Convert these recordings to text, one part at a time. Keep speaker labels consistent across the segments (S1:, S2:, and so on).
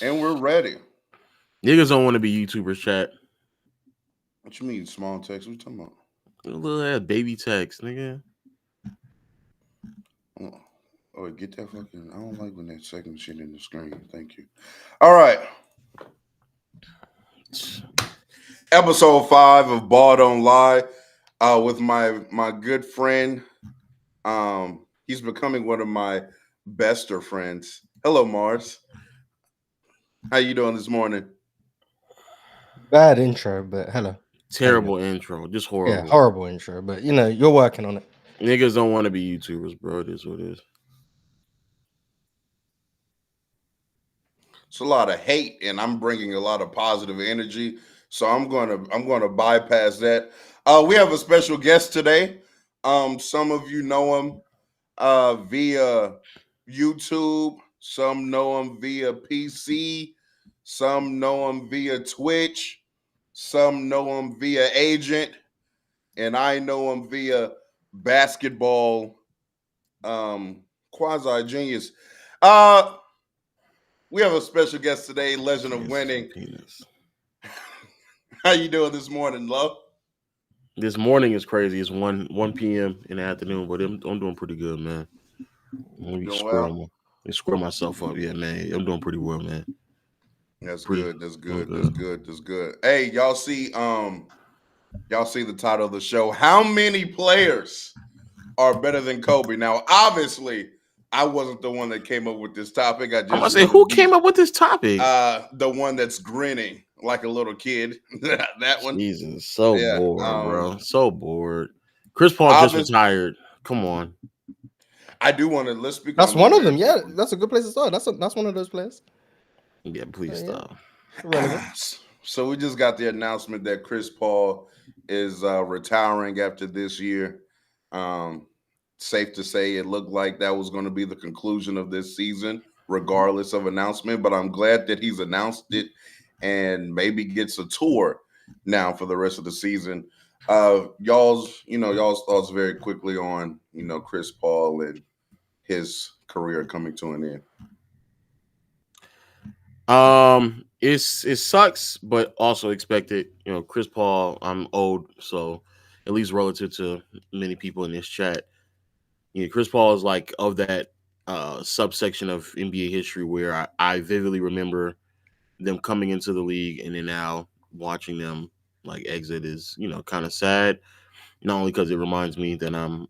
S1: And we're ready.
S2: Niggas don't want to be YouTubers, chat.
S1: What you mean, small text? What you talking about?
S2: Little ass baby text, nigga.
S1: Oh, oh, get that fucking. I don't like when that second shit in the screen. Thank you. All right. Episode 5 of Ball Don't Lie with my good friend. He's becoming one of my bester friends. Hello, Mars. How you doing this morning?
S3: Bad intro, but hello. How you doing?
S2: Terrible intro, just
S3: Yeah,
S2: horrible.
S3: horrible intro, but you're working on it.
S2: Niggas don't want to be YouTubers, bro. It is what it is.
S1: It's a lot of hate, and I'm bringing a lot of positive energy. So I'm gonna bypass that. We have a special guest today. Some of you know him via YouTube. Some know him via PC. Some know him via Twitch. Some know him via Agent, and I know him via basketball. Quasi genius. Uh, we have a special guest today, Legend of Winning.
S2: Penis.
S1: How you doing this morning, love?
S2: This morning is crazy. It's 1 p.m. in the afternoon, but I'm doing pretty good, man. Let me
S1: Doing
S2: square myself up. Yeah, man. I'm doing pretty well, man.
S1: That's
S2: Pretty
S1: good. That's
S2: doing
S1: good. That's good. That's good. Hey, y'all see the title of the show. How many players are better than Kobe? Now, obviously, I wasn't the one that came up with this topic. I
S2: I'm gonna
S1: just
S2: say,
S1: want to
S2: who
S1: be
S2: came up with this topic?
S1: the one that's grinning like a little kid. That one.
S2: Jesus, so
S1: Yeah.
S2: bored, bro. So bored. Chris Paul just
S1: Obvious-
S2: retired. Come on.
S1: I do want to let's speak
S3: That's
S1: on
S3: one
S1: this
S3: of them.
S1: very
S3: Yeah,
S1: quickly.
S3: that's a good place to start. That's one of those players.
S2: Yeah, please
S3: Yeah.
S2: stop.
S3: Relevant.
S1: So we just got the announcement that Chris Paul is retiring after this year. Um, Safe to say it looked like that was going to be the conclusion of this season, regardless of announcement. But I'm glad that he's announced it and maybe gets a tour now for the rest of the season. Y'all's thoughts very quickly on Chris Paul and his career coming to an end.
S2: It sucks, but also expected. Chris Paul. I'm old, so at least relative to many people in this chat, Chris Paul is like of that subsection of NBA history where I vividly remember them coming into the league and then now watching them like exit is kind of sad. Not only because it reminds me that I'm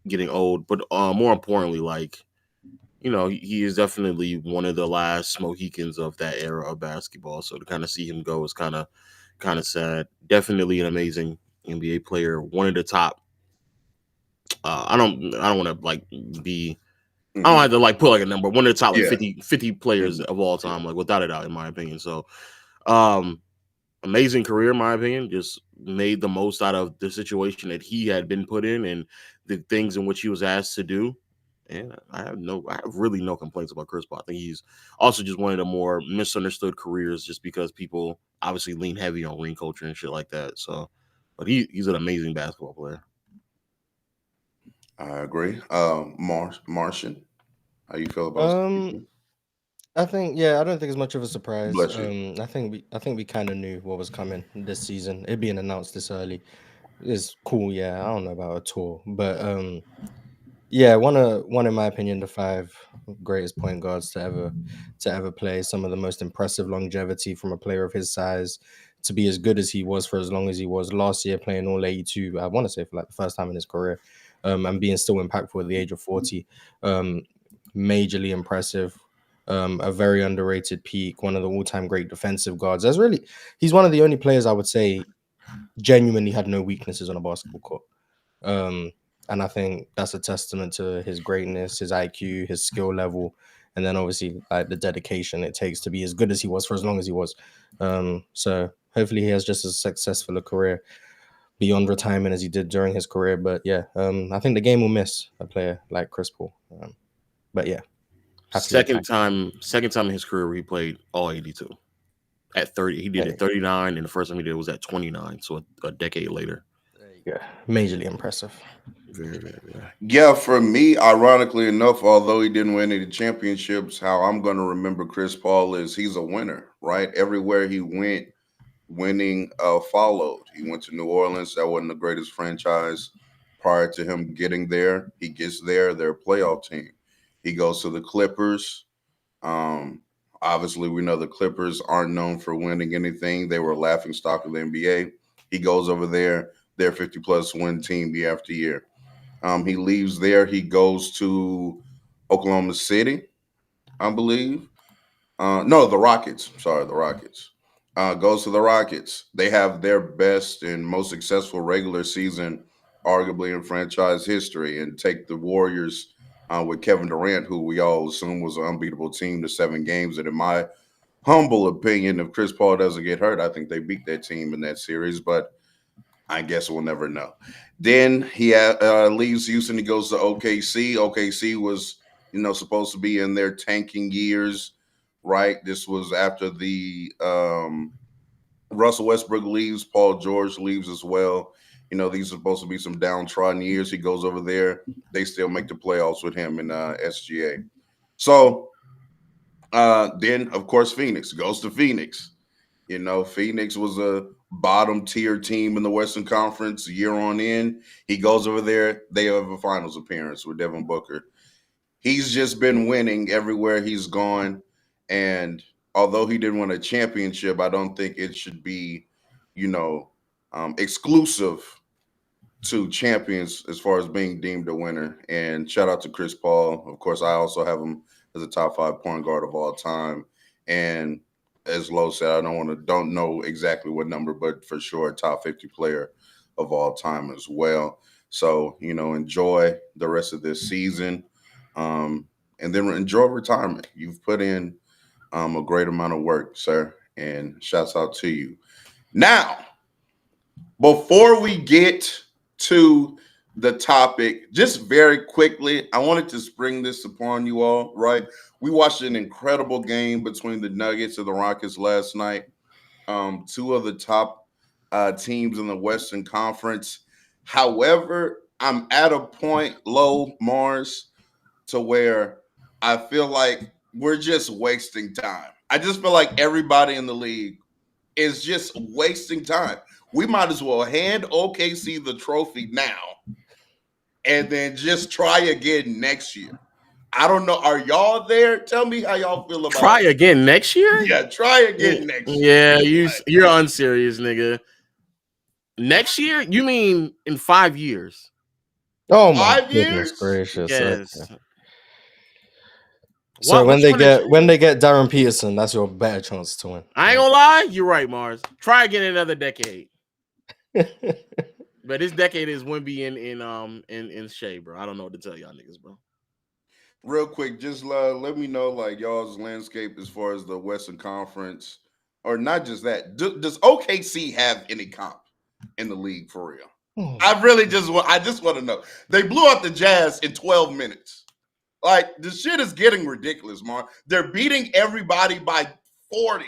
S2: getting old, but more importantly, like he is definitely one of the last Mohicans of that era of basketball. So to kind of see him go is kind of sad. Definitely an amazing NBA player, one of the top. I don't want to like be. I don't
S1: Mm-hmm.
S2: have to like put like a number. One of the top like
S1: Yeah.
S2: 50 players
S1: Mm-hmm.
S2: of all time, like without a doubt, in my opinion. So, um, amazing career, in my opinion. Just made the most out of the situation that he had been put in and the things in which he was asked to do. And I have really no complaints about Chris Paul. I think he's also just one of the more misunderstood careers, just because people obviously lean heavy on ring culture and shit like that. So, but he's an amazing basketball player.
S1: I agree. Martian, how you feel about
S3: Um, I think I don't think it's much of a surprise.
S1: bless you.
S3: I think we kind of knew what was coming this season. It being announced this early is cool. Yeah, I don't know about a tour, but yeah, one in my opinion, the five greatest point guards to ever play. Some of the most impressive longevity from a player of his size to be as good as he was for as long as he was last year, playing all 82. I want to say for like the first time in his career, and being still impactful at the age of 40. Um, Majorly impressive. A very underrated peak. One of the all-time great defensive guards. He's one of the only players I would say genuinely had no weaknesses on a basketball court. And I think that's a testament to his greatness, his IQ, his skill level, and then obviously like the dedication it takes to be as good as he was for as long as he was. So hopefully he has just as successful a career beyond retirement as he did during his career. But yeah, I think the game will miss a player like Chris Paul. But yeah, have to
S2: Second
S3: retire.
S2: time in his career where he played all 82 at 30. He did it
S3: Hey,
S2: at 39, and the first time he did it was at 29. So a decade later.
S3: there you Yeah, majorly impressive.
S2: Very, very, very.
S1: Yeah, for me, ironically enough, although he didn't win any championships, how I'm going to remember Chris Paul is he's a winner, right? Everywhere he went, winning followed. He went to New Orleans. That wasn't the greatest franchise prior to him getting there. He gets there, they're a playoff team. He goes to the Clippers. Um, Obviously, we know the Clippers aren't known for winning anything. They were a laughing stock of the NBA. He goes over there, they're 50 plus win team year after year. He leaves there. He goes to Oklahoma City, I believe. No, the Rockets. Sorry, the Rockets. Goes to the Rockets. They have their best and most successful regular season, arguably in franchise history, and take the Warriors with Kevin Durant, who we all assume was an unbeatable team, to 7 games. And in my humble opinion, if Chris Paul doesn't get hurt, I think they beat that team in that series. But I guess we'll never know. Then he leaves Houston. He goes to OKC. OKC was, supposed to be in their tanking years, right? This was after the Russell Westbrook leaves. Paul George leaves as well. These are supposed to be some downtrodden years. He goes over there. They still make the playoffs with him in SGA. So then, of course, Phoenix goes to Phoenix. Phoenix was a bottom tier team in the Western Conference year on end. He goes over there. They have a finals appearance with Devin Booker. He's just been winning everywhere he's gone. And although he didn't win a championship, I don't think it should be, exclusive to champions as far as being deemed a winner. And shout out to Chris Paul. Of course, I also have him as a top 5 point guard of all time. And as Lo said, I don't know exactly what number, but for sure a top 50 player of all time as well. So, enjoy the rest of this season. And then enjoy retirement. You've put in a great amount of work, sir. And shouts out to you. Now, before we get to the topic, just very quickly, I wanted to spring this upon you all, right? We watched an incredible game between the Nuggets and the Rockets last night. Two of the top teams in the Western Conference. However, I'm at a point, Low Mars, to where I feel like we're just wasting time. I just feel like everybody in the league is just wasting time. We might as well hand OKC the trophy now and then just try again next year. I don't know. Are y'all there? Tell me how y'all feel about
S2: Try again next year?
S1: Yeah, try again next year.
S2: Yeah, you're unserious, nigga. Next year? You mean in 5 years?
S3: Oh my
S1: 5
S3: goodness
S1: years?
S3: gracious!
S2: Yes.
S3: Okay. So when they get
S2: year?
S3: Darren Peterson, that's your better chance to win.
S2: I ain't gonna lie, you're right, Mars. Try again in another decade. But this decade is Wemby in Shea, bro. I don't know what to tell y'all niggas, bro.
S1: Real quick, just let me know like y'all's landscape as far as the Western Conference, or not just that. Does OKC have any comp in the league for real? I just want to know. They blew out the Jazz in 12 minutes. Like, the shit is getting ridiculous, Mark. They're beating everybody by 40.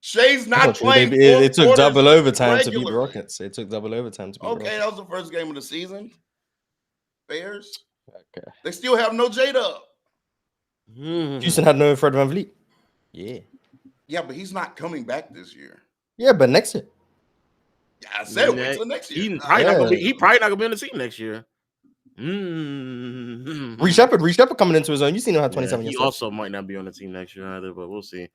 S1: Shea's not playing.
S3: It took double overtime to beat the Rockets. It took double overtime to beat the Rockets.
S1: Okay, that was the first game of the season. Bears.
S3: Okay.
S1: They still have no J-Dub.
S3: Houston had no Fred VanVleet. Yeah.
S1: Yeah, but he's not coming back this year.
S3: Yeah, but next year.
S1: Yeah, I said wait till next year.
S2: He probably not gonna be on the team next year.
S3: Reece Shepard coming into his own. You seen him have 27 years.
S2: He also might not be on the team next year either, but we'll see.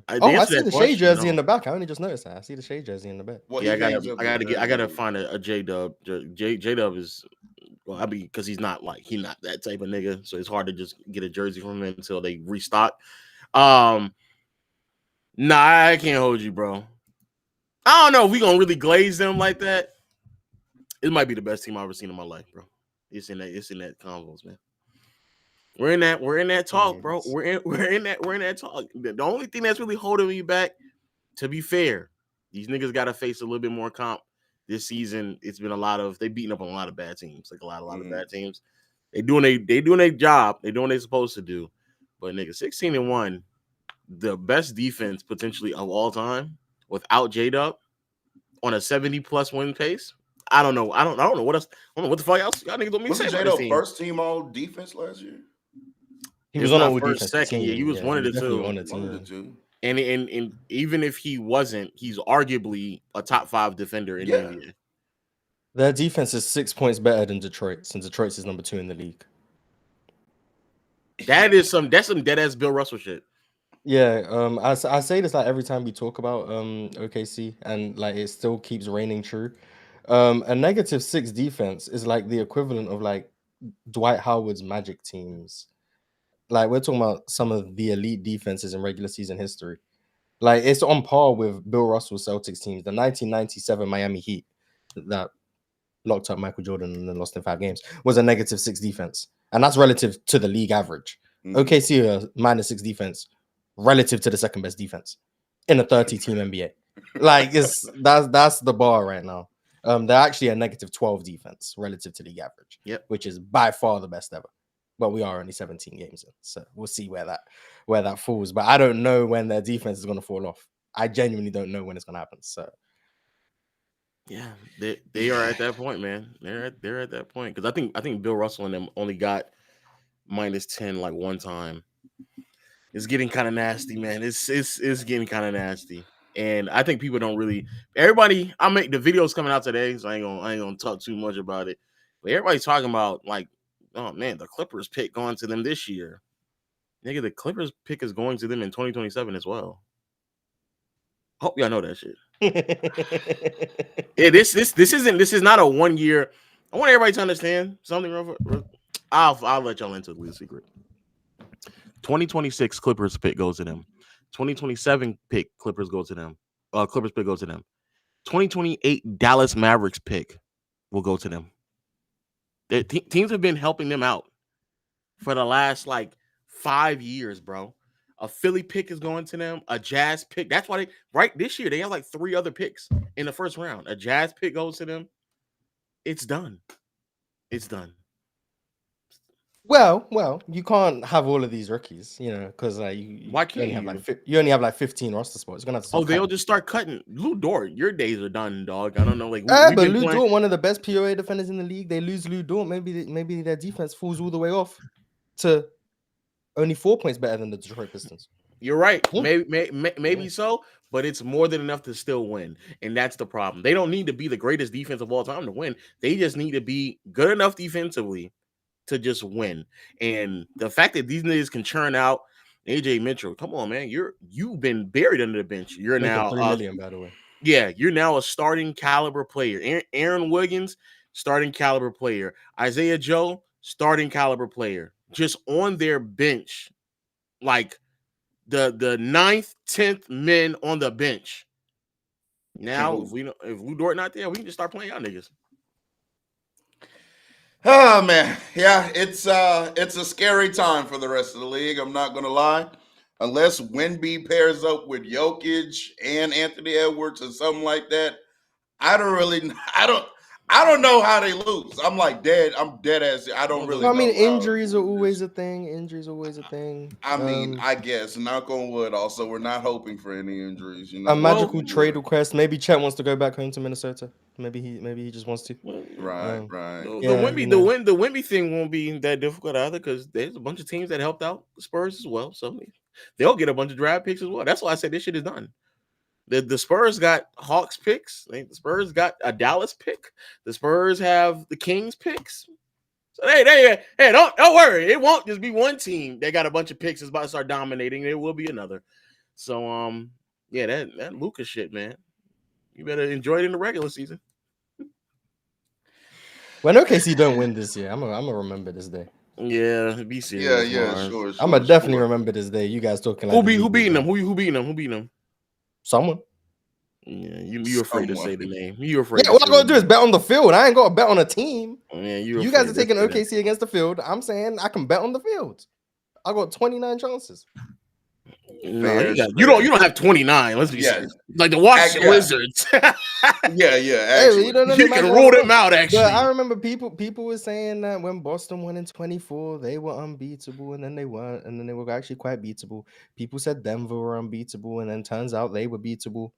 S3: I see the Shea jersey in the back. I only just noticed that. I see the Shea jersey in the back.
S1: Well,
S2: yeah, I gotta find a J-Dub. J-Dub is because he's not that type of nigga, so it's hard to just get a jersey from him until they restock. Nah, I can't hold you, bro. I don't know if we gonna really glaze them like that. It might be the best team I've ever seen in my life, bro. It's in that combos, man. We're in that talk, bro. We're in that talk. The only thing that's really holding me back, to be fair, these niggas gotta face a little bit more comp this season. It's been they beating up on a lot of bad teams, like a lot of bad teams. They doing their job. They doing what they're supposed to do. But nigga, 16-1, the best defense potentially of all time without J-Dub. on a 70+ win pace. I don't know. I don't know what else. I don't know what the fuck else y'all niggas don't mean to say
S1: Wasn't
S2: about this
S1: J-Lo
S2: team.
S1: first team all defense last year?
S3: He
S2: It's
S3: was on
S2: not
S3: all
S2: first,
S3: defensive
S2: second.
S3: team.
S2: Yeah, he was one of the
S3: definitely
S2: two.
S3: on the
S1: One of the
S3: team.
S1: two.
S2: And even if he wasn't, he's arguably a top 5 defender in the NBA.
S3: Their defense is 6 points better than Detroit's, and Detroit's is number 2 in the league.
S2: That's some dead ass Bill Russell shit.
S3: Yeah, I say this like every time we talk about OKC, and like it still keeps reigning true. A -6 defense is like the equivalent of like Dwight Howard's Magic teams. Like we're talking about some of the elite defenses in regular season history. Like it's on par with Bill Russell's Celtics teams, the 1997 Miami Heat that locked up Michael Jordan and then lost in 5 games, was a -6 defense, and that's relative to the league average. OKC a -6 defense relative to the second best defense in a 30-team NBA. Like that's the bar right now. They're actually a -12 defense relative to league average, which is by far the best ever. But we are only 17 games in, so we'll see where that falls. But I don't know when their defense is going to fall off. I genuinely don't know when it's going to happen. So
S2: yeah, they are at that point, man. They're at that point because I think Bill Russell and them only got -10 like one time. It's getting kind of nasty, man. It's getting kind of nasty, and I think people don't really. Everybody, I make the videos coming out today, so I ain't gonna talk too much about it. But everybody's talking about like, oh man, the Clippers pick going to them this year. Nigga, the Clippers pick is going to them in 2027 as well. Hope y'all know that shit. Yeah, this is not a 1 year. I want everybody to understand something. I'll let y'all into the secret. 2026 Clippers pick goes to them. 2027 pick Clippers go to them. Clippers pick goes to them. 2028 Dallas Mavericks pick will go to them. Teams have been helping them out for the last like 5 years, bro. A Philly pick is going to them. A Jazz pick. That's why this year they have like 3 other picks in the first round. A Jazz pick goes to them. It's done. It's done.
S3: Well, you can't have all of these rookies, because like
S2: why can't
S3: you only have like 15 roster spots. You're gonna have to.
S2: They'll just start cutting. Lou Dort, your days are done, dog. I don't know, like.
S3: But Lou Dort, one of the best POA defenders in the league. They lose Lou Dort, maybe their defense falls all the way off to only 4 points better than the Detroit Pistons.
S2: You're right. Yeah. Maybe so, but it's more than enough to still win, and that's the problem. They don't need to be the greatest defense of all time to win. They just need to be good enough defensively to just win. And the fact that these niggas can churn out AJ Mitchell, come on, man. You've been buried under the bench. You're now
S3: $3 million, by the way.
S2: Yeah, you're now a starting caliber player. Aaron Wiggins, starting caliber player. Isaiah Joe, starting caliber player. Just on their bench, like the 9th, 10th men on the bench. Now, if Lou Dort not there, we can just start playing y'all niggas.
S1: Oh man, yeah, it's a scary time for the rest of the league. I'm not gonna lie, unless Wemby pairs up with Jokic and Anthony Edwards or something like that. I don't know how they lose. I'm dead ass. I don't really.
S3: I mean, injuries are always a thing.
S1: I mean, I guess knock on wood. Also, we're not hoping for any injuries.
S3: A magical trade request. Maybe Chet wants to go back home to Minnesota. Maybe he just wants to.
S1: Right.
S2: The Wemby thing won't be that difficult either because there's a bunch of teams that helped out the Spurs as well, so they'll get a bunch of draft picks as well. That's why I said this shit is done. The Spurs got Hawks picks. The Spurs got a Dallas pick. The Spurs have the Kings picks. So hey, don't worry. It won't just be one team that got a bunch of picks is about to start dominating. There will be another. So yeah, that Luka shit, man. You better enjoy it in the regular season.
S3: When OKC don't win this year, I'm gonna remember this day.
S2: Yeah, be serious.
S1: Yeah, sure.
S3: I'm gonna definitely remember this day. You guys talking like
S2: who beating them? Who beating them?
S3: Someone.
S2: Yeah, you're afraid to say the name. You're afraid.
S3: Yeah, what I'm gonna do is bet on the field. I ain't gonna bet on a team.
S2: Yeah,
S3: you guys are taking OKC against the field. I'm saying I can bet on the field. I got 29 chances.
S2: No, you don't have 29. Let's be serious. Like the Washington Wizards.
S1: yeah. Actually.
S3: Hey,
S2: you can rule them out. Actually,
S3: but I remember people were saying that when Boston won in 24, they were unbeatable, and then they weren't, and then they were actually quite beatable. People said Denver were unbeatable, and then turns out they were beatable.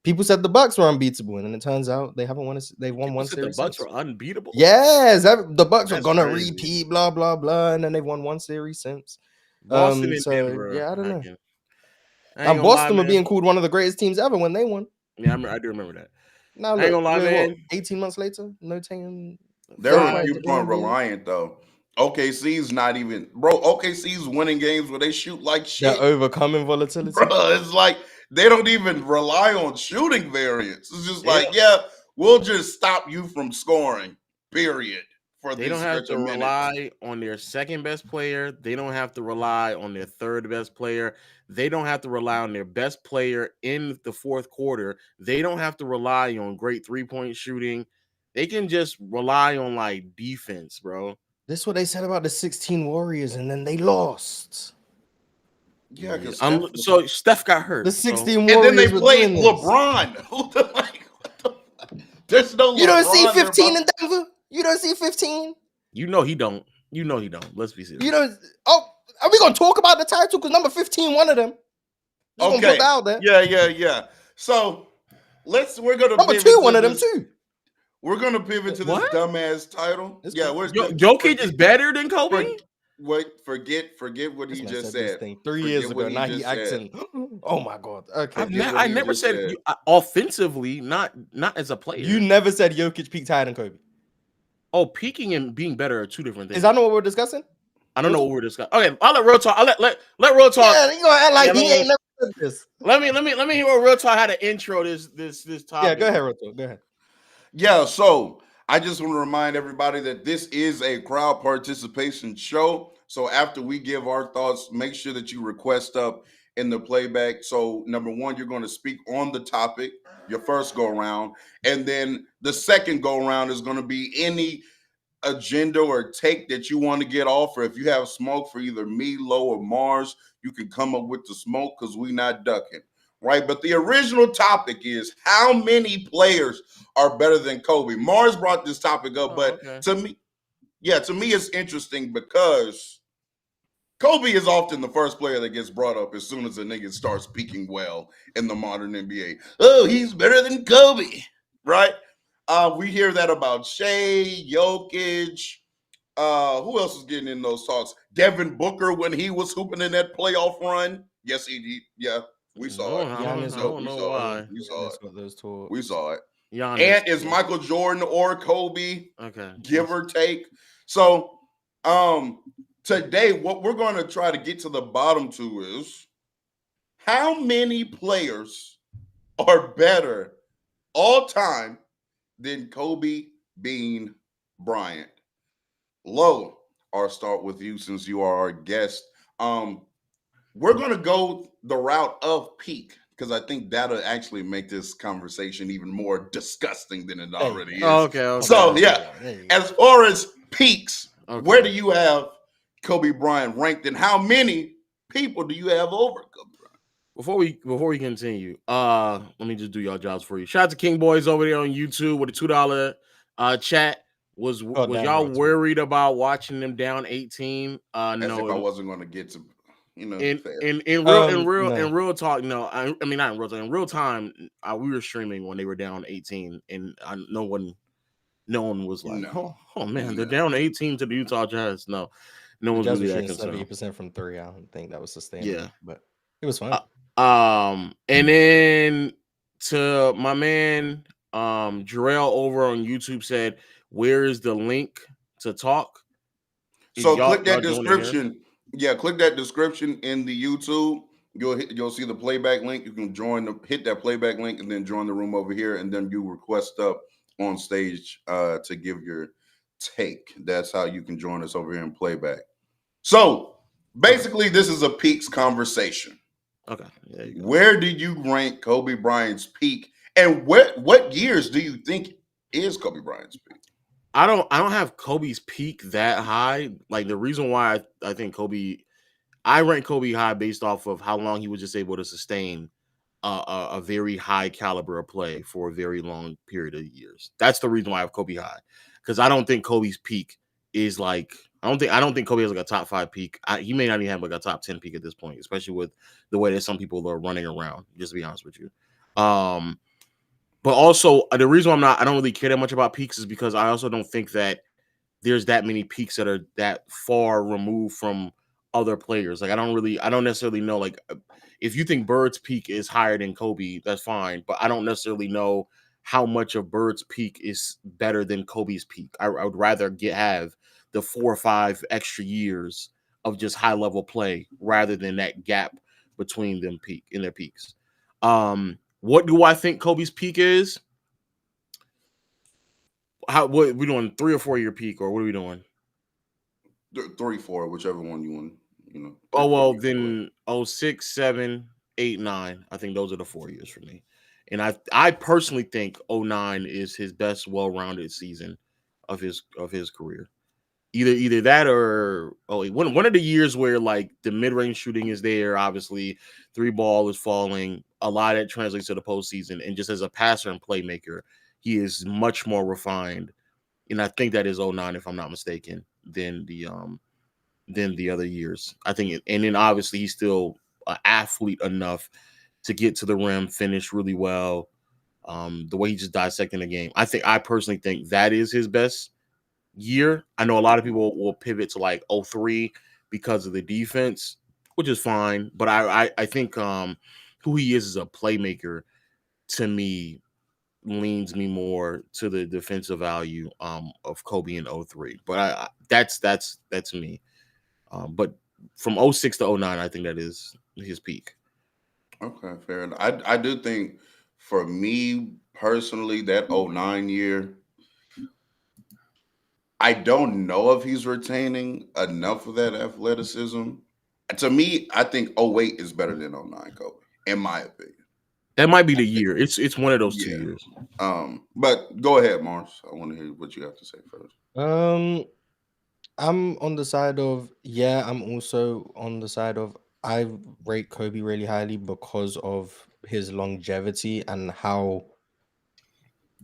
S3: People said the Bucks were unbeatable, and then it turns out they haven't won. They've won
S2: People
S3: one
S2: said
S3: series.
S2: the Bucks
S3: since.
S2: were unbeatable.
S3: Yes, the Bucks are
S2: That's
S3: gonna
S2: crazy.
S3: repeat. Blah blah blah, and then they've won one series since.
S2: Boston and
S3: So
S2: Denver.
S3: yeah, I don't know.
S2: I ain't gonna
S3: Boston
S2: lie,
S3: were being called one of the greatest teams ever when they won.
S2: Yeah, I do remember that.
S3: Now
S2: I ain't
S3: look,
S2: gonna lie,
S3: we're
S2: man.
S3: 18 months later, no team.
S1: They're
S3: Don't
S1: a
S3: quite
S1: 3-point reliant though. OKC's not even, bro. OKC's winning games where they shoot like shit.
S3: They're overcoming volatility.
S1: Bro, it's like they don't even rely on shooting variance. It's just like, yeah, we'll just stop you from scoring. Period. For
S2: They
S1: this
S2: don't have
S1: stretch
S2: to
S1: of minutes.
S2: rely on their second best player. They don't have to rely on their third best player. They don't have to rely on their best player in the fourth quarter. They don't have to rely on great 3-point shooting. They can just rely on like defense, bro.
S3: This is what they said about the 16 Warriors, and then they lost.
S1: Yeah, because
S2: so Steph got hurt.
S3: The 16
S1: and
S3: Warriors
S1: then they
S3: were
S1: played
S3: doing this.
S1: LeBron. What the There's no.
S3: You don't see
S1: LeBron
S3: 15 in Denver. You don't see 15.
S2: You know he don't. Let's be serious.
S3: You don't. Oh, are we gonna talk about the title? Because number 15, one of them. Just gonna put that out there.
S1: Yeah. So we're gonna
S3: number 2, one of them too.
S1: We're gonna pivot to this dumbass title.
S2: Jokic is better than Kobe.
S1: Forget what he just said.
S3: 3 years ago, now he acting. Oh my god. Okay.
S2: I never said offensively, not as a player.
S3: You never said Jokic peaked higher than Kobe.
S2: Oh, peaking and being better are two different things.
S3: Is that not what we're discussing?
S2: I don't know what we're discussing. Okay, I'll let Real Talk. I'll let Real Talk.
S3: Yeah, you gonna act like he ain't never said this.
S2: Let me hear what Real Talk had to intro this topic.
S3: Yeah, go ahead, Real Talk. Go ahead.
S1: Yeah, so I just want to remind everybody that this is a crowd participation show. So after we give our thoughts, make sure that you request up in the playback. So number one, you're going to speak on the topic, your first go around, and then the second go around is going to be any agenda or take that you want to get off, or if you have smoke for either me, Lo, or Mars, you can come up with the smoke because we not ducking, right? But the original topic is how many players are better than Kobe. Mars brought this topic up, to me it's interesting because Kobe is often the first player that gets brought up as soon as a nigga starts speaking well in the modern NBA. Oh, he's better than Kobe, right? We hear that about Shea, Jokic. Who else is getting in those talks? Devin Booker when he was hooping in that playoff run. Yes, we saw it.
S2: I don't know why.
S1: We saw it.
S2: Giannis.
S1: And is Michael Jordan or Kobe?
S2: Okay.
S1: Give or take. So, today, what we're going to try to get to the bottom to is how many players are better all time than Kobe Bean Bryant. Lo, I'll start with you since you are our guest. We're going to go the route of peak because I think that'll actually make this conversation even more disgusting than it already is.
S2: Okay.
S1: So, yeah, as far as peaks, where do you have Kobe Bryant ranked, and how many people do you have over Kobe Bryant?
S2: Before we continue, let me just do y'all jobs for you. Shout out to King Boys over there on YouTube with a $2 chat. Was y'all worried about watching them down 18? No,
S1: if I wasn't going to get to,
S2: in real talk. No, I mean not in real time. In real time, we were streaming when they were down 18, and no one was like, oh man, they're down 18 to the Utah Jazz. No one's really that concerned.
S3: 70% from 3. I don't think that was sustainable.
S2: Yeah,
S3: but it was fun.
S2: And then to my man, Jarrell over on YouTube said, "Where is the link to talk?"
S1: So click that description. Yeah, click that description in the YouTube. You'll see the playback link. You can hit that playback link and then join the room over here, and then you request up on stage to give your take. That's how you can join us over here in playback. So basically, this is a peaks conversation.
S2: Okay.
S1: Where do you rank Kobe Bryant's peak, and what years do you think is Kobe Bryant's peak?
S2: I don't have Kobe's peak that high. Like the reason why I think I rank Kobe high based off of how long he was just able to sustain a very high caliber of play for a very long period of years. That's the reason why I have Kobe high, because I don't think Kobe's peak is like I don't think Kobe has like a top 5 peak. He may not even have like a top 10 peak at this point, especially with the way that some people are running around. Just to be honest with you, But also the reason I don't really care that much about peaks is because I also don't think that there's that many peaks that are that far removed from other players. Like I don't necessarily know. Like if you think Bird's peak is higher than Kobe, that's fine. But I don't necessarily know how much of Bird's peak is better than Kobe's peak. I would rather have the 4 or 5 extra years of just high level play rather than that gap between them in their peaks. What do I think Kobe's peak is? What are we doing? 3 or 4 year peak, or what are we doing?
S1: 3, 4, whichever one you want.
S2: Oh
S1: Pick for
S2: well,
S1: me.
S2: then 06, 7, 8, 9. I think those are the 4 years for me. And I personally think 09 is his best well-rounded season of his career. Either that or one of the years where like the mid-range shooting is there, obviously 3-ball is falling. A lot of that translates to the postseason, and just as a passer and playmaker, he is much more refined. And I think that is 09, if I'm not mistaken, than the other years. I think and then obviously he's still an athlete enough to get to the rim, finish really well. The way he just dissecting the game. I personally think that is his best year. I know a lot of people will pivot to like 03 because of the defense, which is fine. But I think who he is as a playmaker, to me, leans me more to the defensive value of Kobe in 03. But that's me. But from 06 to 09, I think that is his peak.
S1: Okay, fair enough. I do think for me personally, that 09 year, I don't know if he's retaining enough of that athleticism. To me, I think 08 is better than 09 Kobe, in my opinion.
S2: That might be the year. It's one of those 2
S1: Yeah.
S2: years.
S1: But go ahead, Mars. I want to hear what you have to say first.
S3: I'm on the side of I'm also on the side of I rate Kobe really highly because of his longevity and how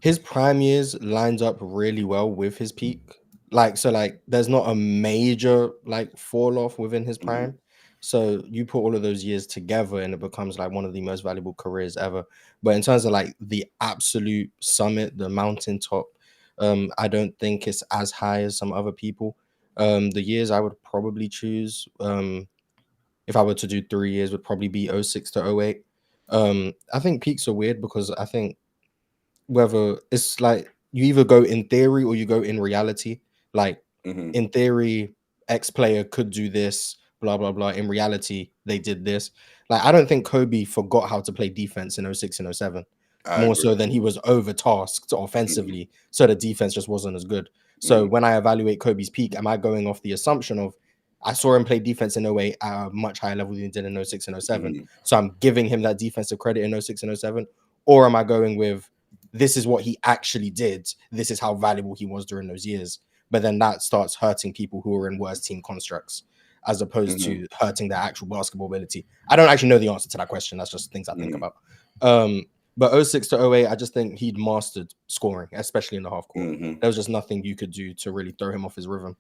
S3: his prime years lines up really well with his peak. Like there's not a major like fall off within his
S1: Mm-hmm.
S3: prime. So you put all of those years together and it becomes like one of the most valuable careers ever. But in terms of like the absolute summit, the mountaintop, I don't think it's as high as some other people. The years I would probably choose, if I were to do 3 years, would probably be 06 to 08. I think peaks are weird because I think whether it's like you either go in theory or you go in reality. Like
S1: Mm-hmm.
S3: in theory, X player could do this, blah blah blah. In reality, they did this. Like I don't think Kobe forgot how to play defense in 06 and 07.
S1: I
S3: More
S1: agree.
S3: so than he was overtasked offensively,
S1: Mm-hmm.
S3: so the defense just wasn't as good. So when I evaluate Kobe's peak, am I going off the assumption of I saw him play defense in 08 at a much higher level than he did in 06 and 07.
S1: Mm-hmm.
S3: So I'm giving him that defensive credit in 06 and 07? Or am I going with this is what he actually did, this is how valuable he was during those years? But then that starts hurting people who are in worse team constructs as opposed
S1: Mm-hmm.
S3: to hurting their actual basketball ability. I don't actually know the answer to that question. That's just things I think
S1: Mm-hmm.
S3: about. But 06 to 08, I just think he'd mastered scoring, especially in the half court.
S1: Mm-hmm.
S3: There was just nothing you could do to really throw him off his rhythm.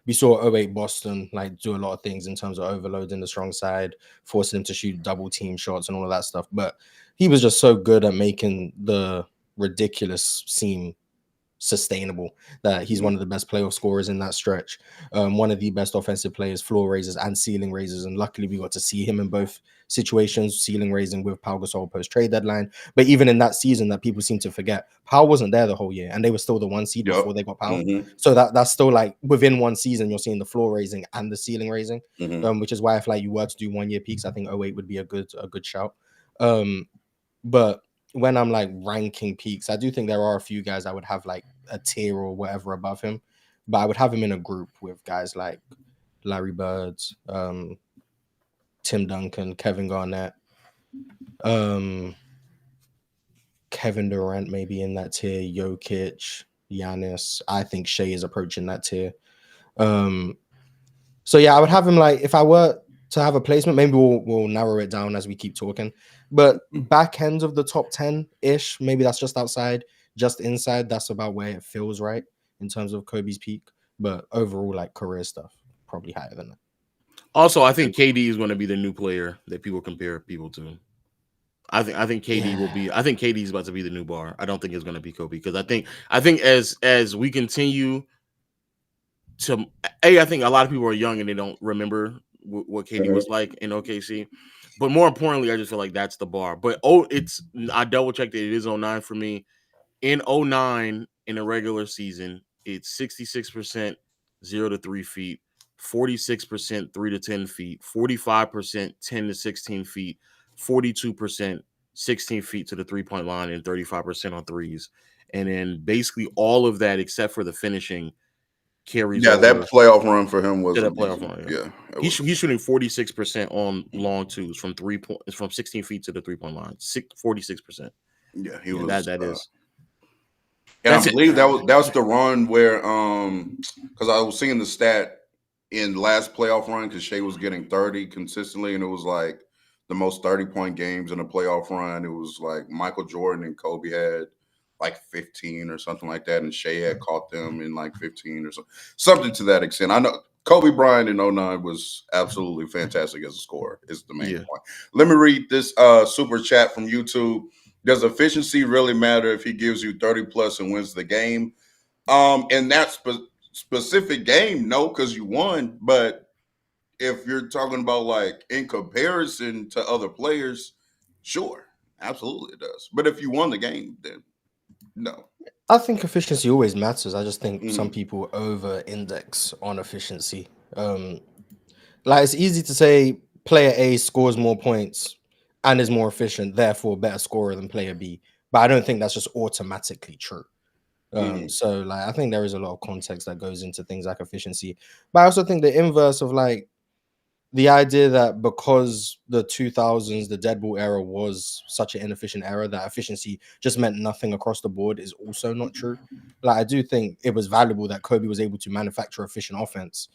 S3: We saw 08 Boston like do a lot of things in terms of overloading the strong side, forcing him to shoot double team shots and all of that stuff. But he was just so good at making the ridiculous seem sustainable that he's one of the best playoff scorers in that stretch, one of the best offensive players, floor raisers and ceiling raisers. And luckily we got to see him in both situations, ceiling raising with Pau Gasol post trade deadline. But even in that season that people seem to forget, Pau wasn't there the whole year and they were still the 1 seed before they got Pau.
S1: Mm-hmm.
S3: So that's still like within one season you're seeing the floor raising and the ceiling raising,
S1: Mm-hmm.
S3: which is why if like you were to do 1 year peaks, I think 08 would be a good shout. But when I'm like ranking peaks, I do think there are a few guys I would have like a tier or whatever above him, but I would have him in a group with guys like Larry Bird, Tim Duncan, Kevin Garnett, Kevin Durant maybe in that tier, Jokic, Giannis. I think Shea is approaching that tier. So yeah, I would have him like if I were to have a placement, maybe we'll narrow it down as we keep talking. But back end of the top 10-ish, maybe that's just outside, just inside. That's about where it feels right in terms of Kobe's peak. But overall, like career stuff, probably higher than that.
S2: Also, I think KD is going to be the new player that people compare people to. I think KD will be. I think KD is about to be the new bar. I don't think it's going to be Kobe because I think as we continue to I think a lot of people are young and they don't remember what KD was like in OKC. But more importantly, I just feel like that's the bar. But I double checked it. It is 09 for me. In 09 in a regular season, it's 66% 0 to 3 feet, 46% 3 to 10 feet, 45% 10 to 16 feet, 42% 16 feet to the 3-point line, and 35% on threes. And then basically all of that except for the finishing carries
S1: Yeah, that
S2: over
S1: playoff run for him was
S2: to that playoff
S1: amazing.
S2: run.
S1: Yeah, it
S2: He's
S1: was.
S2: shooting 46% on long twos from 16 feet to the 3-point line. 46%.
S1: Yeah, he
S2: Yeah,
S1: was.
S2: that is
S1: And I
S2: that's it.
S1: believe that was the run where because I was seeing the stat in last playoff run because Shea was getting 30 consistently, and it was like the most 30-point games in a playoff run. It was like Michael Jordan and Kobe had like 15 or something like that, and Shea had caught them in like 15 or something to that extent. I know Kobe Bryant in '09 was absolutely fantastic as a scorer, is the main
S2: Yeah.
S1: point. Let me read this super chat from YouTube. Does efficiency really matter if he gives you 30 plus and wins the game? In that specific game, no, because you won. But if you're talking about like in comparison to other players, sure, absolutely it does. But if you won the game, then no.
S3: I think efficiency always matters. I just think some
S1: Mhm.
S3: people over index on efficiency. Like it's easy to say player A scores more points and is more efficient, therefore better scorer than player B. But I don't think that's just automatically true.
S1: Mhm.
S3: So like I think there is a lot of context that goes into things like efficiency. But I also think the inverse of like the idea that because the 2000s, the dead ball era was such an inefficient era that efficiency just meant nothing across the board is also not true. Like I do think it was valuable that Kobe was able to manufacture efficient offense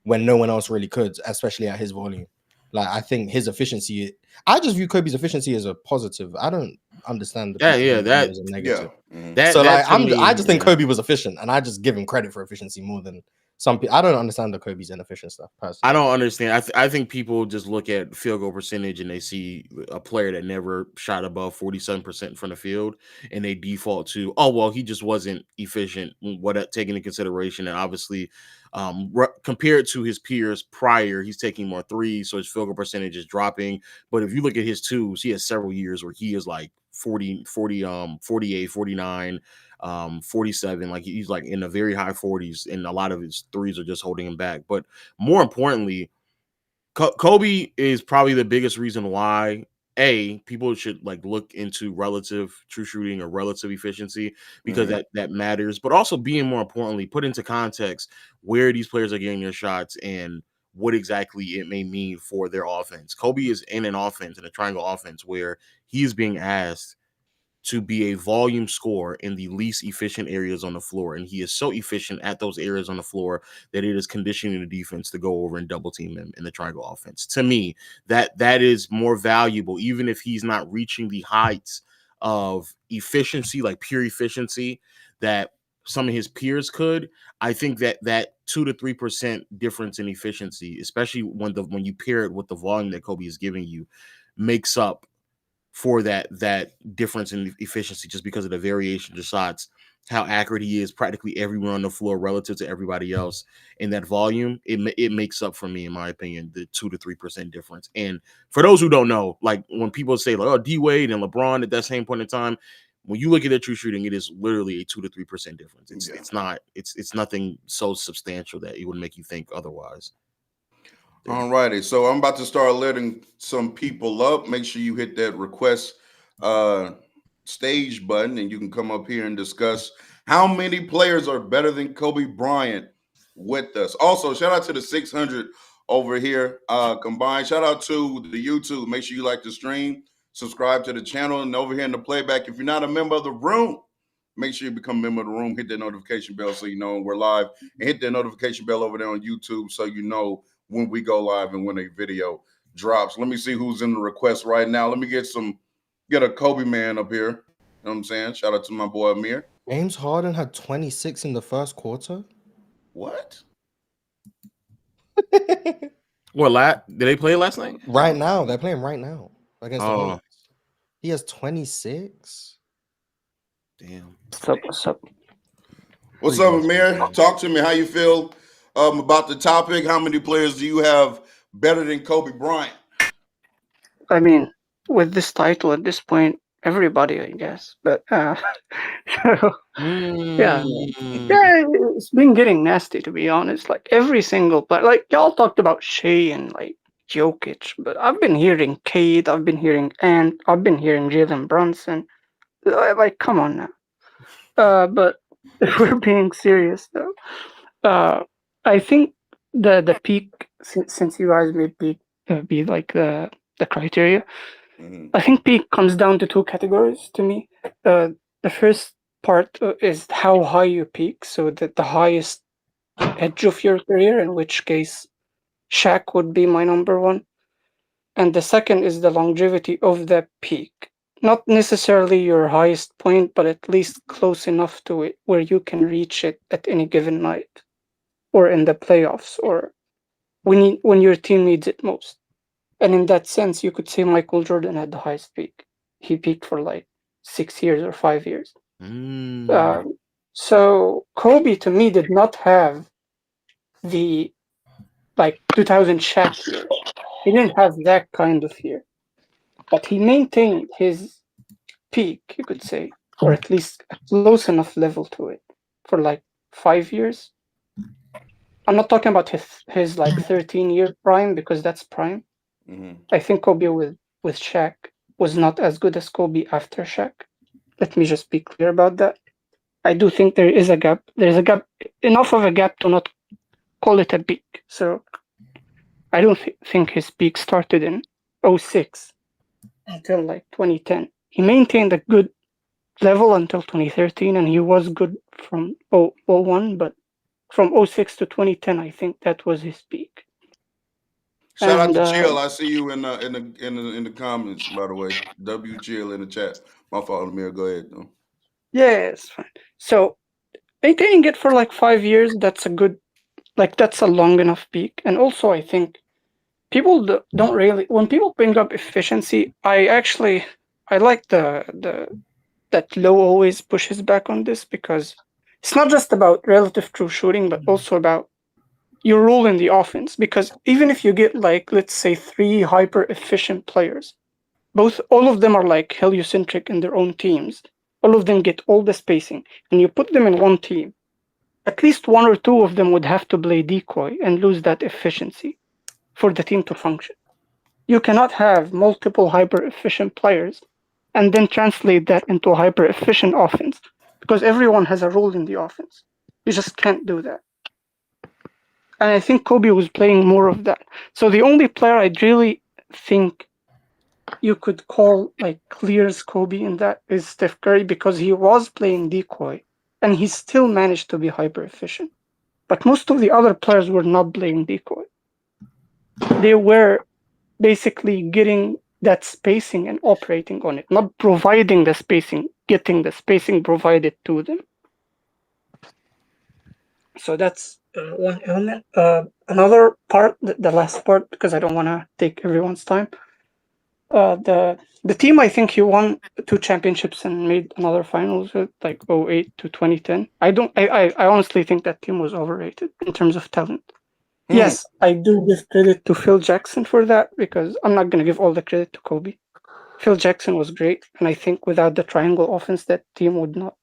S3: when no one else really could, especially at his volume. Like I think his efficiency, I just view Kobe's efficiency as a positive. I don't understand the people
S2: Yeah,
S3: who view it as a
S1: Yeah.
S3: negative.
S1: Mhm.
S3: So
S2: that
S3: like
S2: to
S3: I
S2: me,
S3: just think
S2: yeah.
S3: Kobe was efficient, and I just give him credit for efficiency more than some people. I don't understand the Kobe's inefficient stuff
S2: I
S3: personally.
S2: don't understand. I think people just look at field goal percentage and they see a player that never shot above 47% from the field, and they default to, oh well, he just wasn't efficient. What taking into consideration, and obviously, compared to his peers prior, he's taking more threes, so his field goal percentage is dropping. But if you look at his twos, he has several years where he is like 48, 49. 47, like he's like in the very high 40s, and a lot of his threes are just holding him back. But more importantly, Kobe is probably the biggest reason why people should like look into relative true shooting or relative efficiency because
S1: Mhm.
S2: that matters. But also being more importantly, put into context where these players are getting their shots and what exactly it may mean for their offense. Kobe is in an offense, in a triangle offense, where he is being asked to be a volume scorer in the least efficient areas on the floor. And he is so efficient at those areas on the floor that it is conditioning the defense to go over and double team him in the triangle offense. To me, that is more valuable, even if he's not reaching the heights of efficiency, like pure efficiency, that some of his peers could. I think that 2 to 3% difference in efficiency, especially when you pair it with the volume that Kobe is giving you, makes up for that difference in efficiency just because of the variation of shots, how accurate he is practically everywhere on the floor relative to everybody else in that volume. It makes up for me, in my opinion, the 2 to 3% difference. And for those who don't know, like when people say like, oh, D Wade and LeBron at that same point in time, when you look at their true shooting, it is literally a 2 to 3% difference.
S1: Yeah.
S2: It's nothing so substantial that it would make you think otherwise.
S1: All righty. So I'm about to start letting some people up. Make sure you hit that request uh stage button and you can come up here and discuss how many players are better than Kobe Bryant with us. Also, shout out to the 600 over here combined. Shout out to the YouTube. Make sure you like the stream, subscribe to the channel, and over here in the playback, if you're not a member of the room, make sure you become a member of the room. Hit that notification bell so you know we're live, and hit that notification bell over there on YouTube so you know when we go live and when a video drops. Let me see who's in the request right now. Let me get a Kobe man up here. You know what I'm saying? Shout out to my boy Amir.
S3: James Harden had 26 in the first quarter.
S1: What?
S2: Did they play last night?
S3: Right now, they're playing right now against the
S2: Oh,
S3: Hornets. He has 26.
S2: Damn.
S4: What's up?
S1: What's
S3: Pretty
S1: up,
S3: good.
S1: Amir? Talk to me. How you feel about the topic? How many players do you have better than Kobe Bryant?
S4: I mean, with this title at this point, everybody, I guess. But so, yeah, yeah, it's been getting nasty to be honest. Like every single player, like y'all talked about Shea and like Jokic, but I've been hearing Cade, I've been hearing Ant, I've been hearing Jalen Brunson. Like, come on now. But if we're being serious though, I think the peak since you guys made peak be like the criteria.
S1: Mhm.
S4: I think peak comes down to two categories to me. The first part is how high you peak, so that the highest edge of your career, in which case Shaq would be my number one. And the second is the longevity of the peak. Not necessarily your highest point, but at least close enough to it where you can reach it at any given night or in the playoffs or when your team needs it most. And in that sense, you could say Michael Jordan had the highest peak. He peaked for like 6 years or 5 years. So Kobe to me did not have the like 2000 Shaq year. He didn't have that kind of year, but he maintained his peak, you could say, or at least a close enough level to it for like 5 years. I'm not talking about his like 13-year prime because that's prime.
S1: Mhm.
S4: I think Kobe with Shaq was not as good as Kobe after Shaq. Let me just be clear about that. I do think there is a gap. There's a gap, enough of a gap to not call it a peak. So I don't think his peak started in 06 until like 2010. He maintained a good level until 2013, and he was good from 01, but from 06 to 2010, I think that was his peak.
S1: Shout out
S4: And
S1: to Chill. I see you in the comments. By the way, W Chill in the chat. My fault, Amir. Go ahead though.
S4: yeah, it's fine. So maintaining it for like 5 years, that's a good, like that's a long enough peak. And also, I think people don't really, when people bring up efficiency, I like the that Low always pushes back on this because it's not just about relative true shooting, but also about your role in the offense. Because even if you get like, let's say, three hyper efficient players, all of them are like heliocentric in their own teams. All of them get all the spacing, and you put them in one team. At least one or two of them would have to play decoy and lose that efficiency for the team to function. You cannot have multiple hyper efficient players and then translate that into a hyper efficient offense because everyone has a role in the offense. You just can't do that. And I think Kobe was playing more of that. So the only player I'd really think you could call like clears Kobe in that is Steph Curry because he was playing decoy and he still managed to be hyper efficient. But most of the other players were not playing decoy. They were basically getting that spacing and operating on it, not providing the spacing, getting the spacing provided to them. So that's one element. Another part, the last part, because I don't want to take everyone's time. The team, I think he won 2 championships and made another finals with like 08 to 2010. I honestly think that team was overrated in terms of talent. Yes, I do give credit to Phil Jackson for that because I'm not going to give all the credit to Kobe. Phil Jackson was great, and I think without the triangle offense, that team would not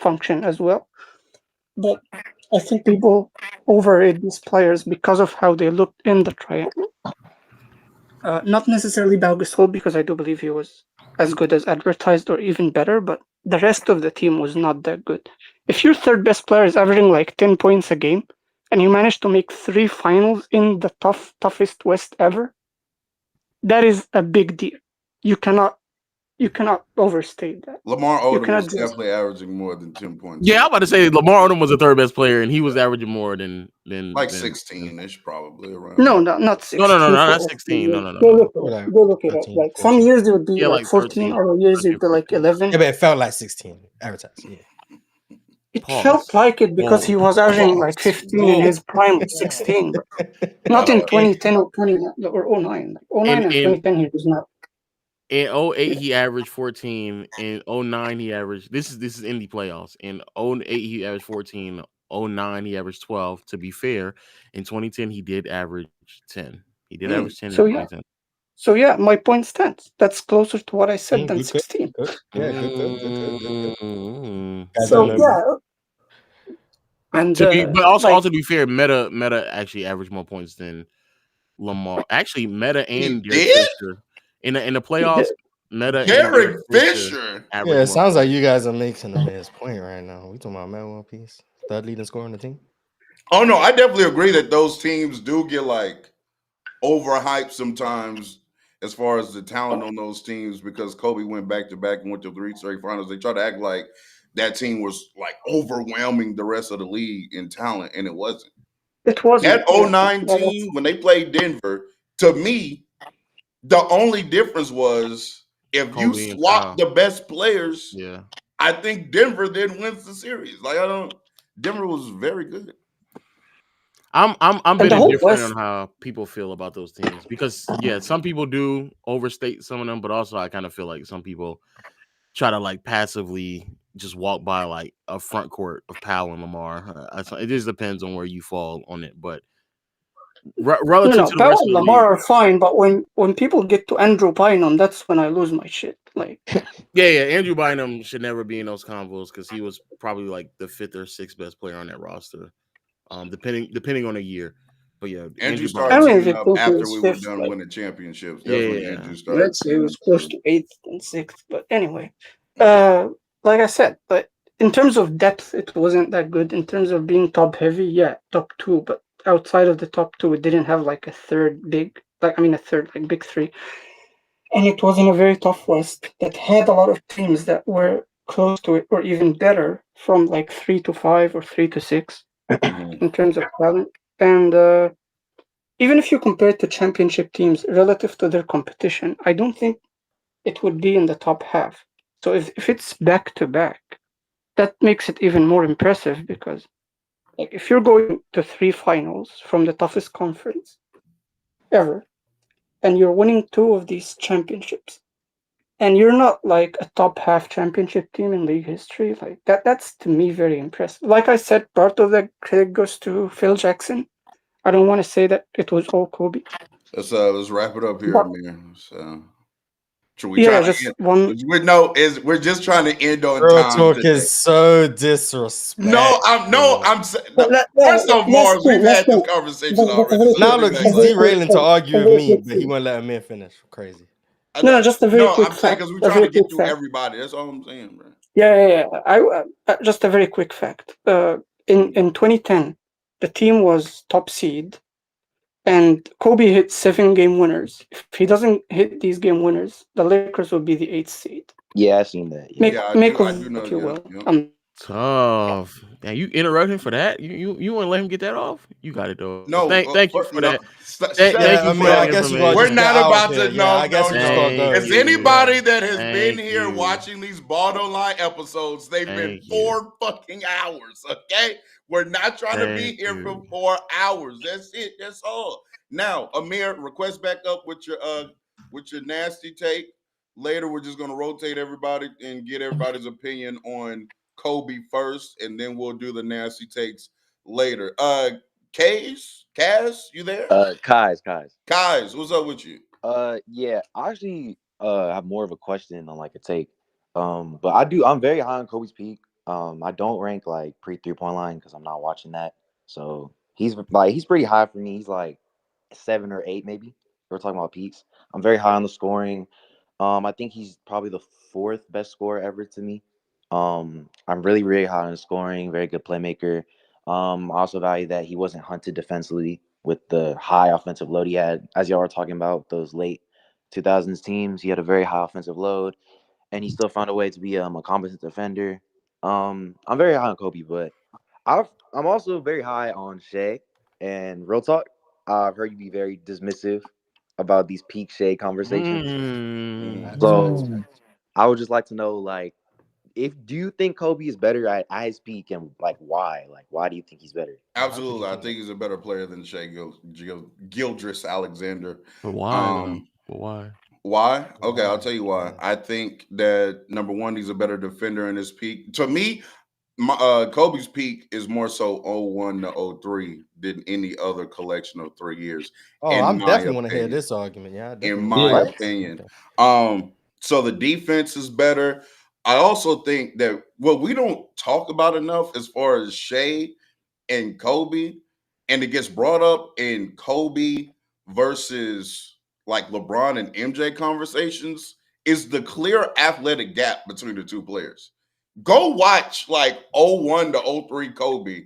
S4: function as well. But I think people overrate these players because of how they looked in the triangle. Not necessarily Pau Gasol, because I do believe he was as good as advertised or even better, but the rest of the team was not that good. If your third best player is averaging like 10 points a game, and you manage to make 3 finals in the toughest West ever, that is a big deal. You cannot overstate that.
S1: Lamar
S4: You
S1: Odom
S4: cannot
S1: was
S4: just
S1: definitely averaging more than 10 points.
S2: Yeah, I'm about to say Lamar Odom was the third best player, and he was averaging more than
S1: Like
S2: than
S1: 16-ish, probably around.
S4: no, not 16.
S2: no, not 16. No.
S4: Go look it up.
S3: Like
S4: Like some
S3: 13.
S4: years it would be
S2: Yeah,
S4: like
S2: like
S4: 14,
S2: 13,
S4: other years it would be like
S2: 14.
S4: 11.
S3: Yeah, but it felt like 16 advertised. Yeah.
S4: It
S2: Pause.
S4: felt like it because he was averaging like 15 in his prime of 16, but not in 2010 or 20 or 09. Like 09 and 2010 he was not.
S2: In 08, he averaged 14. In 09, he averaged this is in the playoffs. In 08, he averaged 14. 09, he averaged 12. To be fair, in 2010, he did average 10. He did
S1: Mm.
S2: average 10 in
S4: So yeah,
S2: 2010.
S4: my point stands. That's closer to what I said than
S3: Good, good,
S4: 16.
S3: good. Yeah, good.
S2: Mm.
S3: Guys don't
S4: So
S3: know.
S4: yeah, and
S2: But also
S4: like
S2: to be fair, Meta actually averaged more points than Lamar. Actually, Meta
S1: He
S2: and Derek
S1: did?
S2: Fisher in the playoffs. Meta and
S1: Derek
S2: Derek Fisher
S1: Fisher.
S2: averaged
S3: Yeah, it
S2: more
S3: sounds
S2: points.
S3: like you guys are making a man's point right now. We talking about Matt One Piece, third leading scorer on the team.
S1: Oh no, I definitely agree that those teams do get like overhyped sometimes as far as the talent on those teams because Kobe went back to back and went to 3 straight finals. They try to act like that team was like overwhelming the rest of the league in talent, and it wasn't.
S4: it wasn't.
S1: That
S4: Yeah,
S1: '09
S4: yeah, that's
S1: team, when they played Denver, to me, the only difference was if you
S2: Kobe and
S1: swap
S2: Powell.
S1: the best players,
S2: Yeah.
S1: I think Denver then wins the series. Like I don't Denver was very good.
S2: I'm
S4: and
S2: bit
S4: the whole
S2: indifferent on
S4: West.
S2: how people feel about those teams because yeah, some people do overstate some of them, but also I kind of feel like some people try to like passively just walk by like a front court of Powell and Lamar. It just depends on where you fall on it, but
S4: No,
S2: relative
S4: no,
S2: to the
S4: Powell
S2: rest
S4: and
S2: of the league,
S4: Lamar are fine, but when people get to Andrew Bynum, that's when I lose my shit. Like,
S2: yeah, Andrew Bynum should never be in those convos because he was probably like the 5th or 6th best player on that roster, depending on a year. But yeah,
S1: Andrew
S2: Andrew
S4: I
S1: started
S2: Bynum.
S4: don't
S1: teaming
S4: even
S1: up
S4: think he
S1: after
S4: was
S1: we were
S4: fifth.
S1: done
S4: Like,
S1: winning championships. That's when
S2: Yeah,
S1: Andrew started
S4: let's say he
S1: teaming
S4: was
S1: up.
S4: close to eighth and sixth. But anyway, uh, like I said, but in terms of depth, it wasn't that good. In terms of being top heavy, yeah, top two. But outside of the top two, it didn't have like a third big, a third like big three. And it was in a very tough West that had a lot of teams that were close to it or even better from like 3 to 5 or 3 to 6
S1: Mhm.
S4: in terms of talent. And even if you compare it to championship teams relative to their competition, I don't think it would be in the top half. So if it's back to back, that makes it even more impressive because like if you're going to 3 finals from the toughest conference ever and you're winning two of these championships and you're not like a top half championship team in league history, like that's to me very impressive. Like I said, part of the credit goes to Phil Jackson. I don't want to say that it was all Kobe.
S1: Let's wrap it up here,
S4: But
S1: Amir. So should we try
S4: yeah,
S1: to
S4: just
S1: end?
S4: one.
S1: We're just trying to end on
S3: Real
S1: time
S3: talk
S1: today.
S3: is so
S1: No,
S3: disrespectful.
S1: I'm saying first off,
S4: Last
S1: Mars, we've
S4: thing, last
S1: had this
S4: thing.
S1: conversation
S4: Just a
S1: already,
S4: very
S1: so
S3: Now
S1: don't
S4: quick,
S1: do
S3: look,
S1: that
S4: a
S3: he's
S4: very
S1: again.
S4: quick
S3: derailing to
S4: thing,
S3: argue
S4: a
S3: with
S4: very
S3: me,
S4: quick
S3: but he
S4: thing.
S3: won't let Amir finish. Crazy.
S4: No, just a very
S1: No,
S4: quick
S1: I'm saying
S4: fact.
S1: because we're
S4: A
S1: trying to
S4: very
S1: get
S4: quick
S1: through
S4: fact.
S1: everybody. That's all I'm saying, bro.
S4: Yeah. Just a very quick fact. In 2010, the team was top seed, and Kobe hit 7 game winners. If he doesn't hit these game winners, the Lakers will be the 8th seed.
S5: Yeah, I seen that.
S4: Make
S5: Yeah.
S1: Yeah,
S4: make of
S1: I
S4: it
S1: do
S4: what
S1: know.
S4: you will.
S1: Yep, yep.
S2: tough. Yeah, you interrupt him for that. You want to let him get that off? You got it though.
S1: No,
S2: Thank you for
S1: no.
S2: that.
S1: Shut
S2: Thank
S3: Yeah,
S2: you
S3: I
S2: for
S3: mean,
S2: that
S3: I guess you gotta
S1: We're
S3: just
S2: information.
S3: get
S1: not
S3: out of
S1: about
S3: here.
S1: to.
S3: Yeah, I guess
S1: No,
S3: you just
S1: no.
S3: gotta
S2: Thank
S3: go.
S1: As
S2: you.
S3: Yeah.
S1: anybody that has been
S2: Thank
S1: here
S2: you.
S1: watching these Ball Don't Lie episodes, they've been
S2: Thank you.
S1: 4 fucking hours. Okay, we're not trying to be
S2: Thank
S1: here for
S2: you.
S1: 4 hours. That's it. That's all. Now, Amir, request back up with your nasty take. Later, we're just gonna rotate everybody and get everybody's opinion on Kobe first, and then we'll do the nasty takes later. Kaz, you there?
S5: Kai's.
S1: Kaz, what's up with you?
S5: Yeah, I actually have more of a question on like a take. But I'm very high on Kobe's peak. I don't rank like pre 3 point line because I'm not watching that. So he's pretty high for me. He's like 7 or 8 maybe. We're talking about peaks. I'm very high on the scoring. I think he's probably the fourth best scorer ever to me. I'm really, really high on scoring, very good playmaker. I also value that he wasn't hunted defensively with the high offensive load he had. As y'all were talking about those late 2000s teams, he had a very high offensive load, and he still found a way to be a competent defender. I'm very high on Kobe, but I'm also very high on Shea. And real talk, I've heard you be very dismissive about these peak Shea conversations.
S3: Facts,
S2: Mm.
S3: facts,
S5: So
S3: facts.
S5: I would just like to know, like, if do you think Kobe is better at his peak, and like why? Like, why do you think he's better?
S3: How could you
S1: Absolutely, I
S3: think
S1: think
S3: that?
S1: he's a better player than Gildress Alexander.
S2: But why though?
S1: Um,
S2: But why?
S1: Why? Okay, I'll
S3: Why?
S1: tell you why.
S3: Yeah.
S1: I think that number one, he's a better defender in his peak. To me, Kobe's peak is more so 01 to 03 than any other collection of 3 years,
S3: Oh,
S1: in
S3: I'm
S1: my
S3: definitely want to hear
S1: opinion.
S3: this argument. Yeah, I
S1: In
S3: definitely want to
S1: my
S3: hear
S5: What?
S3: this.
S1: opinion.
S3: Okay.
S1: So the defense is better. I also think that what we don't talk about enough as far as Shea and Kobe, and it gets brought up in Kobe versus like LeBron and MJ conversations, is the clear athletic gap between the two players. Go watch like 01 to 03 Kobe.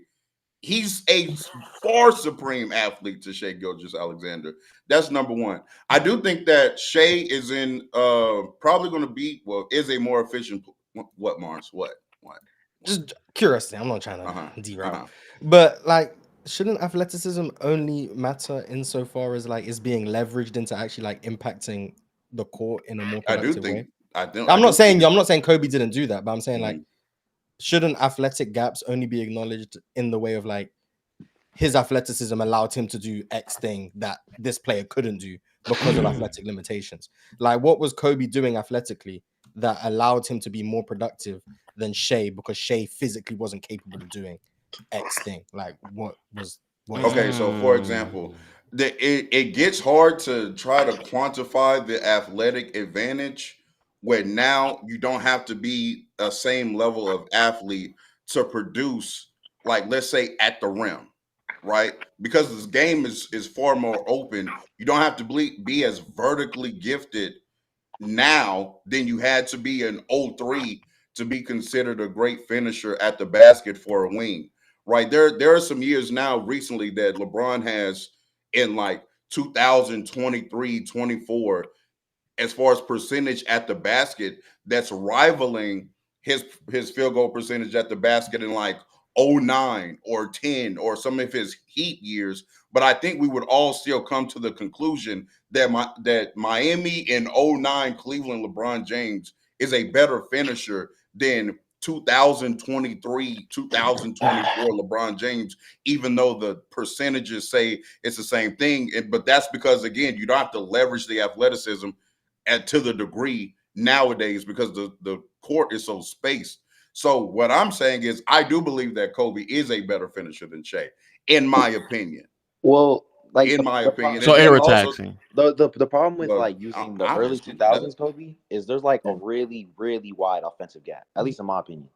S1: He's a far supreme athlete to Shea Gilgeous Alexander. That's number one. I do think that Shea is in probably going to be, well, is a more efficient. What, Mars? What?
S3: Just curiosity. I'm not trying
S1: Uh-huh.
S3: to derail,
S1: Uh-huh.
S3: but like, shouldn't athleticism only matter insofar as like it's being leveraged into actually like impacting the court in a more
S1: I do
S3: productive
S1: think
S3: way?
S1: I do.
S3: I'm
S1: I
S3: not
S1: do
S3: saying
S1: think
S3: I'm not saying Kobe didn't do that, but I'm saying like,
S1: Mhm.
S3: shouldn't athletic gaps only be acknowledged in the way of like his athleticism allowed him to do X thing that this player couldn't do because of athletic limitations? Like, what was Kobe doing athletically that allowed him to be more productive than Shea because Shea physically wasn't capable of doing X thing? Like, what is
S1: Okay,
S3: that?
S1: so for example, it gets hard to try to quantify the athletic advantage when now you don't have to be a same level of athlete to produce, like let's say at the rim, right? Because this game is far more open. You don't have to be as vertically gifted now than you had to be in '03 to be considered a great finisher at the basket for a wing. Right. There are some years now recently that LeBron has in like 2023, 24, as far as percentage at the basket, that's rivaling his field goal percentage at the basket in like '09 or 10 or some of his Heat years. But I think we would all still come to the conclusion that Miami in '09 Cleveland LeBron James is a better finisher than 2023, 2024 LeBron James, even though the percentages say it's the same thing. But that's because, again, you don't have to leverage the athleticism and to the degree nowadays because the court is so spaced. So what I'm saying is I do believe that Kobe is a better finisher than Shea, in my opinion.
S5: Well, like
S1: In my opinion.
S2: So
S1: And then
S2: error
S1: also,
S2: taxing.
S5: the problem with
S1: well,
S5: like using the early
S1: obviously,
S5: 2000s Kobe is there's like a really wide offensive gap, at least in my opinion.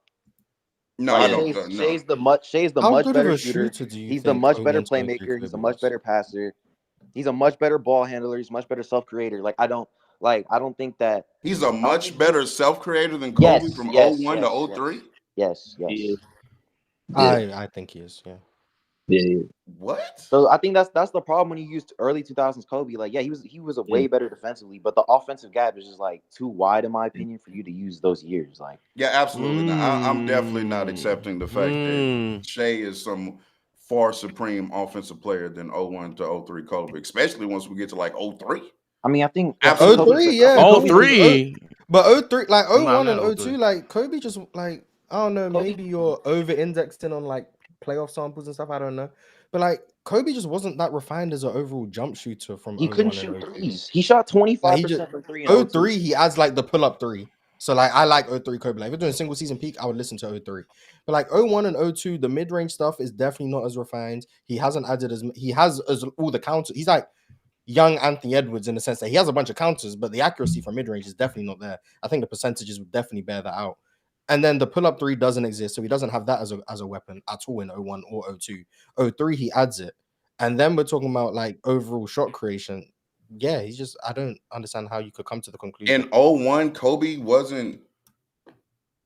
S1: no,
S5: Like
S1: I
S3: Yeah.
S1: don't know.
S5: Shay's the
S3: How
S5: much
S3: good of
S5: better
S3: a
S5: shooter.
S3: shooter do you
S5: He's the
S3: think
S5: much better
S3: 01 to 03
S5: playmaker. He's a
S3: Kobe
S5: much
S3: was?
S5: better passer. He's a much better ball handler. He's a much better self-creator. I don't think that
S1: He's a
S5: I don't
S1: much
S5: think
S1: better
S5: he's
S1: self-creator than Kobe from '01 to '03.
S5: yes.
S6: Yeah.
S3: I think he is. Yeah.
S6: Yeah.
S1: What?
S5: So I think that's the problem when you used early 2000s Kobe. Like, yeah, he was a way better defensively, but the offensive gap is just like too wide in my opinion for you to use those years. Like,
S1: Yeah, absolutely not. I'm definitely not accepting the fact that Shea is some far supreme offensive player than '01 to '03 Kobe, especially once we get to like '03.
S5: I mean, I think
S1: Absolutely.
S5: Kobe's
S3: 03,
S5: I
S3: yeah.
S5: think
S2: Oh,
S5: Kobe's
S3: Kobe was,
S2: 03.
S3: but 03, like
S2: I'm
S3: 01
S2: not
S3: and
S2: 03.
S3: 02, like Kobe just like, I don't know,
S5: Kobe-
S3: maybe you're over indexing on like playoff samples and stuff. I don't know. But like Kobe just wasn't that refined as an overall jump shooter from
S5: he
S3: 01
S5: couldn't
S3: and
S5: shoot
S3: 02.
S5: threes. He shot
S3: Like
S5: 25% from 3 in 02.
S3: 03, he adds like the pull-up three. So like I like 03 Kobe. Like if we're doing single season peak, I would listen to 03. But like 01 and 02, the mid-range stuff is definitely not as refined. He hasn't added he has as all the counters. He's like young Anthony Edwards in the sense that he has a bunch of counters, but the accuracy from mid-range is definitely not there. I think the percentages would definitely bear that out. And then the pull-up three doesn't exist, so he doesn't have that as a weapon at all in 01 or 02. 03, he adds it. And then we're talking about like overall shot creation. Yeah, he's just, I don't understand how you could come to the conclusion
S1: In '01, Kobe wasn't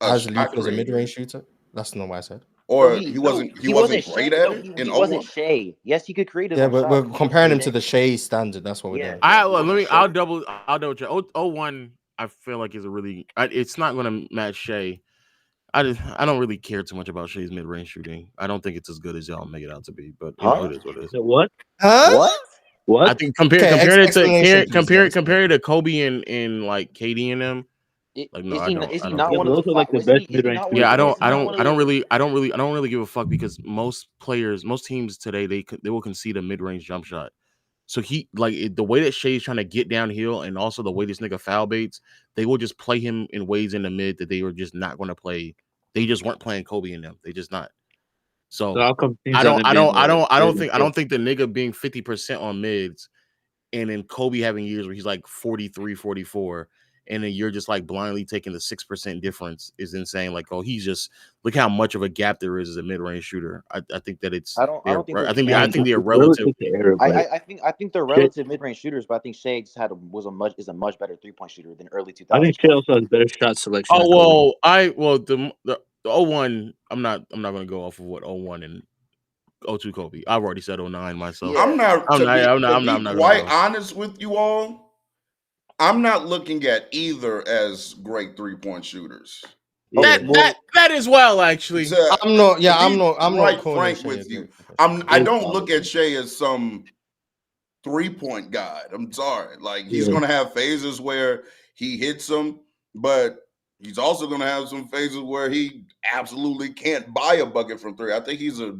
S1: a
S3: as
S1: shot
S3: lethal as a
S1: creator,
S3: mid-range shooter. That's not what I said.
S1: or
S5: he
S1: he wasn't great
S5: Shea.
S1: at
S5: No,
S1: it in
S5: he wasn't
S1: '01.
S5: Shea. Yes, he could create his
S3: Yeah,
S5: own
S3: but
S5: shot.
S3: we're
S5: He
S3: comparing him
S5: wasn't
S3: to the Shea standard. That's what we're
S5: Yeah.
S3: doing.
S2: Let me. I'll double check. 01, I feel like is a really. It's not going to match Shea. I don't really care too much about Shea's mid range shooting. I don't think it's as good as y'all make it out to be. But you know, it is what it is.
S6: What?
S3: Huh?
S5: What?
S6: What?
S2: I think
S3: Okay,
S2: compare it
S3: explanation,
S2: to
S3: please,
S2: compare it to Kobe and like KD and them. Like no,
S5: Is
S2: I
S5: he
S2: don't.
S5: is
S2: I
S5: he
S2: don't
S5: not
S2: think
S6: Yeah,
S5: one
S2: it
S5: of
S6: those
S5: the
S6: are like the
S5: five?
S6: best
S5: Is he
S6: mid-range
S5: not one
S6: shooters.
S2: Yeah,
S5: of the?
S2: I don't really give a fuck because most players, most teams today, they will concede a mid range jump shot. So the way that Shea's trying to get downhill, and also the way this nigga foul baits, they will just play him in ways in the mid that they were just not going to play. They just weren't playing Kobe in them. They just not. So
S6: The outcome
S2: I don't think the nigga being 50% on mids, and then Kobe having years where he's like 43, 44, and then you're just like blindly taking the 6% difference is insane. Like, oh, he's just look how much of a gap there is as a mid-range shooter. I think that it's
S5: I don't think
S2: I
S5: there's-
S2: think they're relative.
S5: I think they're relative mid-range shooters, but I think Shea just is a much better 3-point shooter than early 2000s.
S6: I think Shea also has better shot selection. than
S2: Oh
S6: Kobe.
S2: well, the 01. I'm not going to go off of what 01 and 02 Kobe. I've already said 09 myself.
S5: Yeah.
S1: I'm not
S2: gonna
S1: quite
S2: go.
S1: honest with you all. I'm not looking at either as great 3-point shooters.
S2: That as well, actually.
S3: I'm not. Yeah,
S1: To
S3: I'm
S1: be
S3: not. I'm
S1: right
S3: not calling
S1: frank
S3: Shea
S1: with
S3: a
S1: you.
S3: great
S1: I don't look at Shea as some 3-point guy. I'm sorry. Like, he's
S6: Yeah.
S1: going to have phases where he hits them, but he's also going to have some phases where he absolutely can't buy a bucket from three. I think he's a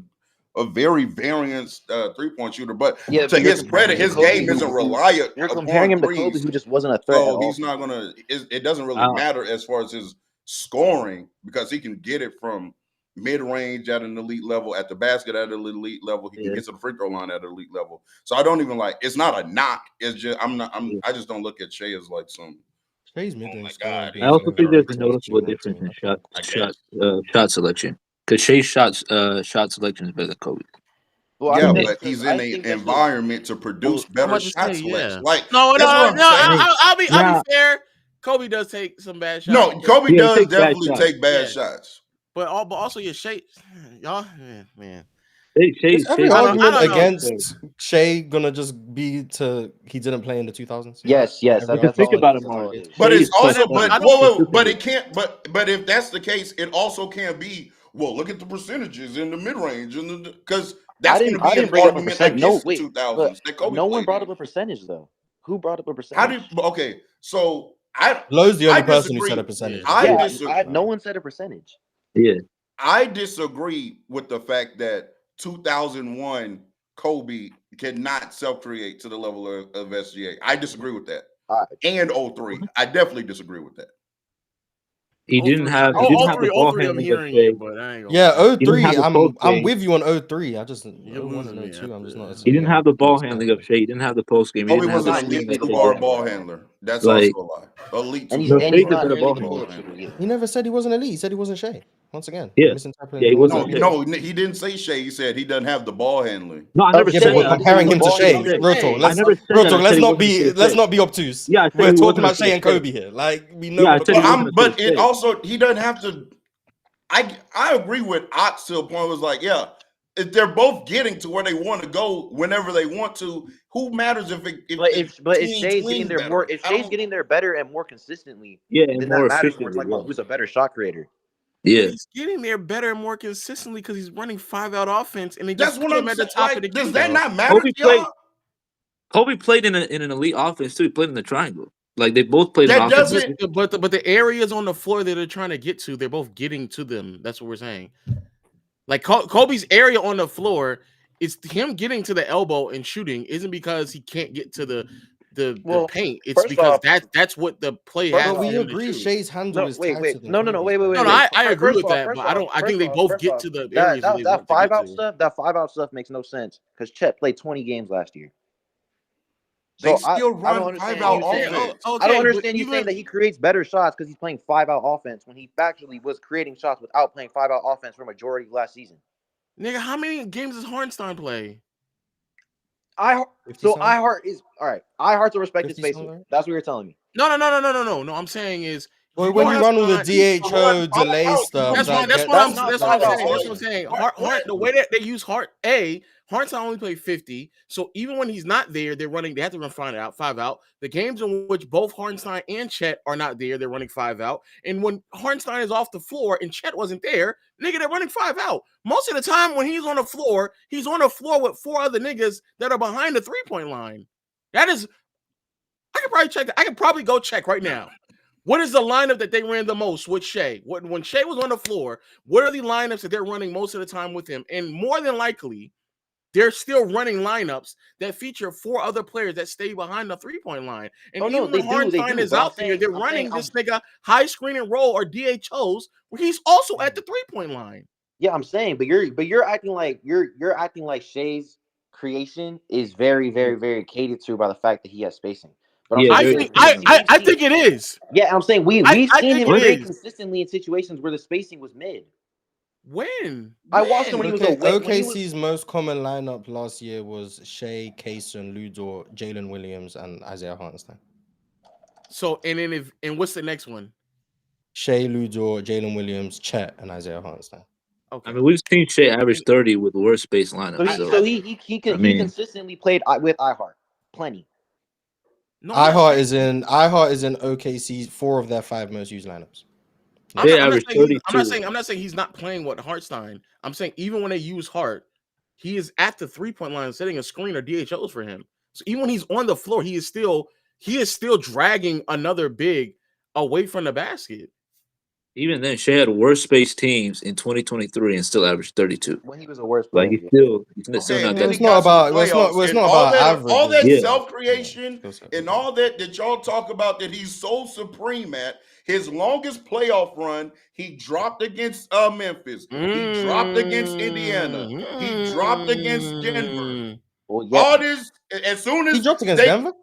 S1: very variant 3-point shooter, but
S5: Yeah,
S1: to
S5: but you're
S1: his credit, his
S5: comparing
S1: game
S5: Kobe,
S1: isn't
S5: who-
S1: reliant
S5: You're
S1: upon
S5: comparing him to Kobe,
S1: threes.
S5: who just wasn't a threat at
S1: So
S5: all.
S1: he's not gonna. It doesn't really
S6: Wow.
S1: matter as far as his scoring because he can get it from mid range at an elite level, at the basket at an elite level. He can get to the free throw line at an elite level. So I don't even like. It's not a knock. It's just I just don't look at Shea as like some.
S3: Shea's
S1: Oh
S3: mid-range
S1: my
S3: scoring
S1: God.
S3: being
S6: I also
S3: very
S6: think there's a
S3: close
S6: noticeable
S3: to
S6: difference in
S3: 19,
S6: shot selection. Because Shea's shot selection is better than Kobe.
S5: Well, I
S1: Yeah,
S5: think
S1: but
S5: that's
S1: he's
S5: just- I
S1: in
S5: think
S1: an
S5: that's just-
S1: environment to produce
S2: I'm
S1: better
S2: about to
S1: shot
S2: say,
S1: selection.
S2: yeah.
S1: Like
S2: No.
S1: that's what I'm saying.
S2: I'll be fair. Kobe does take some bad shots.
S1: No, Kobe
S6: Yeah,
S1: does
S6: take bad
S1: definitely
S6: shots.
S1: take bad
S2: Yeah.
S1: shots.
S2: But also your Shea, y'all, man.
S3: Is every
S2: I don't
S3: argument
S2: know.
S3: against Shea gonna just be to he didn't play in the 2000s?
S5: Yes.
S6: Because think about it,
S5: that's all
S6: Mario.
S5: it is.
S1: But
S6: Shea
S1: it's
S6: is clutch
S1: also,
S6: point
S1: but it
S6: consistently.
S1: can't. But if that's the case, it also can't be. Well, look at the percentages in the mid range, and because that's going to
S5: I
S1: be
S5: didn't
S1: an
S5: bring up a
S1: argument
S5: percent. No,
S1: against the
S5: wait.
S1: 2000s. That Kobe
S5: No one
S1: played
S5: brought
S1: in.
S5: up a percentage though. Who brought up a percentage?
S1: How did? Okay, so
S3: Lowe's the only
S1: I
S3: person who
S1: disagree.
S3: said a percentage.
S1: I disagree.
S5: no one said a percentage.
S6: Yeah.
S1: I disagree with the fact that 2001 Kobe cannot self-create to the level of SGA. I disagree with that. And 03. I definitely disagree with that.
S6: He didn't have the ball handling
S2: I'm
S6: of
S2: hearing
S6: Shea.
S2: you, but I ain't gonna
S3: Yeah,
S2: lie.
S3: 03.
S6: have the
S3: I'm
S6: post game.
S3: with you on 03. I just 01
S2: losing
S3: and
S2: me
S3: 02. I'm just
S2: after
S3: not.
S2: that.
S6: He didn't have the ball handling of Shea. He didn't have the post game. He
S1: Kobe
S6: didn't have
S1: was an
S6: the
S5: not
S1: elite
S5: nearly
S1: two-bar
S5: the
S1: ball
S5: ball
S1: handler. That's
S6: Like-
S1: also a lie. Elite
S5: And he's,
S1: two-bar.
S5: and he's
S6: Shea
S5: not
S6: doesn't have
S5: nearly
S6: a
S5: the
S6: ball
S5: pull-up
S6: handler.
S5: shooter either.
S3: He never said he wasn't elite. He said he wasn't Shea. Once again,
S6: Yeah.
S3: misinterpreting.
S6: Yeah, he wasn't
S1: No, he didn't say Shea. He said he doesn't have the ball handling.
S6: No, I never
S3: Yeah,
S6: said
S3: but we're
S6: that.
S3: comparing him to
S5: Ball
S3: Shea.
S5: handler.
S3: Real talk.
S2: I
S3: Let's
S6: never said
S3: real
S6: that.
S3: talk.
S6: I
S3: Let's
S6: said he
S3: not
S6: wasn't
S3: be
S6: a
S3: let's
S6: Shea.
S3: not be obtuse.
S6: Yeah, I said
S3: We're
S6: he
S3: talking
S6: wasn't
S3: about
S6: a
S3: Shea and
S6: Shea.
S3: Kobe here. Like we know.
S6: Yeah, I
S3: what
S6: said
S3: the
S6: he wasn't a
S1: But
S6: Shea.
S1: it also he doesn't have to. I agree with Ox to a point. Was like, yeah, if they're both getting to where they want to go whenever they want to, who matters if
S5: If Shea's getting there
S1: better?
S5: more, if
S1: I
S5: Shea's
S1: don't-
S5: getting there better and more consistently,
S6: Yeah, and
S5: then
S6: more
S5: that matters
S6: efficient
S5: when
S6: as
S5: we're talking
S6: well.
S5: about who's a better shot creator.
S6: Yeah.
S2: He's getting there better and more consistently because he's running 5-out offense, and they
S1: That's
S2: just
S1: what
S2: put
S1: I'm
S2: him at the
S1: saying.
S2: top of
S1: Like,
S2: the
S1: does
S2: key,
S1: that
S2: though.
S1: not matter
S6: Kobe
S1: to y'all?
S6: Kobe played in an elite offense too. He played in the triangle. Like they both played in
S1: That
S6: offense.
S1: doesn't-
S2: But the areas on the floor that they're trying to get to, they're both getting to them. That's what we're saying. Like Kobe's area on the floor is him getting to the elbow and shooting isn't because he can't get to the paint. It's
S5: first
S2: because
S5: off-
S2: that's what the play
S5: First
S2: has.
S3: But
S2: for
S3: we
S2: him to
S3: agree
S2: shoot.
S3: Shea's handle is tighter than
S5: No,
S3: Kobe's.
S5: wait.
S2: No, I agree with that, but I think they both
S5: first
S2: get
S5: off,
S2: to the areas
S5: that
S2: they want to get
S5: 5-out
S2: to.
S5: stuff. That 5-out stuff makes no sense because Chet played 20 games last year.
S1: They
S5: So
S1: still
S5: I don't
S1: run
S5: understand
S1: 5-out
S5: you saying-
S1: offense.
S5: I don't understand you saying that he creates better shots because he's playing 5-out offense when he factually was creating shots without playing 5-out offense for a majority of last season.
S2: Nigga, how many games does Hartenstein play?
S5: So iHeart is all right. iHeart's a respected
S3: 50
S5: spacer.
S3: somewhere?
S2: Oh,
S5: That's what you're telling me.
S2: No. No, I'm saying is
S3: Well, when you run all the DHO delay stuff,
S2: That's what I'm saying. Hart, the way that they use Hart's only played 50. So even when he's not there, they have to run 5-out. The games in which both Hartenstein and Chet are not there, they're running 5-out. And when Hartenstein is off the floor and Chet wasn't there, nigga, they're running 5-out. Most of the time when he's on the floor with 4 other niggas that are behind the 3-point line. That is, I could probably check that. I could probably go check right now. What is the lineup that they ran the most with Shea? When Shea was on the floor, what are the lineups that they're running most of the time with him? And more than likely, they're still running lineups that feature 4 other players that stay behind the 3-point line. And
S5: Oh, no,
S2: even when
S5: they do,
S2: Hartenstein is
S5: but I'm
S2: out there,
S5: saying-
S2: they're
S5: I'm
S2: running
S5: saying-
S2: this nigga high screen and roll or DHOs where he's also at the 3-point line.
S5: Yeah, I'm saying, but you're acting like you're acting like Shea's creation is very, very, very catered to by the fact that he has spacing. But I'm
S6: Yeah,
S2: I
S5: saying,
S6: very
S2: think I
S5: we've
S2: think
S5: seen-
S2: it is.
S5: Yeah, I'm saying we've
S2: I
S5: seen
S2: think
S5: him
S2: it
S5: great
S2: is.
S5: consistently in situations where the spacing was mid.
S2: When?
S5: I watched him when he was
S3: Okay,
S5: when he was-
S3: OKC's most common lineup last year was Shea, Kaysen, Ludor, Jalen Williams, and Isaiah Hartenstein.
S2: So and what's the next one?
S3: Shea, Ludor, Jalen Williams, Chet, and Isaiah Hartenstein.
S2: Okay.
S6: I mean, we've seen Shea average 30 with worst space lineup.
S5: he consistently played with iHeart plenty.
S2: No, I'm not
S3: iHeart
S2: saying-
S3: is in OKC's 4 of their 5 most used lineups.
S2: I'm
S6: They
S2: not
S6: average
S2: saying
S6: 32.
S2: I'm not saying he's not playing with Hartenstein. I'm saying even when they use Hart, he is at the 3-point line setting a screen or DHOs for him. So even when he's on the floor, he is still dragging another big away from the basket.
S6: Even then, Shea had worse space teams in 2023 and still averaged 32.
S5: When he was a worst player.
S6: Like he's still
S1: Okay,
S6: not
S1: and
S6: that.
S1: then
S3: It's
S1: he
S3: not
S1: got some
S3: about- it's not-
S1: playoffs,
S3: it's
S1: and
S3: not
S1: all
S3: about
S1: that, all that
S6: averages.
S1: self-creation and all that y'all talk about that he's so supreme at. His longest playoff run, he dropped against Memphis. He dropped against Indiana. He dropped against Denver.
S5: Well, yeah.
S1: All this, as soon as
S3: He dropped against
S1: they-
S3: Denver?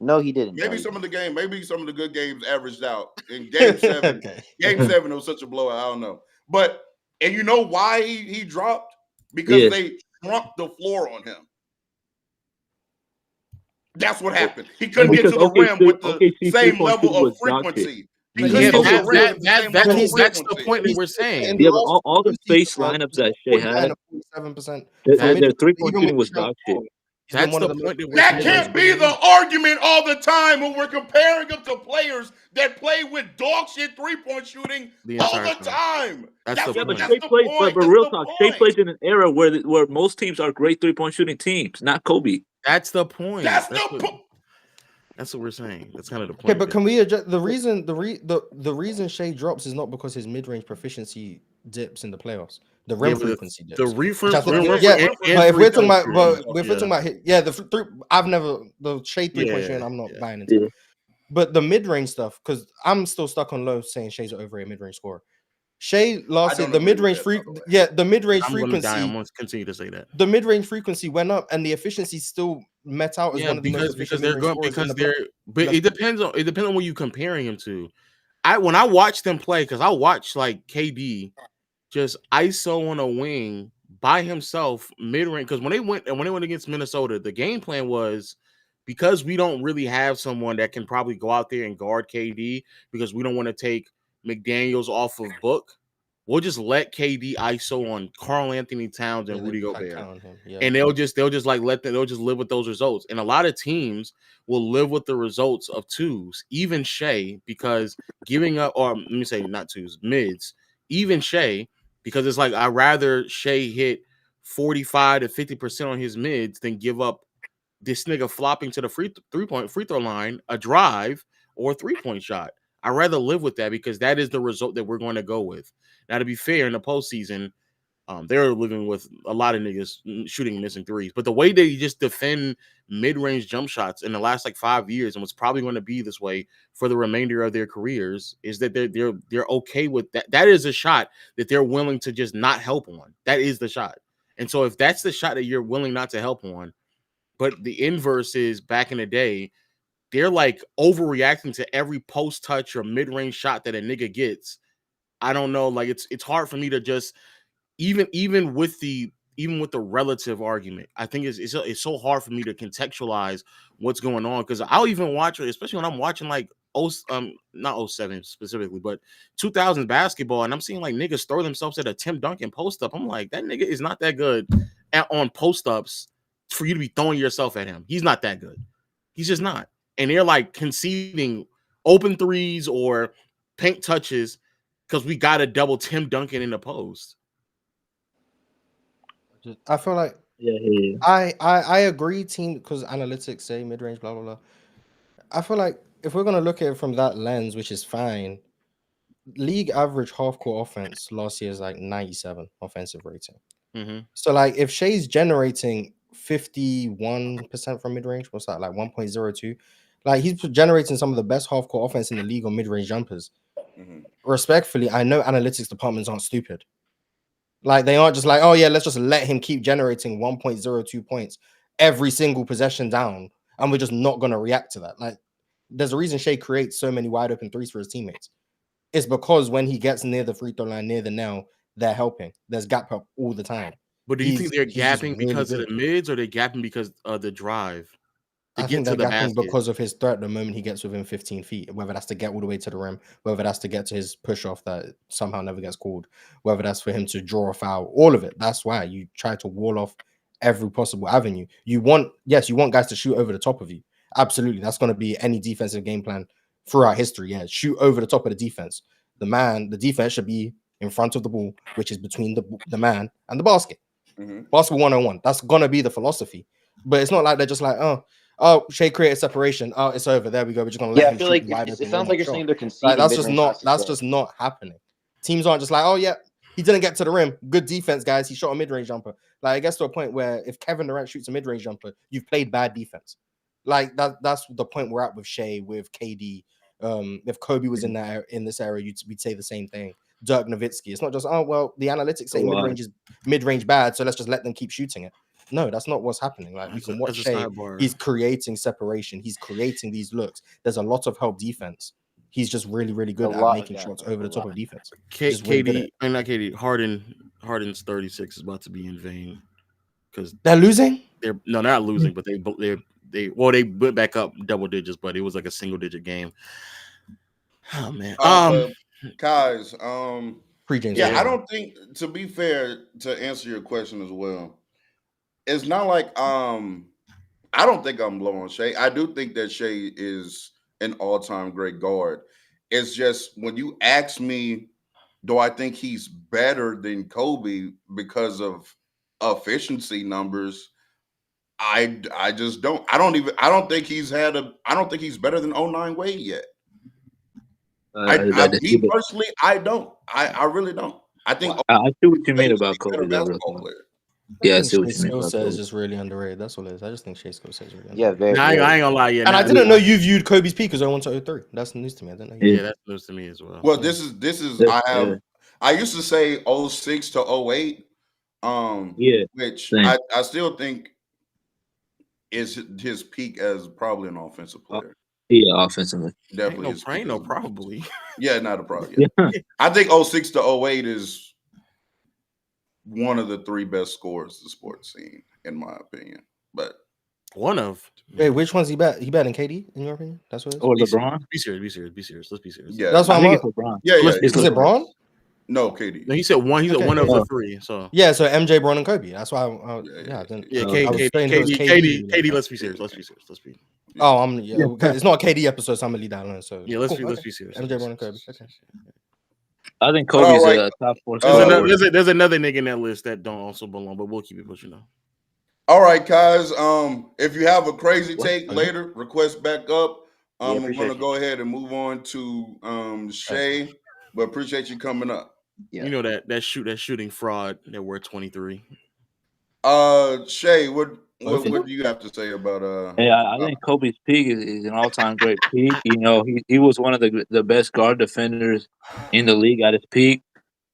S5: No, he didn't.
S1: Maybe
S5: No,
S1: some of the good games averaged out. In game 7,
S3: Okay.
S1: game 7 was such a blowout. I don't know. But, and you know why he dropped? Because
S6: Yeah.
S1: they shrunk the floor on him. That's what happened. He couldn't get to the rim with the
S6: OKC
S1: same
S6: three-point
S1: level
S6: shooting
S1: of
S6: was dog shit.
S1: frequency. He
S3: Yeah,
S1: couldn't
S2: Yeah,
S1: get to
S3: but
S1: the rim with the same level of
S2: that's the
S1: frequency.
S2: point that we're saying.
S6: Yeah, but all the space lineups that Shea had,
S3: 47%.
S6: their 3-point
S3: Even
S6: shooting
S3: with
S6: was dog shit.
S3: He's been
S2: That's
S3: one
S2: the
S3: of the
S2: point that
S3: most-
S2: we're
S1: That
S2: saying.
S1: can't be the argument all the time when we're comparing him to players that play with dog shit 3-point shooting
S2: The
S1: all
S2: entire
S1: the
S2: time.
S1: time.
S2: That's the
S6: Yeah, but
S2: point.
S1: That's
S6: Shea
S1: the
S6: played.
S1: point.
S6: But
S1: That's
S6: real
S1: the
S6: talk, Shea
S1: point.
S6: plays in an era where most teams are great 3-point shooting teams, not Kobe.
S2: That's the point.
S1: That's the point.
S2: That's what we're saying. That's kind of the point.
S3: Okay, but can we adjust the reason the reason Shea drops is not because his mid-range proficiency dips in the playoffs. The rim frequency dips.
S2: The reference,
S3: Which I think-
S1: rim-
S3: yeah,
S1: rim-
S3: but if we're talking about,
S2: yeah.
S3: I've never the Shea 3-point shooting. I'm not
S2: yeah.
S3: buying into.
S6: Yeah.
S3: But the mid-range stuff, because I'm still stuck on low saying Shea's an overrated mid-range scorer. Shea last year,
S1: don't
S3: the
S1: agree with
S3: mid-range
S1: that,
S3: free,
S1: by the way.
S3: yeah, the mid-range
S2: I'm going to die. I'm
S3: frequency,
S2: going to continue to say that.
S3: the mid-range frequency went up, and the efficiency still met out as one of the most efficient
S2: they're
S3: mid-range
S2: going
S3: scorers in
S2: because
S3: the
S2: they're. But it depends on what you comparing him to. When I watch them play, because I watch like KD just ISO on a wing by himself mid range. Because when they went against Minnesota, the game plan was because we don't really have someone that can probably go out there and guard KD because we don't want to take McDaniels off of Book. We'll just let KD ISO on Karl Anthony Towns and Rudy Gobert. And they'll just live with those results. And a lot of teams will live with the results of twos, even Shea, because giving up, or let me say not twos, mids, even Shea, because it's like I'd rather Shea hit 45 to 50% on his mids than give up this nigga flopping to the free throw line, a drive or a 3-point shot. I'd rather live with that because that is the result that we're going to go with. Now, to be fair, in the postseason, they're living with a lot of niggas shooting missing threes. But the way they just defend mid-range jump shots in the last like 5 years, and what's probably going to be this way for the remainder of their careers, is that they're okay with that. That is a shot that they're willing to just not help on. That is the shot. And so if that's the shot that you're willing not to help on, but the inverse is back in the day, they're like overreacting to every post touch or mid-range shot that a nigga gets. I don't know. Like it's hard for me to just even with the relative argument. I think it's so hard for me to contextualize what's going on because I'll even watch it, especially when I'm watching like not 07 specifically, but 2000 basketball, and I'm seeing like niggas throw themselves at a Tim Duncan post up. I'm like, that nigga is not that good on post ups for you to be throwing yourself at him. He's not that good. He's just not. And they're like conceding open threes or paint touches because we got to double Tim Duncan in the post.
S3: I feel like I agree, team, because analytics say mid-range, blah blah blah. I feel like if we're gonna look at it from that lens, which is fine, league average half-court offense last year is like 97 offensive rating.
S2: Mhm.
S3: So like if Shea's generating 51% from mid range, what's that, like 1.02? Like he's generating some of the best half court offense in the league on mid range jumpers.
S1: Mhm.
S3: Respectfully, I know analytics departments aren't stupid. Like they aren't just like, oh yeah, let's just let him keep generating 1.02 points every single possession down, and we're just not gonna react to that. Like there's a reason Shea creates so many wide open threes for his teammates. It's because when he gets near the free throw line, near the nail, they're helping. There's gap help all the time.
S2: But do you think they're
S3: He's just
S2: gapping
S3: really
S2: because of
S3: good.
S2: the mids, or they're gapping because of the drive to
S3: I
S2: get
S3: think
S2: to
S3: they're
S2: the
S3: gapping
S2: basket?
S3: because of his threat the moment he gets within 15 feet, whether that's to get all the way to the rim, whether that's to get to his push off that somehow never gets called, whether that's for him to draw a foul, all of it. That's why you try to wall off every possible avenue. You want guys to shoot over the top of you. Absolutely. That's going to be any defensive game plan throughout history. Yeah, shoot over the top of the defense. The defense should be in front of the ball, which is between the man and the basket.
S1: Mhm.
S3: Basketball 101. That's gonna be the philosophy. But it's not like they're just like, oh, Shea created separation. Oh, it's over. There we go. We're just gonna let
S5: Yeah, I
S3: him
S5: feel
S3: shoot
S5: like
S3: wide
S5: it
S3: open
S5: sounds
S3: warm-up
S5: like you're
S3: shot.
S5: saying they're
S3: Like
S5: conceding
S3: that's
S5: mid-range
S3: just not happening. Teams aren't just like, oh yeah, he didn't get to the rim. Good defense, guys. He shot a mid-range jumper. Like it gets to a point where if Kevin Durant shoots a mid-range jumper, you've played bad defense. Like that's the point we're at with Shea, with KD. If Kobe was in this era, we'd say the same thing. Dirk Nowitzki. It's not just, oh well, the analytics say mid-range bad, so let's just let them keep shooting it. No, that's not what's happening. Like we can watch Shea. He's creating separation. He's creating these looks. There's a lot of help defense. He's just really, really good at making shots over the top of defense. Just really good at it.
S2: Not KD. Harden's 36 is about to be in vain because
S3: they're losing.
S2: They're not losing, but they went back up double digits, but it was like a single digit game. Oh man.
S1: Guys,
S3: pre-James.
S1: Yeah, I don't think, to be fair, to answer your question as well, it's not like I don't think I'm low on Shea. I do think that Shea is an all-time great guard. It's just when you ask me, do I think he's better than Kobe because of efficiency numbers? I just don't. I don't think he's better than 09 Wade yet. Me personally, I don't. I really don't. I think
S6: I see what you mean about Kobe.
S1: Basketball player.
S6: Yeah, I see what you mean.
S3: Skill set is just really underrated. That's what it is. I just think Shea's skill set is really
S5: underrated. Yeah, very.
S2: I ain't gonna lie. Yeah,
S3: and I didn't know you viewed Kobe's peak as 01 to 03. That's news to me. I didn't know.
S2: Yeah, that's news to me as well.
S1: Well, this is. I used to say 06 to 08. Which I still think is his peak as probably an offensive player.
S6: Yeah, offensively.
S1: Definitely.
S2: No, probably.
S1: Yeah, not a problem. Yeah. I think 06 to 08 is one of the three best scorers the sports scene, in my opinion. But
S2: one of.
S3: Wait, which one's he bet? He bet in KD, in your opinion? That's what it is?
S6: Or LeBron?
S2: Be serious. Let's be serious.
S1: Yeah.
S3: That's why
S6: I think it's LeBron.
S1: Yeah.
S3: Is it LeBron?
S1: No, KD.
S2: No, he said one. He said one of the three. So
S3: yeah, so MJ, Bron, and Kobe. That's why.
S2: KD. Let's be serious.
S3: Oh, it's not a KD episode, so I'm gonna leave that alone. So
S2: yeah, let's be serious.
S3: MJ, Bron, and Kobe. Okay.
S6: I think Kobe's a top 4.
S2: There's another nigga in that list that don't also belong, but we'll keep it pushing though.
S1: All right, guys. If you have a crazy take later, request back up. We're gonna go ahead and move on to Shea, but appreciate you coming up.
S2: Yeah. You know that shooting fraud that we're 23.
S1: Shea, what do you have to say about
S6: I think Kobe's peak is an all-time great peak. You know, he was one of the best guard defenders in the league at his peak.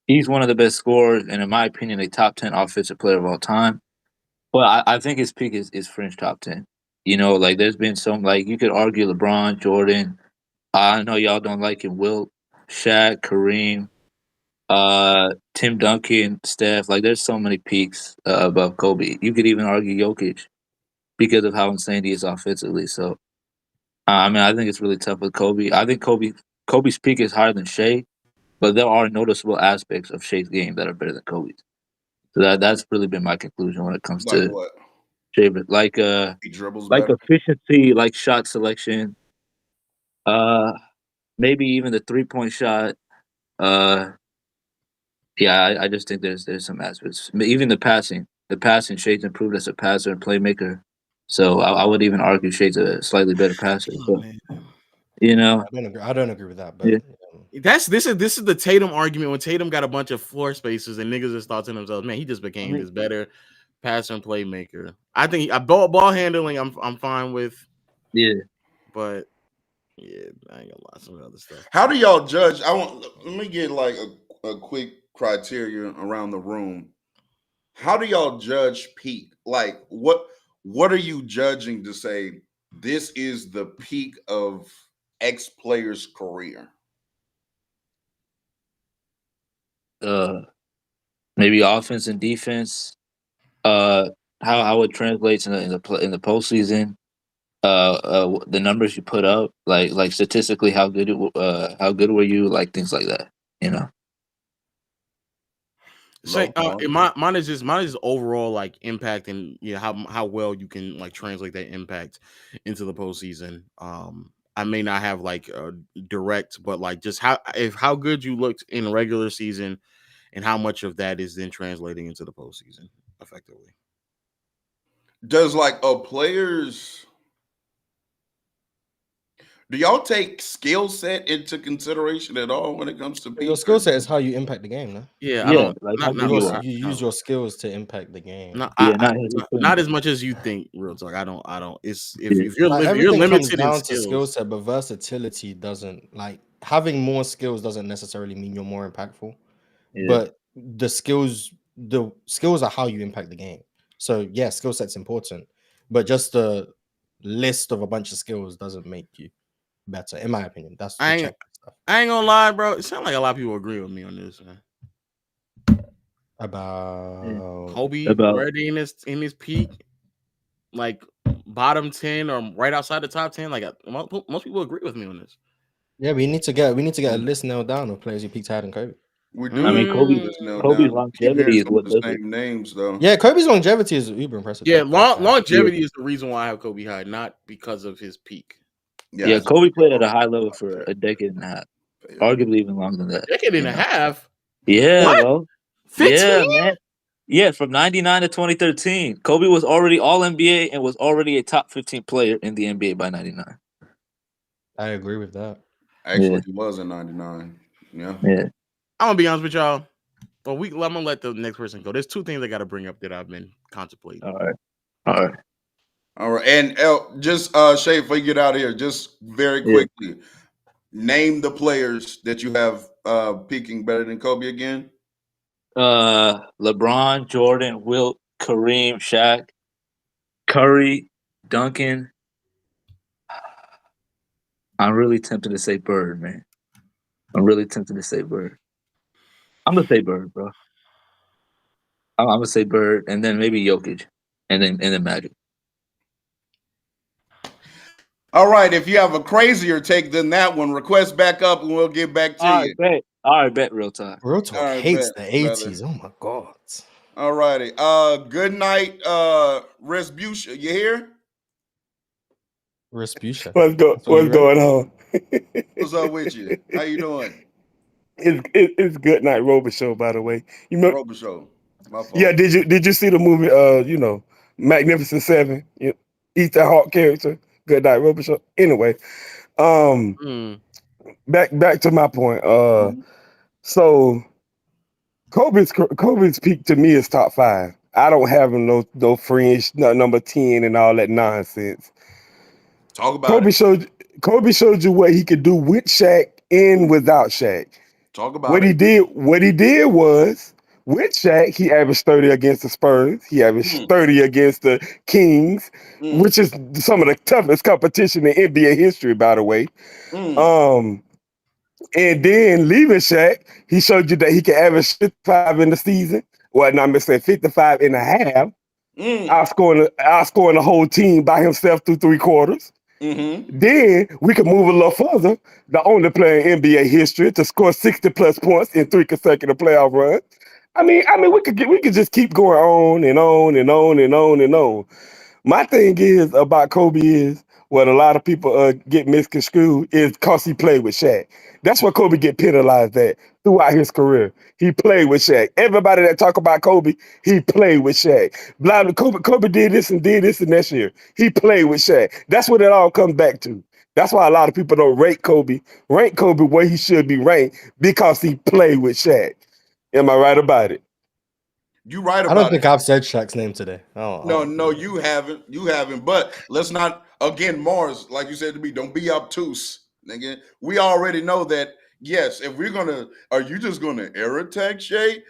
S6: He's one of the best scorers, and in my opinion, a top 10 offensive player of all time. But I think his peak is fringe top 10. You know, like there's been some, like you could argue LeBron, Jordan. I know y'all don't like him. Wilt, Shaq, Kareem, Tim Duncan, Steph. Like there's so many peaks above Kobe. You could even argue Jokic because of how insane he is offensively. So, I mean, I think it's really tough with Kobe. I think Kobe's peak is higher than Shea, but there are noticeable aspects of Shea's game that are better than Kobe's. So that's really been my conclusion when it comes to
S1: what?
S6: Shea. Like
S1: he dribbles
S6: like
S1: better.
S6: Efficiency, like shot selection. Maybe even the 3-point shot. Yeah, I just think there's some aspects. Even the passing. Shea's improved as a passer and playmaker. So I would even argue Shea's a slightly better passer. But, you know,
S3: I don't agree with that. But
S2: This is the Tatum argument when Tatum got a bunch of floor spaces and niggas just thought to themselves, man, he just became this better passer and playmaker. I think ball handling I'm fine with.
S6: Yeah.
S2: But yeah, I ain't gonna lie, some of the other stuff.
S1: How do y'all judge? Let me get like a quick criteria around the room. How do y'all judge peak? Like what are you judging to say this is the peak of X player's career?
S6: Maybe offense and defense. How it translates in the postseason. The numbers you put up, like statistically, how good were you? Like things like that, you know.
S2: So mine is just overall like impact and how well you can like translate that impact into the postseason. I may not have like direct, but like just how good you looked in regular season, and how much of that is then translating into the postseason effectively.
S1: Does like a player's do y'all take skill set into consideration at all when it comes to
S3: your skill set is how you impact the game, no?
S2: Yeah, I don't.
S6: Like
S3: You use your skills to impact the game.
S2: Not as much as you think. Real talk. I don't. It's if you're
S3: everything
S2: limited
S3: comes down
S2: in
S3: to skill set, but versatility doesn't like having more skills doesn't necessarily mean you're more impactful.
S6: Yeah.
S3: But the skills are how you impact the game. So yeah, skill set's important, but just the list of a bunch of skills doesn't make you better, in my opinion. That's the check stuff.
S2: I ain't gonna lie, bro. It sounds like a lot of people agree with me on this, man.
S3: About
S2: Kobe already in his peak, like bottom 10 or right outside the top 10. Like most people agree with me on this.
S3: Yeah, we need to get a list nailed down of players who peaked higher than Kobe.
S1: We do.
S6: I mean, Kobe's longevity is what
S1: the same names though.
S3: Yeah, Kobe's longevity is uber impressive.
S2: Yeah, longevity is the reason why I have Kobe high, not because of his peak.
S6: Yeah, Kobe played at a high level for a decade and a half, arguably even longer than that.
S2: Decade and a half.
S6: Yeah,
S2: what?
S6: bro.
S2: 15?
S6: Yeah, man. Yeah, from 99 to 2013. Kobe was already all NBA and was already a top 15 player in the NBA by 99.
S3: I agree with that.
S1: Actually, he was in 99. Yeah.
S2: I'm gonna be honest with y'all. But I'm gonna let the next person go. There's two things I gotta bring up that I've been contemplating.
S6: All right.
S1: And just Shay, before you get out of here, just very quickly, name the players that you have peaking better than Kobe again.
S6: LeBron, Jordan, Wilt, Kareem, Shaq, Curry, Duncan. I'm really tempted to say Bird, man. I'm gonna say Bird, bro. I'm gonna say Bird, and then maybe Jokic, and then Magic.
S1: All right, if you have a crazier take than that one, request back up and we'll get back to you.
S6: All right, bet real talk.
S3: Real talk hates the 80s. Brother. Oh my god.
S1: All righty. Good night, Respucia. You here?
S3: Respucia.
S7: What's going on?
S1: What's up with you? How you doing?
S7: It's Good Night Robo Show, by the way. You know
S1: Robo Show. My fault.
S7: Yeah, did you see the movie Magnificent Seven? Ethan Hawke character, Good Night Robo Show. Anyway, back to my point. So Kobe's peak to me is top 5. I don't have him no fringe number 10 and all that nonsense.
S1: Talk about
S7: Kobe showed you what he could do with Shaq and without Shaq.
S1: Talk about
S7: what he did was with Shaq, he averaged 30 against the Spurs. He averaged 30 against the Kings, which is some of the toughest competition in NBA history, by the way. And then leaving Shaq, he showed you that he could average 55 in the season. Well, no, I'm going to say 55 and a half. Outscoring the whole team by himself through 3 quarters. Then we could move a little further. The only player in NBA history to score 60+ points in 3 consecutive playoff runs. I mean, we could just keep going on and on and on and on and on. My thing is about Kobe is what a lot of people get misconstrued is because he played with Shaq. That's what Kobe get penalized at throughout his career. He played with Shaq. Everybody that talk about Kobe, he played with Shaq. Kobe did this and that year. He played with Shaq. That's what it all comes back to. That's why a lot of people don't rank Kobe where he should be ranked because he played with Shaq. Am I right about it?
S1: You right
S3: I don't
S1: about it.
S3: think I've said Shaq's name today.
S1: No, you haven't. You haven't. But let's not again, Mars, like you said to me, don't be obtuse. Nigga. We already know that, yes, if we're gonna are you just gonna air attack Shay?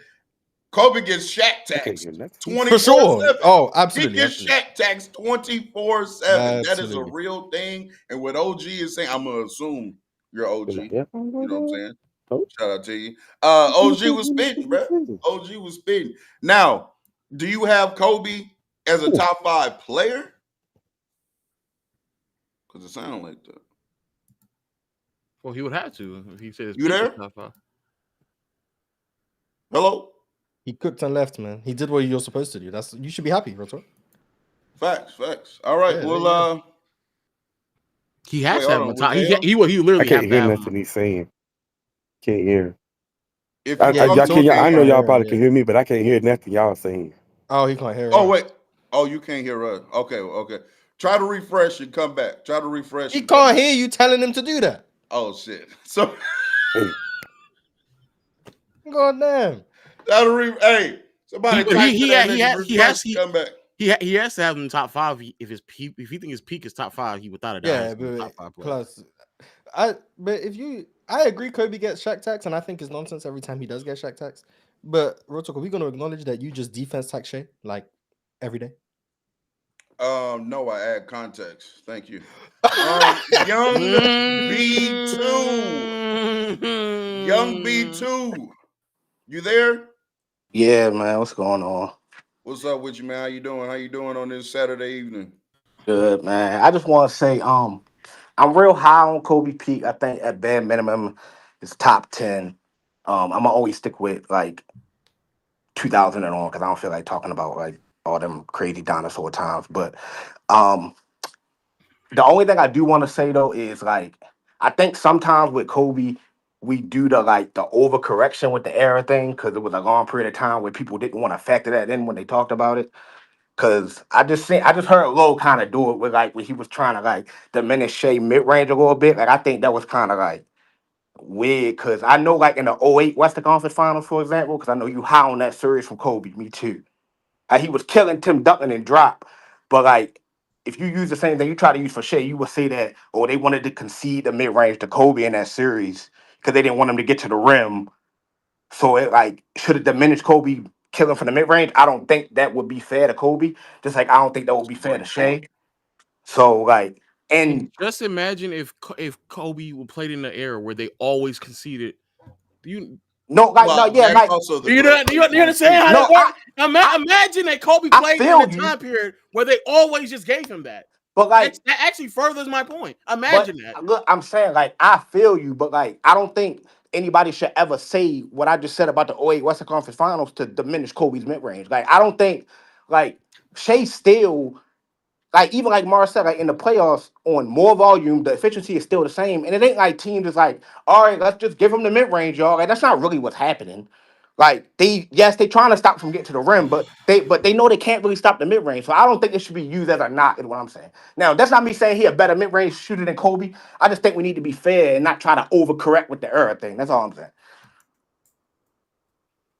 S1: Kobe gets Shaq
S7: I can't hear
S1: taxed
S7: nothing.
S3: For sure.
S1: 24/7.
S3: Oh,
S1: He
S3: absolutely.
S1: gets
S3: absolutely.
S1: Shaq taxed 24/7. That is a
S3: Absolutely.
S1: real thing. And what OG is saying, I'm gonna assume you're OG.
S7: Yeah.
S1: You know what I'm saying?
S7: Oh.
S1: Shout out to you. OG was spitting, bro. OG was spitting. Now, do you have Kobe as a top 5 player? Because it sounded like that.
S2: Well, he would have to if he said his
S1: You
S2: peak is
S1: there?
S2: top 5.
S1: Hello?
S3: He cooked and left, man. He did what you're supposed to do. You should be happy, Roto.
S1: Facts. All right.
S3: Yeah,
S1: Well,
S2: He has
S1: wait,
S2: to have
S1: hold
S2: him
S1: on.
S2: top.
S1: We
S2: He
S1: can hear him?
S2: he
S7: I
S2: literally
S7: can't
S2: have to
S7: hear
S2: have
S7: nothing
S2: him.
S7: he's saying. Can't hear.
S1: If
S7: I,
S1: you
S7: I,
S3: Yeah,
S1: talk,
S7: y'all
S1: you
S7: can, y'all,
S1: can
S7: I know
S1: hear.
S7: y'all
S3: Yeah,
S7: probably
S3: yeah.
S7: can hear me, but I can't hear nothing y'all saying.
S3: Oh, he can't hear
S1: Oh,
S3: us.
S1: wait. Oh, you can't hear us. Okay. Try to refresh and come back. Try to refresh
S3: He
S1: and come
S3: can't
S1: back.
S3: hear you telling him to do that.
S1: Oh, shit. So,
S7: Hey,
S3: God damn.
S1: try to hey, somebody
S2: But
S1: type to that
S2: he
S1: nigga, refresh and
S2: he
S1: come back.
S2: he has to have him top 5. If his peak, if he think his peak is top 5, he without a doubt
S3: Yeah,
S2: has to be a top
S3: but
S2: 5 player.
S3: plus, I agree Kobe gets Shaq tax, and I think it's nonsense every time he does get Shaq tax. But Roto, are we gonna acknowledge that you just defense tax Shea like every day?
S1: No, I add context. Thank you. Young B2. Young B2. You there?
S8: Yeah, man. What's going on?
S1: What's up with you, man? How you doing? How you doing on this Saturday evening?
S8: Good, man. I just want to say, I'm real high on Kobe Peak. I think at bare minimum, it's top 10. I'm gonna always stick with like 2000 and on because I don't feel like talking about like all them crazy dinosaur times. But um, the only thing I do want to say though is like I think sometimes with Kobe, we do the overcorrection with the era thing because it was a long period of time where people didn't want to factor that in when they talked about it. Cause I just heard Low kind of do it with like when he was trying to like diminish Shea mid range a little bit. Like I think that was kind of like weird. Cause I know like in the '08 Western Conference Finals, for example, because I know you high on that series from Kobe, me too. He was killing Tim Duncan and drop. But like if you use the same thing you try to use for Shea, you would say that they wanted to concede the mid range to Kobe in that series because they didn't want him to get to the rim, so it like should have diminished Kobe killing from the mid range. I don't think that would be fair to Kobe. Just like I don't think that would
S1: That's
S8: be
S1: a
S8: fair to
S1: great point.
S8: Shea. So like,
S2: And
S8: and
S2: just imagine if Kobe played in the era where they always conceded. Do you
S8: no, like no,
S1: Well,
S8: yeah,
S1: that's
S8: like
S1: also the
S2: you
S1: great
S2: know, you
S1: point
S2: understand
S1: too.
S2: how that
S8: no,
S2: works?
S8: I
S2: Imagine that Kobe
S8: I
S2: played in a
S8: feel you,
S2: time period where they always just gave him that.
S8: but like,
S2: That actually furthers my point.
S8: but
S2: Imagine that.
S8: look, I'm saying like I feel you, but like I don't think anybody should ever say what I just said about the '08 Western Conference Finals to diminish Kobe's mid range. Like I don't think like Shea still. Like even like Mars said, like in the playoffs on more volume, the efficiency is still the same. And it ain't like teams is like, all right, let's just give them the mid range, y'all. Like that's not really what's happening. Like they trying to stop from getting to the rim, but they know they can't really stop the mid range. So I don't think it should be used as a knock. Is what I'm saying. Now that's not me saying he a better mid range shooter than Kobe. I just think we need to be fair and not try to overcorrect with the error thing. That's all I'm saying.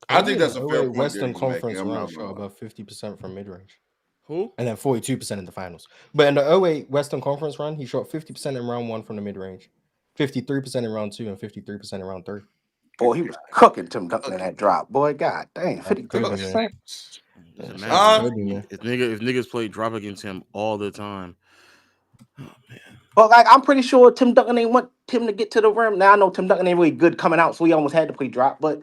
S1: I
S3: Kobe
S1: think
S3: in
S1: that's
S3: the
S1: a fair
S3: 08
S1: point that
S3: Western
S1: he's making.
S3: Conference
S1: I'm
S3: run
S1: not
S3: shot
S1: gonna lie.
S3: above 50% from mid range.
S2: Who?
S3: And then 42% in the finals. But in the '08 Western Conference run, he shot 50% in round 1 from the mid range, 53% in round 2, and 53% in round 3.
S8: Boy, he was cooking Tim Duncan in that drop. Boy, god dang,
S3: That's Kobe, man.
S8: 53%.
S2: Just
S3: Yeah, shout out to
S2: imagine
S3: Kobe, man.
S2: if niggas play drop against him all the time. Oh man.
S8: But like I'm pretty sure Tim Duncan ain't want Tim to get to the rim. Now I know Tim Duncan ain't really good coming out, so he almost had to play drop. But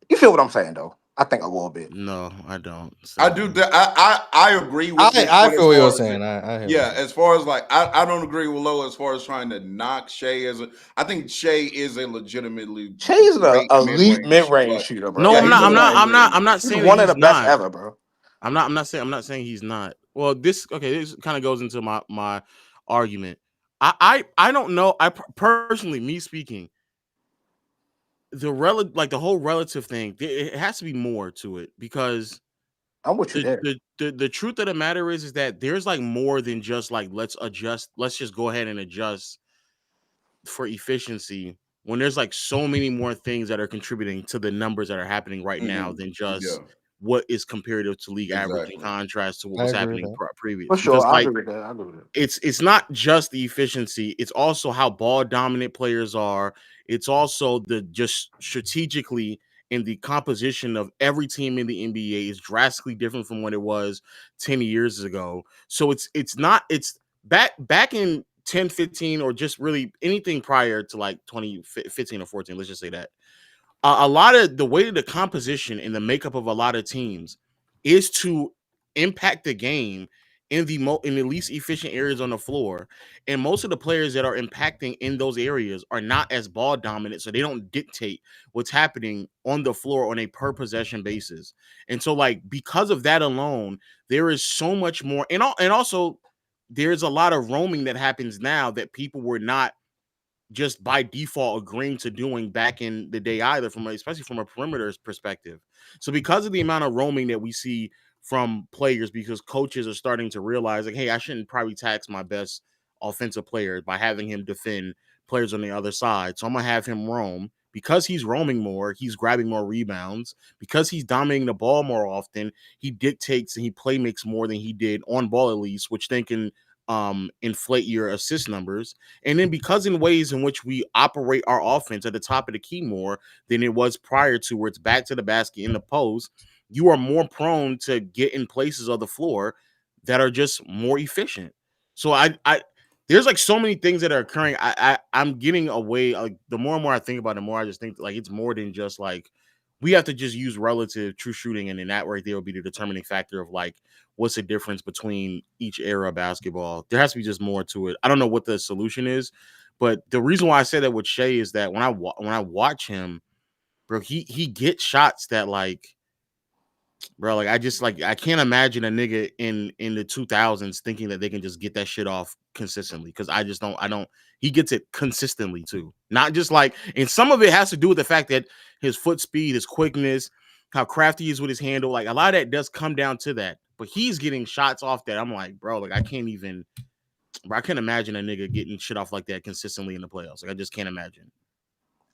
S8: you feel what I'm saying, though? I think a little bit.
S2: No, I don't.
S1: I
S2: Sadly.
S1: do. I agree with your
S3: I
S1: point
S3: feel
S1: as
S3: what you're
S1: far as
S3: saying. I hear what you're
S1: yeah,
S3: saying.
S1: as far as like I don't agree with Low as far as trying to knock Shea as a. I think Shea is a legitimately
S8: Shay's an
S1: great mid
S8: elite mid
S1: range,
S8: range
S1: but
S8: shooter, bro.
S2: No,
S1: yeah,
S8: Like
S2: I'm
S1: he's
S2: not.
S1: a
S8: he's
S1: great
S2: I'm
S1: mid
S2: not.
S1: range
S2: I'm not
S1: shooter.
S8: he's
S2: saying that
S8: one of the
S2: he's
S8: best
S2: not.
S8: ever, bro.
S2: I'm not saying. I'm not saying he's not. Well, this okay. This kind of goes into my argument. I don't know. Personally, me speaking, the whole relative thing. It has to be more to it because
S8: I'm with you there.
S2: the truth of the matter is that there's like more than just like let's adjust. Let's just go ahead and adjust for efficiency when there's like so many more things that are contributing to the numbers that are happening right now than just
S1: Yeah,
S2: what is comparative to league average in
S1: exactly.
S2: contrast to what
S3: I
S2: was
S3: agree with
S2: happening
S3: that.
S2: previous.
S8: For sure,
S2: Because
S8: I
S2: like
S8: agree with that. I agree with that.
S2: it's not just the efficiency, it's also how ball dominant players are. It's also the just strategically in the composition of every team in the NBA is drastically different from what it was 10 years ago. So it's not it's back in 10, 15, or just really anything prior to like 2015 or 14, let's just say that. A lot of the way the composition and the makeup of a lot of teams is to impact the game in the least efficient areas on the floor, and most of the players that are impacting in those areas are not as ball dominant, so they don't dictate what's happening on the floor on a per possession basis. And so like because of that alone, there is so much more, and also there's a lot of roaming that happens now that people were not just by default agreeing to doing back in the day either, especially from a perimeter perspective. So because of the amount of roaming that we see from players, because coaches are starting to realize like, hey, I shouldn't probably tax my best offensive player by having him defend players on the other side. So I'm gonna have him roam. Because he's roaming more, he's grabbing more rebounds. Because he's dominating the ball more often, he dictates and he play makes more than he did on ball at least, which then can inflate your assist numbers. And then because in ways in which we operate our offense at the top of the key more than it was prior to, where it's back to the basket in the post, you are more prone to get in places of the floor that are just more efficient. So I there's like so many things that are occurring. I'm getting away, like the more and more I think about it, the more I just think like it's more than just like we have to just use relative true shooting, and then that right there will be the determining factor of like what's the difference between each era of basketball. There has to be just more to it. I don't know what the solution is, but the reason why I say that with Shea is that when I watch him, bro, he gets shots that like, bro, like I can't imagine a nigga in the 2000s thinking that they can just get that shit off consistently, because I don't he gets it consistently too, not just like, and some of it has to do with the fact that his foot speed, his quickness, how crafty he is with his handle, like a lot of that does come down to that, but he's getting shots off that I'm like, bro, like I can't imagine a nigga getting shit off like that consistently in the playoffs. Like I just can't imagine.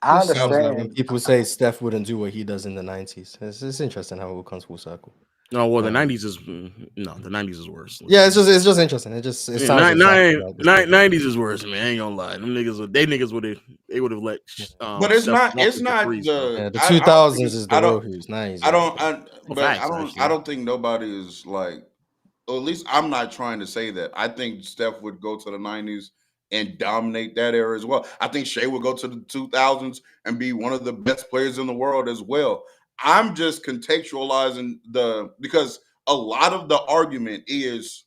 S8: I
S3: Just sounds like when
S8: understand.
S3: people say Steph wouldn't do what he does in the 90s. It's interesting how it all comes full circle.
S2: No, well, the
S3: Um,
S2: 90s is no, the 90s is worse.
S3: Yeah, it's just interesting. It
S2: Yeah,
S3: sounds exactly like this podcast.
S2: 90s is worse, man. I ain't gonna lie. Them niggas would have let
S1: But it's
S2: Steph
S1: not.
S2: walk
S1: It's
S2: with the
S1: not
S2: threes, bro.
S3: Yeah, the
S1: I don't
S3: 2000s
S1: think.
S3: is the real who's 90s.
S1: I don't. I,
S2: Oh,
S1: but
S2: facts,
S1: I
S2: actually.
S1: don't think nobody is like. Or at least I'm not trying to say that. I think Steph would go to the 90s and dominate that era as well. I think Shea would go to the 2000s and be one of the best players in the world as well. I'm just contextualizing because a lot of the argument is,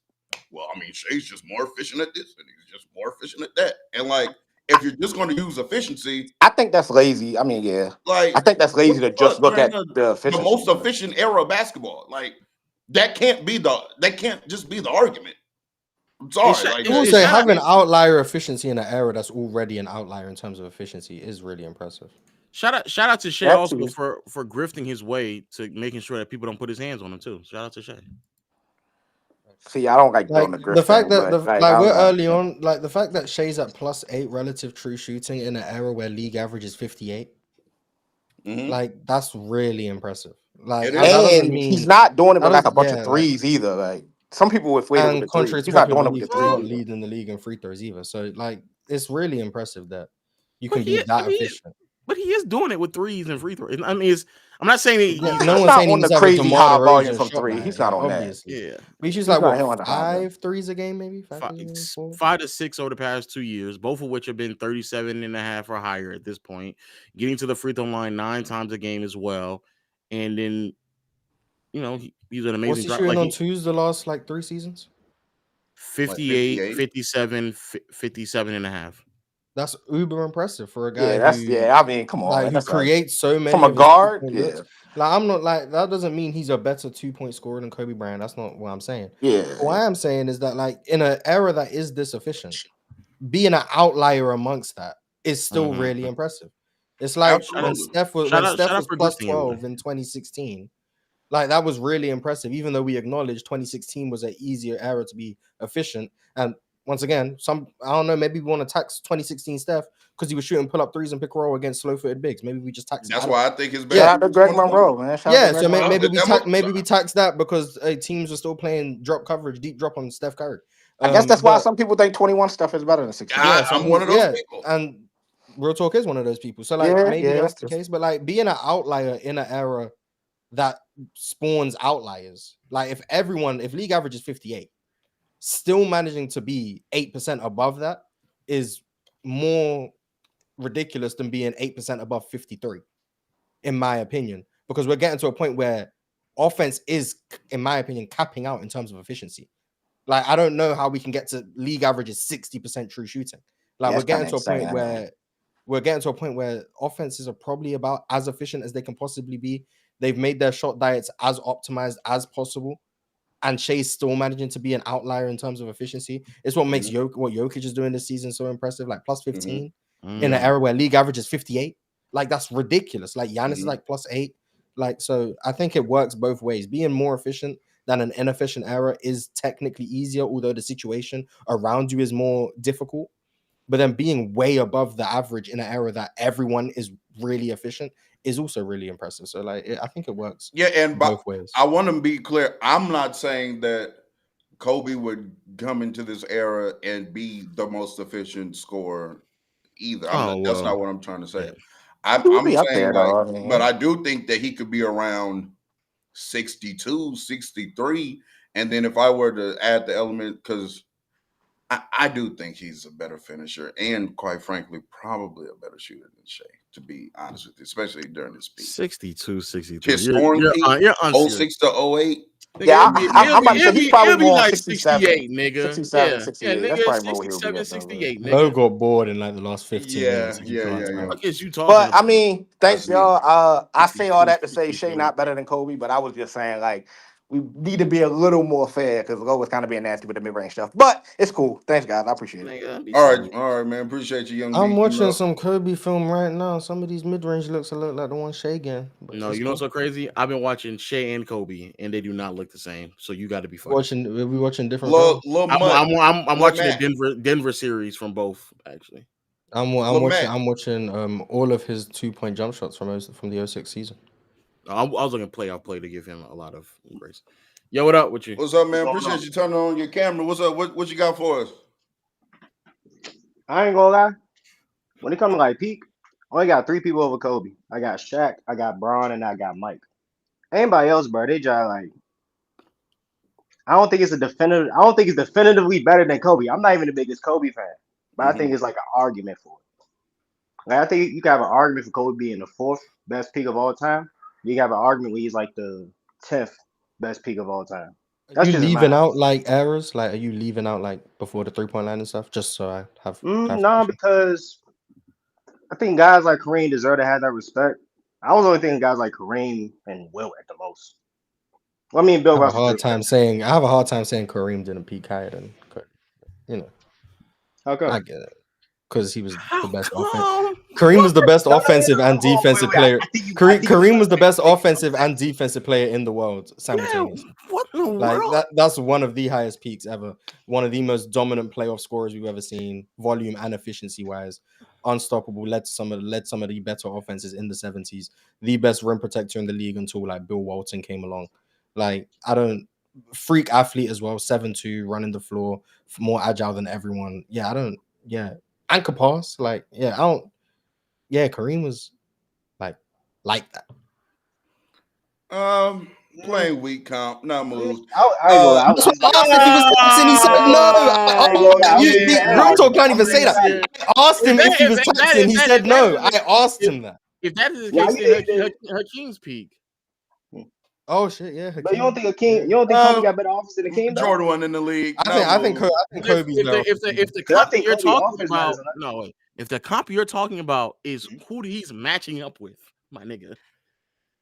S1: well, I mean, Shea's just more efficient at this and he's just more efficient at that. And like, if you're just going to use efficiency,
S8: I think that's lazy. I mean, yeah,
S1: like,
S8: I think that's
S1: what
S8: lazy to
S1: the
S8: just
S1: fuck,
S8: look
S1: man?
S8: at the
S1: The most
S8: efficiency.
S1: efficient era of basketball, like that can't just be the argument. I'm sorry, like
S3: I will
S1: it
S3: say
S1: can't
S3: having
S1: be.
S3: outlier efficiency in an era that's already an outlier in terms of efficiency is really impressive.
S2: Shout out to Shea
S8: That
S2: also
S8: too.
S2: for grifting his way to making sure that people don't put his hands on him too. Shout out to Shea.
S8: See, I don't like
S3: Like
S8: doing the
S3: the
S8: grift
S3: fact
S8: thing,
S3: that
S8: but like
S3: like
S8: I
S3: we're
S8: don't know.
S3: early on, like the fact that Shea's at +8 relative true shooting in an era where league average is 58, like that's really impressive. Like
S1: It
S3: that
S1: is.
S3: doesn't
S8: And he's
S3: mean
S8: not doing it
S3: that
S8: with like
S3: does
S8: a bunch of
S3: yeah like
S8: threes either. Like some people inflate it with
S3: and
S8: the threes.
S3: contrary to
S8: He's not
S3: popular
S8: doing it with
S3: belief,
S8: the
S3: he's
S8: threes
S3: not
S8: either.
S3: leading the league in free throws either. So like it's really impressive that you
S2: But
S3: can be that efficient.
S2: he is doing it with threes and free throws. I mean, I'm not saying
S3: No,
S2: he's
S3: no
S8: He's
S3: one's
S8: not
S3: saying he
S8: on
S3: needs
S8: the
S3: to have a
S8: crazy
S3: DeMar
S8: high volume
S3: DeRozan
S8: from
S3: shot
S8: three.
S3: night,
S8: He's not on that.
S3: obviously.
S2: yeah.
S3: But he's just
S8: He's
S3: like
S8: not
S3: what
S8: him on the high volume.
S3: 5 threes a game, maybe 5 threes a game, 4?
S2: 5 to 6 over the past 2 years, both of which have been 37 and a half or higher at this point, getting to the free throw line 9 times a game as well. And then, he's an
S3: What's
S2: amazing
S3: he
S2: drop.
S3: shooting
S2: Like
S3: on twos the last like 3 seasons?
S2: 58,
S1: 58.
S2: 57, 57 and a half.
S3: That's uber impressive for a
S8: Yeah,
S3: guy
S8: that's
S3: who
S8: I mean, come on,
S3: like
S8: man.
S3: who
S8: That's a
S3: creates so
S8: from
S3: many
S8: a
S3: of his
S8: guard.
S3: 2-point
S8: Yeah,
S3: looks. Like I'm not like that doesn't mean he's a better 2-point scorer than Kobe Bryant. That's not what I'm saying.
S8: yeah.
S3: What I am saying is that like in an era that is this efficient, being an outlier amongst that is still really impressive. It's like when
S1: Absolutely.
S3: Steph was
S2: Shout out for
S3: plus
S2: grifting
S3: 12 in 2016. Like that was really impressive, even though we acknowledge 2016 was an easier era to be efficient. And once again, I don't know, maybe we want to tax 2016 Steph because he was shooting pull-up threes and pick and roll against slow-footed bigs. Maybe we just tax
S1: That's
S3: that.
S1: why I think his
S8: Shout
S1: best.
S8: out to Greg Monroe, man. Shout out
S3: Yeah,
S8: to
S3: so
S8: Greg Monroe.
S3: maybe we tax that because teams are still playing drop coverage, deep drop on Steph Curry.
S8: I guess that's why some people think 21 stuff is better than 16.
S1: I'm one of those people.
S3: And Real Talk is one of those people. So maybe that's the case. But like being an outlier in an era that spawns outliers, like if league average is 58, still managing to be 8% above that is more ridiculous than being 8% above 53, in my opinion, because we're getting to a point where offense is, in my opinion, capping out in terms of efficiency. Like, I don't know how we can get to league averages 60% true shooting. Like, we're getting to a point where offenses are probably about as efficient as they can possibly be. They've made their shot diets as optimized as possible. And Shea's still managing to be an outlier in terms of efficiency. It's what makes what Jokic is doing this season so impressive. Like plus 15 in an era where league average is 58. Like that's ridiculous. Like Giannis is like plus 8. Like, so I think it works both ways. Being more efficient than an inefficient era is technically easier, although the situation around you is more difficult. But then being way above the average in an era that everyone is really efficient is also really impressive. So like, I think it works.
S1: Yeah, and
S3: both ways.
S1: I want to be clear. I'm not saying that Kobe would come into this era and be the most efficient scorer either. That's not what I'm trying to say.
S8: Yeah.
S1: I'm saying like, but I do think that he could be around 62, 63. And then if I were to add the element, because I do think he's a better finisher and, quite frankly, probably a better shooter than Shea, to be honest with you, especially during his peak.
S2: 62, 63.
S1: His scoring peak, 06 to 08.
S8: Yeah, I'm about to say he's probably more like
S2: 68, nigga.
S8: 67, 68.
S2: Yeah,
S8: that's probably
S2: 67, 68, nigga.
S3: Mo got bored in like the last 15 minutes.
S1: Yeah.
S2: What is you talking
S8: But
S2: about?
S8: I mean, thanks y'all. I say all that to say Shea not better than Kobe, but I was just saying like we need to be a little more fair because Low was kind of being nasty with the mid-range stuff. But it's cool. Thanks, guys. I appreciate it.
S1: All right, man. Appreciate you, young.
S3: I'm watching some Kobe film right now. Some of these mid-range looks a lot like the one Shea again.
S2: No, you know what's so crazy? I've been watching Shea and Kobe, and they do not look the same. So you got to be fucking.
S3: We watching different.
S2: I'm watching the Denver series from both actually.
S3: I'm watching all of his 2-point jump shots from the 06 season.
S2: I was looking playoff play to give him a lot of embrace. Yo, what up with you?
S1: What's up, man? Appreciate you turning on your camera. What's up? What you got for us?
S9: I ain't gonna lie. When it comes to like peak, I only got 3 people over Kobe. I got Shaq, I got Bron, and I got Mike. Anybody else, bro? They just like. I don't think it's definitively better than Kobe. I'm not even the biggest Kobe fan, but I think it's like an argument for it. Like I think you can have an argument for Kobe being the 4th best peak of all time. You can have an argument where he's like the 10th best peak of all time.
S3: Are you leaving out like errors? Like, are you leaving out like before the 3-point line and stuff? Just so I have.
S9: No, because I think guys like Kareem deserve to have that respect. I was only thinking guys like Kareem and Wilt at the most. I mean, Bill Russell.
S3: I have a hard time saying Kareem didn't peak higher than,
S9: How come?
S3: I get it. Because he was the best Kareem was the best offensive and defensive player. Kareem was the best offensive and defensive player in the world simultaneously.
S2: What in the world?
S3: That's one of the highest peaks ever. One of the most dominant playoff scorers we've ever seen, volume and efficiency wise. Unstoppable, led some of the better offenses in the 70s. The best rim protector in the league until like Bill Walton came along. Like, freak athlete as well, 7'2", running the floor, more agile than everyone. And could pass. Kareem was like that.
S1: Playing weak comp, not moved.
S3: I asked if he was taxing. He said no. Real Talk can't even say that. I asked him if he was taxing. He said no. I asked him that.
S2: If that is the case, then Hakeem's peak.
S3: Oh shit, yeah.
S9: But you don't think Kobe got better offense than Hakeem?
S1: Jordan won in the league.
S3: I think Kobe's better.
S2: If the comp you're talking about, if the comp you're talking about is who he's matching up with, my nigga.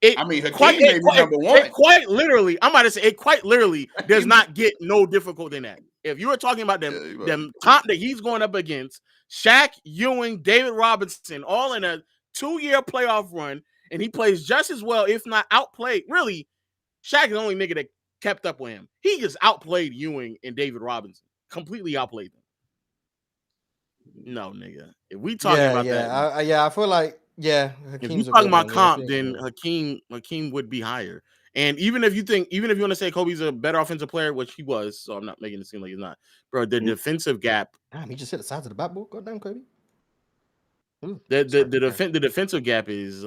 S1: Hakeem may be number one.
S2: Quite literally, I'm about to say it. Quite literally, does not get no difficult than that. If you were talking about them comp that he's going up against, Shaq, Ewing, David Robinson, all in a 2-year playoff run, and he plays just as well, if not outplayed. Really, Shaq is the only nigga that kept up with him. He just outplayed Ewing and David Robinson. Completely outplayed them. No, nigga. If we talking about that,
S3: I feel like
S2: if
S3: Hakeem's
S2: we
S3: a
S2: talking
S3: good
S2: about
S3: one.
S2: comp, then Hakeem would be higher. And even if you want to say Kobe's a better offensive player, which he was, so I'm not making it seem like he's not, bro. The defensive gap.
S3: Damn, he just hit the sides of the backboard. Goddamn, Kobe.
S2: The defensive gap is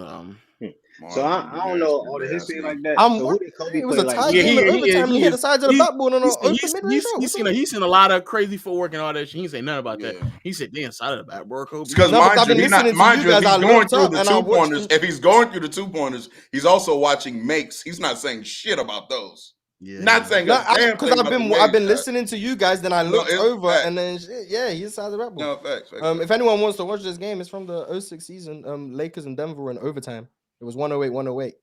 S9: So I don't know all the history like that. So who did Kobe
S3: it was
S9: play
S3: a
S9: like?
S3: tie game in overtime, and he hit the sides of the backboard on an open mid-range shot.
S2: He's seen a lot of crazy footwork and all that shit. He ain't say nothing about that. He said, "Damn, side of the backboard, Kobe."
S1: Because
S3: I've been listening to you guys.
S1: if he's going through the 2-pointers, if he's going through the 2-pointers, he's also watching makes. He's not saying shit about those.
S2: Yeah.
S1: Not saying
S3: because I've been listening to you guys. Then I looked over and then he's side of the backboard.
S1: No, facts.
S3: If anyone wants to watch this game, it's from the 06 season. Lakers and Denver in overtime. It was 108-108.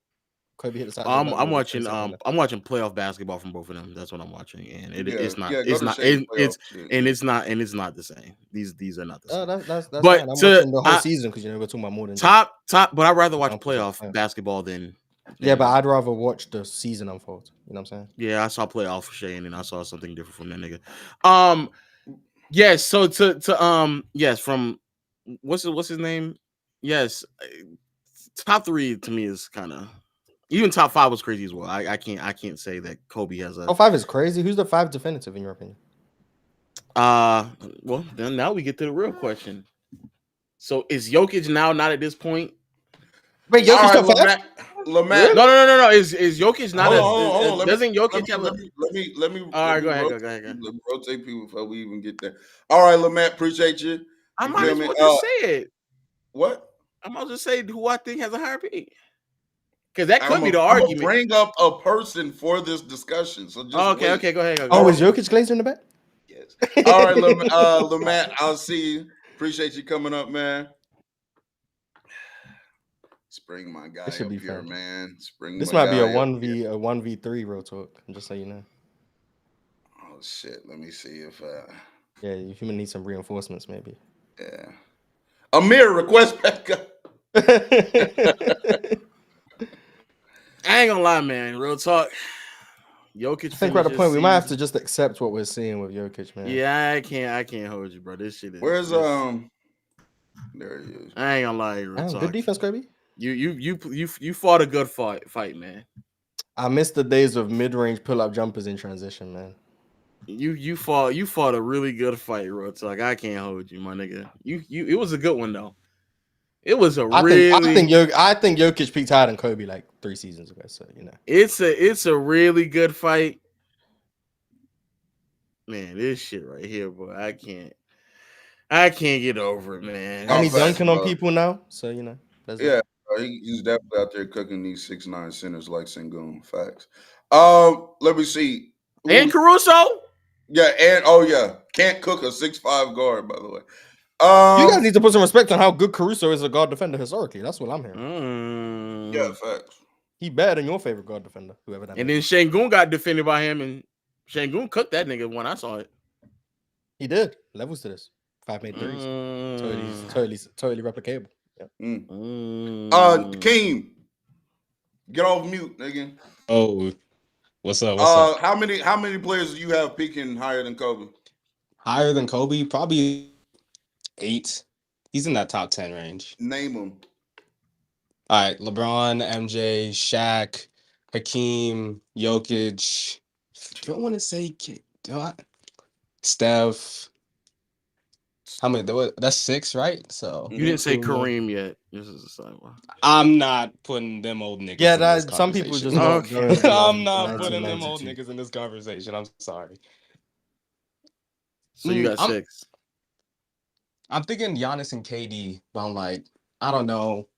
S3: Kobe hit the side.
S2: I'm watching playoff basketball from both of them. That's what I'm watching, and it's not the same. These are not the same.
S3: That's
S2: but
S3: fine. I'm watching the whole season because we're talking about more than
S2: top. But I'd rather watch playoff basketball than.
S3: Yeah, but I'd rather watch the season unfold. You know what I'm saying?
S2: Yeah, I saw playoff for Shane, and I saw something different from that nigga. Yes. So yes, from what's his name? Yes, top 3 to me is kind of. Even top 5 was crazy as well. I can't say that Kobe has a.
S3: Top 5 is crazy. Who's the 5 definitive in your opinion?
S2: Well, then now we get to the real question. So is Jokic now not at this point?
S3: Wait, Jokic top 5?
S1: Lamette.
S2: No. Is Jokic not?
S1: Hold on.
S2: Doesn't Jokic have?
S1: Let me.
S2: All right, go ahead.
S1: Let me rotate people before we even get there. All right, Lamette, appreciate you.
S2: I might as well just say it.
S1: What?
S2: I might just say who I think has a higher peak. Because that could be the argument.
S1: Bring up a person for this discussion. So just
S2: okay, go ahead.
S3: Oh, is Jokic Glazer in the back?
S1: Yes. All right, Lamette, I'll see you. Appreciate you coming up, man. Spring my guy up here, man.
S3: This might be a 1v3 real talk. Just so you know.
S1: Oh shit! Let me see if.
S3: Yeah, you human need some reinforcements, maybe.
S1: Yeah. Amir, request back up.
S2: I ain't gonna lie, man. Real talk. Jokic.
S3: I think we're at the point we might have to just accept what we're seeing with Jokic, man.
S2: Yeah, I can't hold you, bro. This shit is.
S1: Where's there he is.
S2: I ain't gonna lie, real talk.
S3: Good defense, Kobe.
S2: You fought a good fight, man.
S3: I miss the days of mid-range pull-up jumpers in transition, man.
S2: You fought a really good fight, real talk. I can't hold you, my nigga. It was a good one though. It was I think
S3: Jokic peaked higher than Kobe like 3 seasons ago. So you know,
S2: it's a really good fight, man. This shit right here, boy. I can't get over it, man.
S3: And he's dunking on people now, so you know.
S1: He's definitely out there cooking these 6'9" centers like Sengun. Facts. Let me see.
S2: And Caruso.
S1: Yeah, and can't cook a 6'5" guard, by the way.
S3: You guys need to put some respect on how good Caruso is a guard defender historically. That's what I'm hearing.
S1: Yeah, facts.
S3: He better than your favorite guard defender, whoever that.
S2: And then Sengun got defended by him, and Sengun cooked that nigga when I saw it.
S3: He did. Levels to this. 5 made threes. Totally replicable. Yeah.
S1: King, get off mute, nigga.
S10: Oh, what's up?
S1: How many players do you have peaking higher than Kobe?
S10: Higher than Kobe? Probably 8. He's in that top 10 range.
S1: Name them.
S10: All right, LeBron, MJ, Shaq, Hakeem, Jokic. Do I want to say Steph? How many? That's 6, right? So
S2: you didn't say Kareem yet. This is the same one.
S10: I'm not putting them old niggas.
S3: Yeah, some people just.
S10: I'm not putting them old niggas in this conversation. I'm sorry.
S2: So you got 6.
S10: I'm thinking Giannis and KD, but I'm like, I don't know.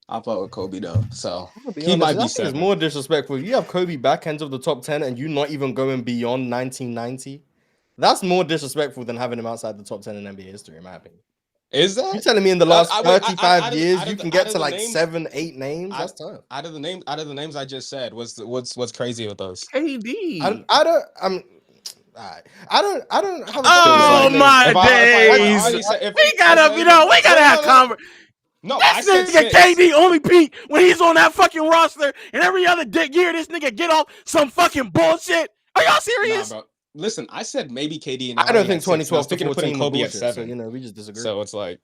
S10: I fought with Kobe though, so he might be 7.
S3: It's more disrespectful. You have Kobe back ends of the top 10, and you not even going beyond 1990. That's more disrespectful than having him outside the top 10 in NBA history, in my opinion.
S10: Is that?
S3: You telling me in the last 35 years you can get to like 7, 8 names? That's tough.
S10: Out of the names I just said, what's crazy with those?
S2: KD.
S3: I don't have.
S2: Oh my days! We gotta have conversation.
S10: No,
S2: this nigga KD only peak when he's on that fucking roster, and every other year this nigga get off some fucking bullshit. Are y'all serious?
S10: Nah, bro. listen, I said maybe KD and
S3: I don't
S10: Giannis
S3: think
S10: at 6, and I was
S3: 2012 to
S10: thinking of putting
S3: 14 was
S10: Kobe at
S3: bullshit. So
S10: 7.
S3: we just disagree.
S10: So it's like,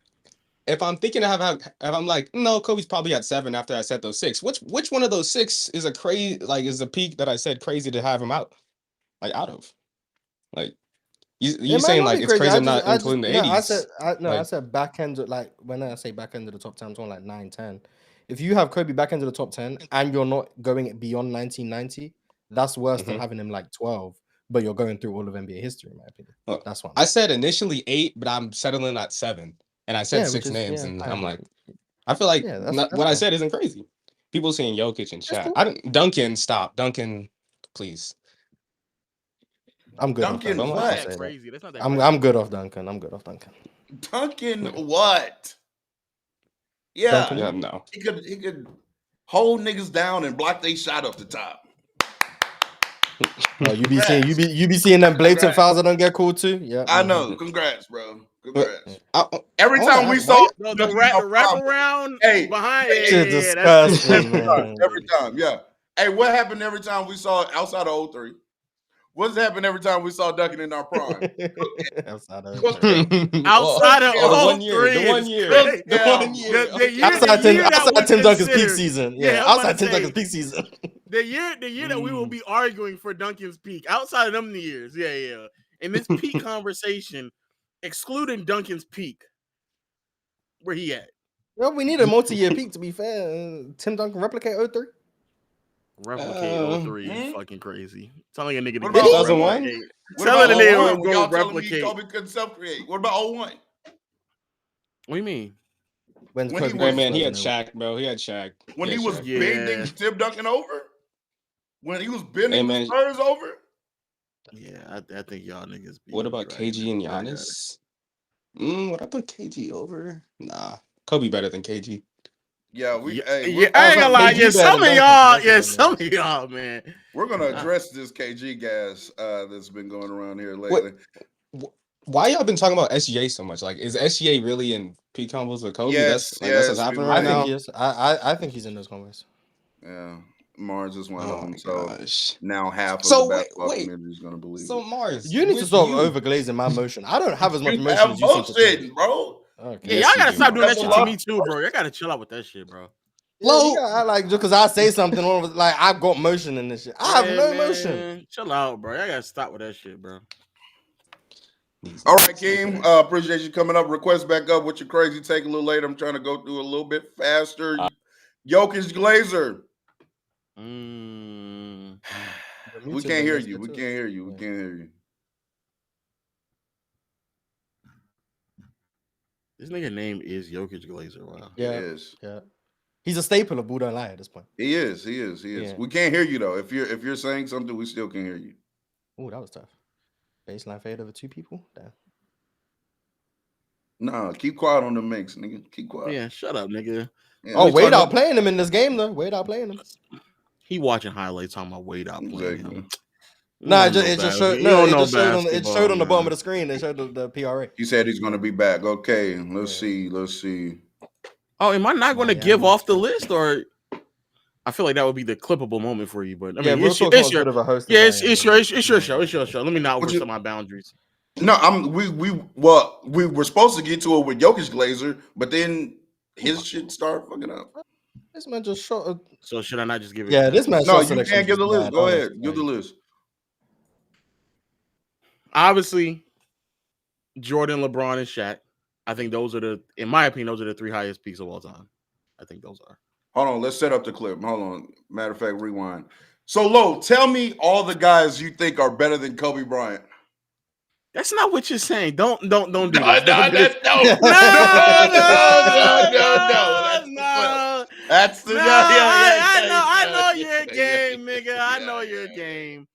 S10: if I'm thinking of if I'm like, no, Kobe's probably at 7 after I said those 6. Which one of those 6 is is a peak that I said crazy to have him out of? Like you
S3: It might
S10: saying
S3: not
S10: like
S3: be
S10: it's
S3: crazy.
S10: crazy I'm not including the
S3: No,
S10: 80s.
S3: I said back end. Like when I say back end of the top 10, I'm talking like 9, 10. If you have Kobe back end of the top 10 and you're not going beyond 1990, that's worse than having him like 12, but you're going through all of NBA history, in my opinion.
S10: Well,
S3: That's one.
S10: I said initially 8, but I'm settling at 7, and I said 6 names, and
S3: I
S10: I'm
S3: agree.
S10: like, I feel like
S3: Yeah, that's
S10: what I
S3: fine.
S10: said isn't crazy. People saying Jokic and
S3: That's
S10: chat.
S3: cool.
S10: I don't. Duncan, stop. Duncan, please.
S3: I'm good off
S1: Duncan
S3: Duncan.
S1: what?
S3: I'll
S2: That's
S3: say
S2: not
S3: that.
S2: crazy. That's not that
S3: I'm
S2: crazy.
S3: good off Duncan. I'm good off Duncan.
S1: Duncan what? Yeah,
S3: Duncan.
S10: Yeah, no.
S1: he could hold niggas down and block they shot up the top.
S3: Oh, you be seeing them blatant fouls that don't get called too. Yeah,
S1: I know. Congrats, bro. Congrats.
S10: But
S1: Every
S10: I wanna
S1: time we
S10: ask,
S1: saw
S2: No,
S1: Duncan
S2: the
S1: in our prime,
S2: wraparound
S1: hey,
S2: behind
S1: hey,
S3: Shit
S2: yeah, that's
S3: disgusting, man.
S1: every time, yeah. Hey, what happened every time we saw outside of 03? What's happened every time we saw Duncan in our prime?
S3: Outside of
S1: Cook
S3: okay.
S1: him.
S2: outside of
S10: the
S2: all
S10: 1 year, the 1 year,
S1: Cook
S10: the
S1: him.
S10: 1 year.
S3: outside
S2: the year that
S3: outside
S2: was
S3: Tim Duncan's peak
S2: considered.
S3: season.
S2: Yeah,
S3: Yeah,
S2: I'm about
S3: outside
S2: to
S3: Tim
S2: say,
S3: Duncan's peak season.
S2: The year that we will be arguing for Duncan's peak, outside of them years, yeah. In this peak conversation, excluding Duncan's peak, where he at?
S3: Well, we need a multi-year peak to be fair. Tim Duncan replicate 03?
S2: Replicate 03 is fucking crazy. Telling a nigga to
S1: What
S2: go
S1: about
S10: 2001?
S2: replicate.
S1: What
S2: Telling a
S1: about
S2: nigga
S1: 01
S2: to
S1: when
S2: go
S1: y'all telling me
S2: replicate.
S1: Kobe couldn't self-create? What about 01?
S2: What do you mean?
S3: When
S1: When he
S3: Kobe
S10: Hey
S1: was
S10: man, he had
S3: exploding.
S10: Shaq, bro. He had Shaq.
S1: when
S10: He
S1: he
S10: had
S1: was
S10: Shaq.
S2: Yeah.
S1: bending Tim Duncan over? When he was
S10: Hey
S1: bending the
S10: man,
S1: Spurs over?
S2: Yeah, I think y'all niggas be
S10: what about
S2: dragging
S10: KG and
S2: it. I got it.
S10: Giannis? Would I put KG over? Nah, Kobe better than KG.
S1: Yeah,
S2: Yeah,
S1: we're
S2: I ain't gonna lie.
S3: KG
S2: Yeah,
S3: better
S2: some
S3: than
S2: of
S3: Duncan,
S2: y'all,
S3: both of
S2: some
S3: them,
S2: of y'all, man.
S1: gonna address this KG gas that's been going around here
S10: What?
S1: lately.
S10: Why y'all been talking about SGA so much? Like, is SGA really in peak combos with Kobe?
S1: Yes,
S10: That's what's
S1: we
S10: happening
S3: I
S10: right
S3: think
S10: now.
S3: he is. I think he's in those conversations.
S1: Yeah, Mars is one of
S10: Oh
S1: them.
S10: my
S1: So
S10: gosh.
S1: now half of
S10: So
S1: the
S10: wait,
S1: basketball
S10: wait.
S1: community is gonna believe
S10: So
S1: it.
S10: Mars,
S3: You need to
S10: with
S3: stop
S10: you,
S3: overglazing my motion. I don't have as much
S1: You
S3: motion
S1: have
S3: as you seem to think.
S1: bullshitting, bro.
S3: Okay.
S2: Yeah,
S10: Yes,
S2: y'all
S10: you
S2: gotta
S10: do,
S2: stop doing that
S1: That's a
S2: shit
S10: Mars.
S2: to
S1: lot.
S2: me too, bro. Y'all gotta chill out with that shit, bro.
S3: Yeah, you
S10: Low.
S3: gotta act like just because I say something, all of it, like I've got motion in this shit. I have
S2: Yeah,
S3: no
S2: man.
S3: motion.
S2: Chill out, bro. Y'all gotta stop with that shit, bro.
S1: All right, Keem. Appreciate you coming up. Request back up with your crazy take a little later. I'm trying to go through a little bit faster. Jokic Glazer. We can't hear you. We can't hear you. We can't hear you.
S2: This nigga name is Jokic Glazer. Wow.
S3: Yeah,
S1: It is.
S3: yeah. He's a staple of Boo Don't Lie at this point.
S1: He is. He is. He is.
S3: Yeah.
S1: We can't hear you though. If you're saying something, we still can't hear you.
S3: Oh, that was tough. Baseline fade over 2 people. Damn.
S1: Nah, keep quiet on the mix, nigga. Keep quiet.
S2: Yeah, shut up, nigga.
S1: Yeah,
S3: Oh,
S1: we
S3: Wade
S1: talking
S3: out playing him in this game though. Wade out playing him.
S2: He watching highlights talking about Wade out playing
S1: Exactly.
S2: him.
S3: Nah, it just showed. No, it just showed on. It showed on the bottom of the screen. It showed the PRA.
S1: He said he's gonna be back. Okay, let's see. Let's see.
S2: Oh, am I not going to give off the list, or I feel like that would be the clippable moment for you? But I mean, it's your show. It's your show. Let me not overstep my boundaries.
S1: No, we were supposed to get to it with Jokic Glazer, but then his shit started fucking up.
S3: This man just shot.
S2: So should I not just give it?
S3: Yeah, this man.
S1: No, you can't give the list. Go ahead, give the list.
S2: Obviously, Jordan, LeBron, and Shaq. I think those are in my opinion, those are the 3 highest peaks of all time. I think those are.
S1: Hold on, let's set up the clip. Hold on. Matter of fact, rewind. So, Lo, tell me all the guys you think are better than Kobe Bryant.
S2: That's not what you're saying. Don't do this.
S1: No. That's the
S2: I know your game, nigga. I know your game.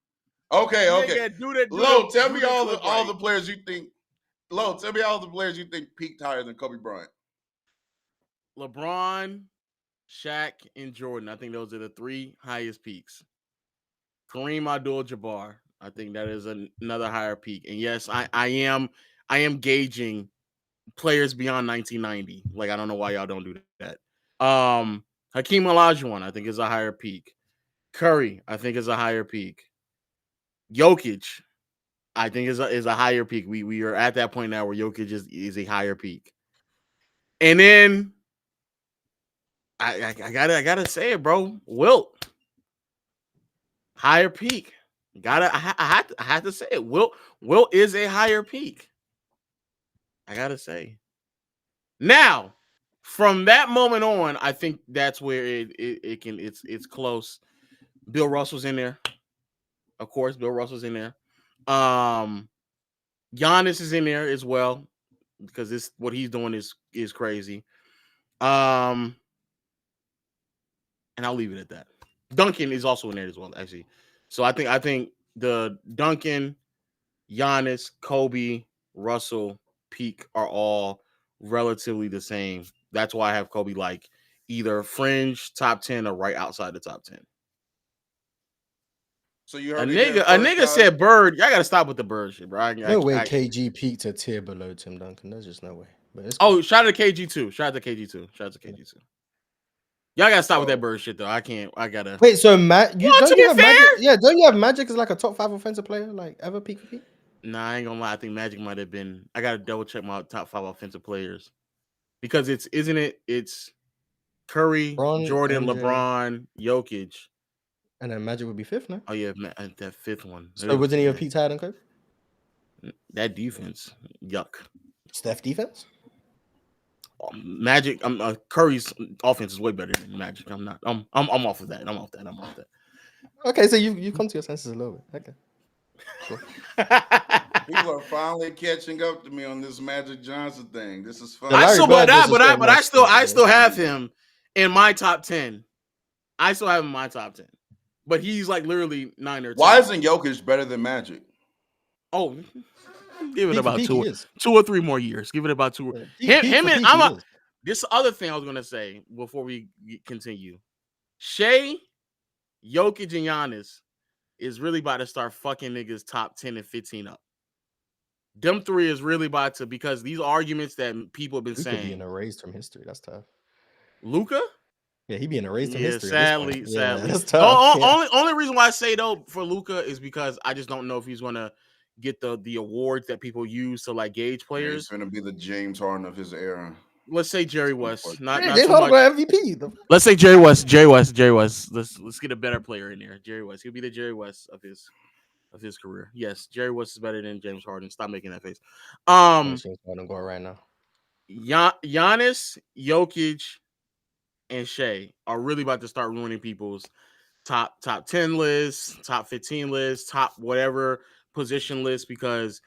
S1: Okay.
S2: Nigga,
S1: Lo, tell me all the players you think. Lo, tell me all the players you think peaked higher than Kobe Bryant.
S2: LeBron, Shaq, and Jordan. I think those are the 3 highest peaks. Kareem Abdul-Jabbar. I think that is another higher peak. And yes, I am gauging players beyond 1990. Like, I don't know why y'all don't do that. Hakeem Olajuwon, I think, is a higher peak. Curry, I think, is a higher peak. Jokic, I think is a higher peak. We are at that point now where Jokic is a higher peak. And then I gotta say it, bro. Wilt, higher peak. I had to say it. Wilt is a higher peak. I gotta say. Now, from that moment on, I think that's where it's close. Bill Russell's in there. Of course, Bill Russell's in there. Giannis is in there as well because what he's doing is crazy. And I'll leave it at that. Duncan is also in there as well, actually. So I think the Duncan, Giannis, Kobe, Russell, peak are all relatively the same. That's why I have Kobe like either fringe top 10 or right outside the top 10.
S1: So you
S2: A
S1: heard it here
S2: nigga
S1: first,
S2: said Bird. Y'all gotta stop with the Bird shit, bro.
S3: No way KG peaked a tier below Tim Duncan. There's just no way. But it's
S2: Oh, shout out to KG too. Shout out to KG too. Y'all gotta stop with that Bird shit though. I gotta
S3: wait. So Matt,
S2: Well, to
S3: don't
S2: be
S3: you have
S2: fair-
S3: Magic? Yeah, don't you have Magic as like a top 5 offensive player, like ever peak?
S2: Nah, I ain't gonna lie. I think Magic might have been. I gotta double check my top 5 offensive players because it's Curry,
S3: Bron,
S2: Jordan,
S3: MJ.
S2: LeBron, Jokic,
S3: and then Magic would be 5th, no?
S2: Oh yeah, that 5th one.
S3: So wasn't he a peak higher than Kobe?
S2: That defense, yuck.
S3: Steph defense?
S2: Magic. Curry's offense is way better than Magic. I'm not. I'm off of that. I'm off that.
S3: Okay, so you come to your senses a little bit. Okay. Cool.
S1: People are finally catching up to me on this Magic Johnson thing. This is fun.
S2: But I still have him in my top 10. I still have him in my top 10. But he's like literally 9 or 10.
S1: Why isn't Jokic better than Magic?
S2: Oh, give it about
S3: peak
S2: 2 or 3 more years. Give it about 2. Him and this other thing I was gonna say before we continue. Shea, Jokic, and Giannis is really about to start fucking niggas top 10 and 15 up. Them 3 is really about to, because these arguments that people have been
S3: Luka
S2: saying.
S3: being erased from history. That's tough.
S2: Luka?
S3: Yeah, he being erased from history.
S2: Sadly.
S3: That's tough.
S2: Only reason why I say though for Luka is because I just don't know if he's gonna get the awards that people use to like gauge players.
S1: He's gonna be the James Harden of his era.
S2: Let's say Jerry West. Not
S3: James
S2: too
S3: Harden
S2: much.
S3: MVP.
S2: Let's say Jerry West. Let's get a better player in there. Jerry West. He'll be the Jerry West of his career. Yes, Jerry West is better than James Harden. Stop making that face.
S3: James Harden going right now.
S2: Giannis, Jokic, and Shea are really about to start ruining people's top 10 lists, top 15 lists, top whatever position list, because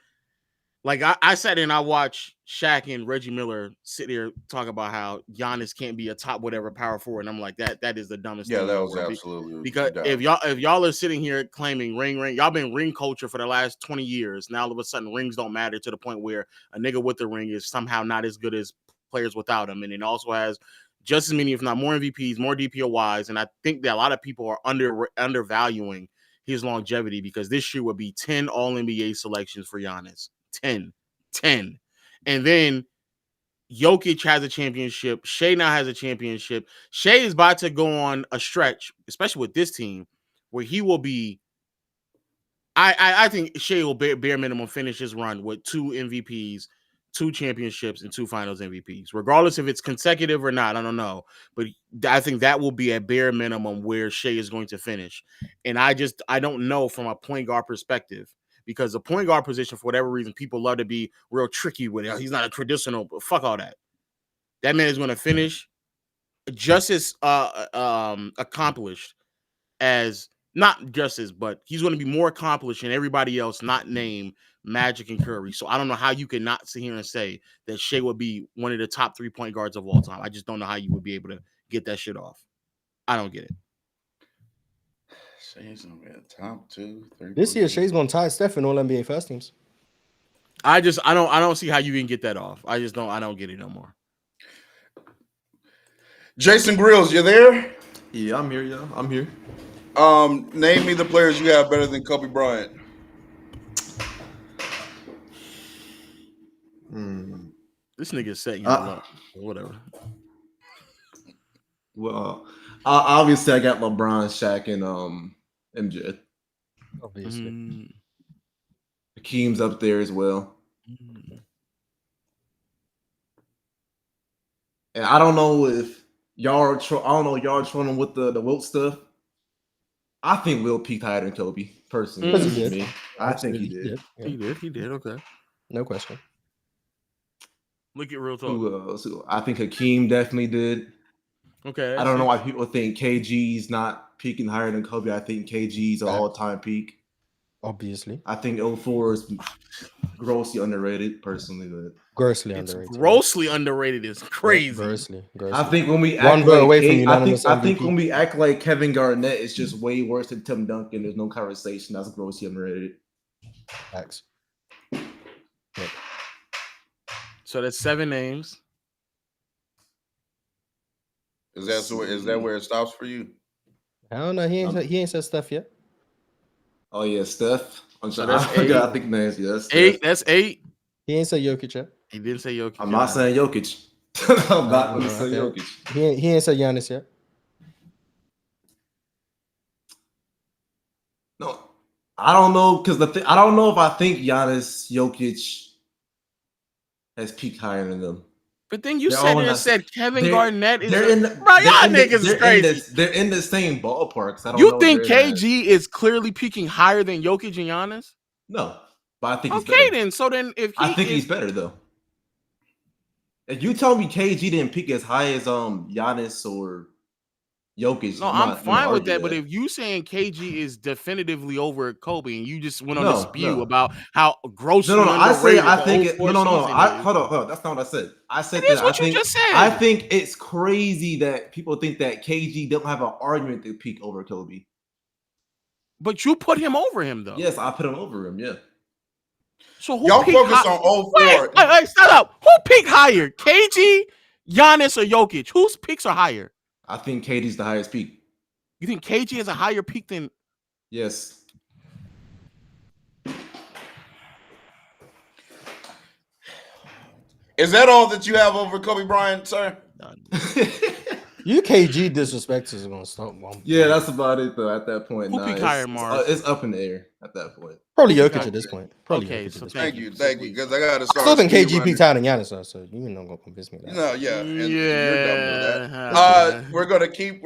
S2: like I sat in, I watched Shaq and Reggie Miller sit there talk about how Giannis can't be a top whatever power forward, and I'm like, that is the dumbest thing.
S1: Yeah, that was absolutely
S2: because
S1: dumb.
S2: if y'all are sitting here claiming ring, y'all been ring culture for the last 20 years. Now all of a sudden rings don't matter to the point where a nigga with the ring is somehow not as good as players without him, and it also has just as many, if not more, MVPs, more DPOYs, and I think that a lot of people are undervaluing his longevity, because this year would be 10 All-NBA selections for Giannis. 10. And then Jokic has a championship. Shea now has a championship. Shea is about to go on a stretch, especially with this team, where he will be. I think Shea will bare minimum finish his run with 2 MVPs, 2 championships, and 2 finals MVPs. Regardless if it's consecutive or not, I don't know. But I think that will be a bare minimum where Shea is going to finish. And I don't know from a point guard perspective, because the point guard position, for whatever reason, people love to be real tricky with it. He's not a traditional, but fuck all that. That man is going to finish just as accomplished as, not just as, but he's going to be more accomplished than everybody else not named Magic and Curry. So I don't know how you can not sit here and say that Shea would be one of the top 3 point guards of all time. I just don't know how you would be able to get that shit off. I don't get it.
S1: Shea's gonna be a top 2, 3.
S3: This year, Shea's gonna tie Steph in all NBA first teams.
S2: I don't see how you can get that off. I don't get it no more.
S1: Jason Grills, you there?
S11: Yeah, I'm here. Yeah, I'm here.
S1: Name me the players you have better than Kobe Bryant.
S2: This nigga is setting you up. Whatever.
S11: Well, obviously I got LeBron, Shaq, and MJ.
S3: Obviously.
S11: Hakeem's up there as well. And I don't know if y'all are y'all are trolling with the Wilt stuff. I think Wilt peaked higher than Kobe, personally.
S3: Because he
S11: To
S3: did.
S11: me. I think he
S3: Absolutely,
S11: did.
S3: Yeah.
S2: He did. Okay.
S3: No question.
S2: Look at real talk.
S11: Who else? I think Hakeem definitely did.
S2: Okay.
S11: I don't know why people think KG's not peaking higher than Kobe. I think KG's an all-time peak.
S3: Obviously.
S11: I think 04 is grossly underrated, personally. But
S3: Grossly
S2: It's
S3: underrated.
S2: grossly underrated. It's crazy.
S3: Grossly.
S11: I think when we
S3: One
S11: act
S3: vote
S11: like
S3: away from unanimous
S11: I think
S3: MVP.
S11: when we act like Kevin Garnett is just way worse than Tim Duncan, there's no conversation. That's grossly underrated.
S3: Facts.
S2: So that's 7 names.
S1: Is that where it stops for you?
S3: I don't know. He ain't said stuff yet.
S11: Oh yeah, Steph.
S2: So that's
S11: I
S2: 8.
S11: I think names. Yes,
S2: 8. That's 8.
S3: He ain't said Jokic yet.
S2: He didn't say Jokic.
S11: I'm not saying Jokic. I'm not going to say Jokic.
S3: He ain't said Giannis yet.
S11: No, I don't know because I don't know if I think Giannis, Jokic has peaked higher than them.
S2: But then you said Kevin Garnett is
S11: bro,
S2: y'all niggas is crazy.
S11: They're in the same ballparks. I don't
S2: You
S11: know
S2: think KG is clearly peaking higher than Jokic and Giannis?
S11: No, but I think he's
S2: okay
S11: better.
S2: Then. So then if
S11: I think he's better though. If you tell me KG didn't peak as high as Giannis or Jokic,
S2: no, I'm fine with that. But if you saying KG is definitively over Kobe, and you just went on this spew about how grossly underrated
S11: I think
S2: hold
S11: on. That's not what I said. I said that
S2: what you just said.
S11: I think it's crazy that people think that KG don't have an argument to peak over Kobe.
S2: But you put him over him though.
S11: Yes, I put him over him. Yeah.
S1: So who y'all focus on 04?
S2: Wait, stop up. Who peaked higher, KG, Giannis, or Jokic? Whose peaks are higher?
S11: I think KD's the highest peak.
S2: You think KG has a higher peak than?
S11: Yes.
S1: Is that all that you have over Kobe Bryant, sir?
S3: You KG disrespect is gonna stop.
S11: Yeah, that's about it though. At that point,
S2: Who peaked higher, Mars?
S11: It's up in the air at that point.
S3: Probably Jokic at this point.
S1: Okay, so thank you, because I gotta
S3: I
S1: start.
S3: still think KG peaked higher than Giannis, so you not gonna convince me.
S1: No, yeah, and you're done with that. We're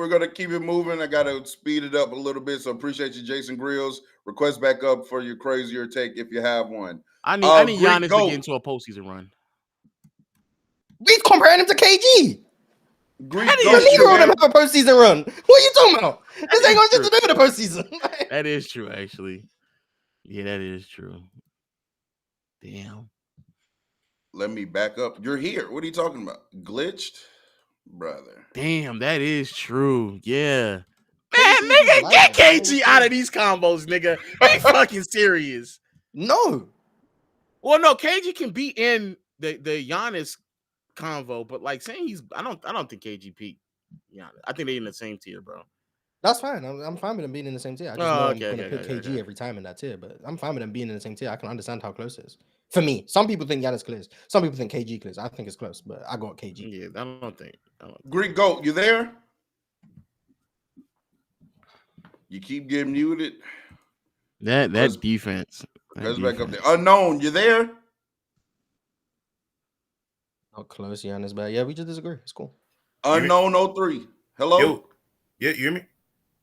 S1: gonna keep it moving. I gotta speed it up a little bit. So appreciate you, Jason Grills. Request back up for your crazier take if you have one.
S2: I need Giannis to get into a postseason run.
S3: We comparing him to KG.
S1: Greek
S3: neither of them have a postseason run. What are you talking about? This ain't gonna just to do with the postseason.
S2: That is true, actually. Yeah, that is true. Damn.
S1: Let me back up. You're here. What are you talking about? Glitched, brother.
S2: Damn, that is true. Yeah. Man, nigga, get KG out of these combos, nigga. Are you fucking serious?
S3: No.
S2: Well, no, KG can be in the Giannis convo, but like saying I don't think KG peaked. Yeah, I think they're in the same tier, bro.
S3: That's fine. I'm fine with them being in the same tier. I just know I'm gonna put KG every time in that tier, but I'm fine with them being in the same tier. I can understand how close it is. For me, some people think Giannis clears. Some people think KG clears. I think it's close, but I got KG.
S2: Yeah, I don't think.
S1: Greek Goat, you there? You keep getting muted.
S2: That defense.
S1: Let's back up there. Unknown, you there?
S3: Not close, Giannis, but yeah, we just disagree. It's cool.
S1: Unknown 03. Hello?
S12: Yo. Yeah, you hear me?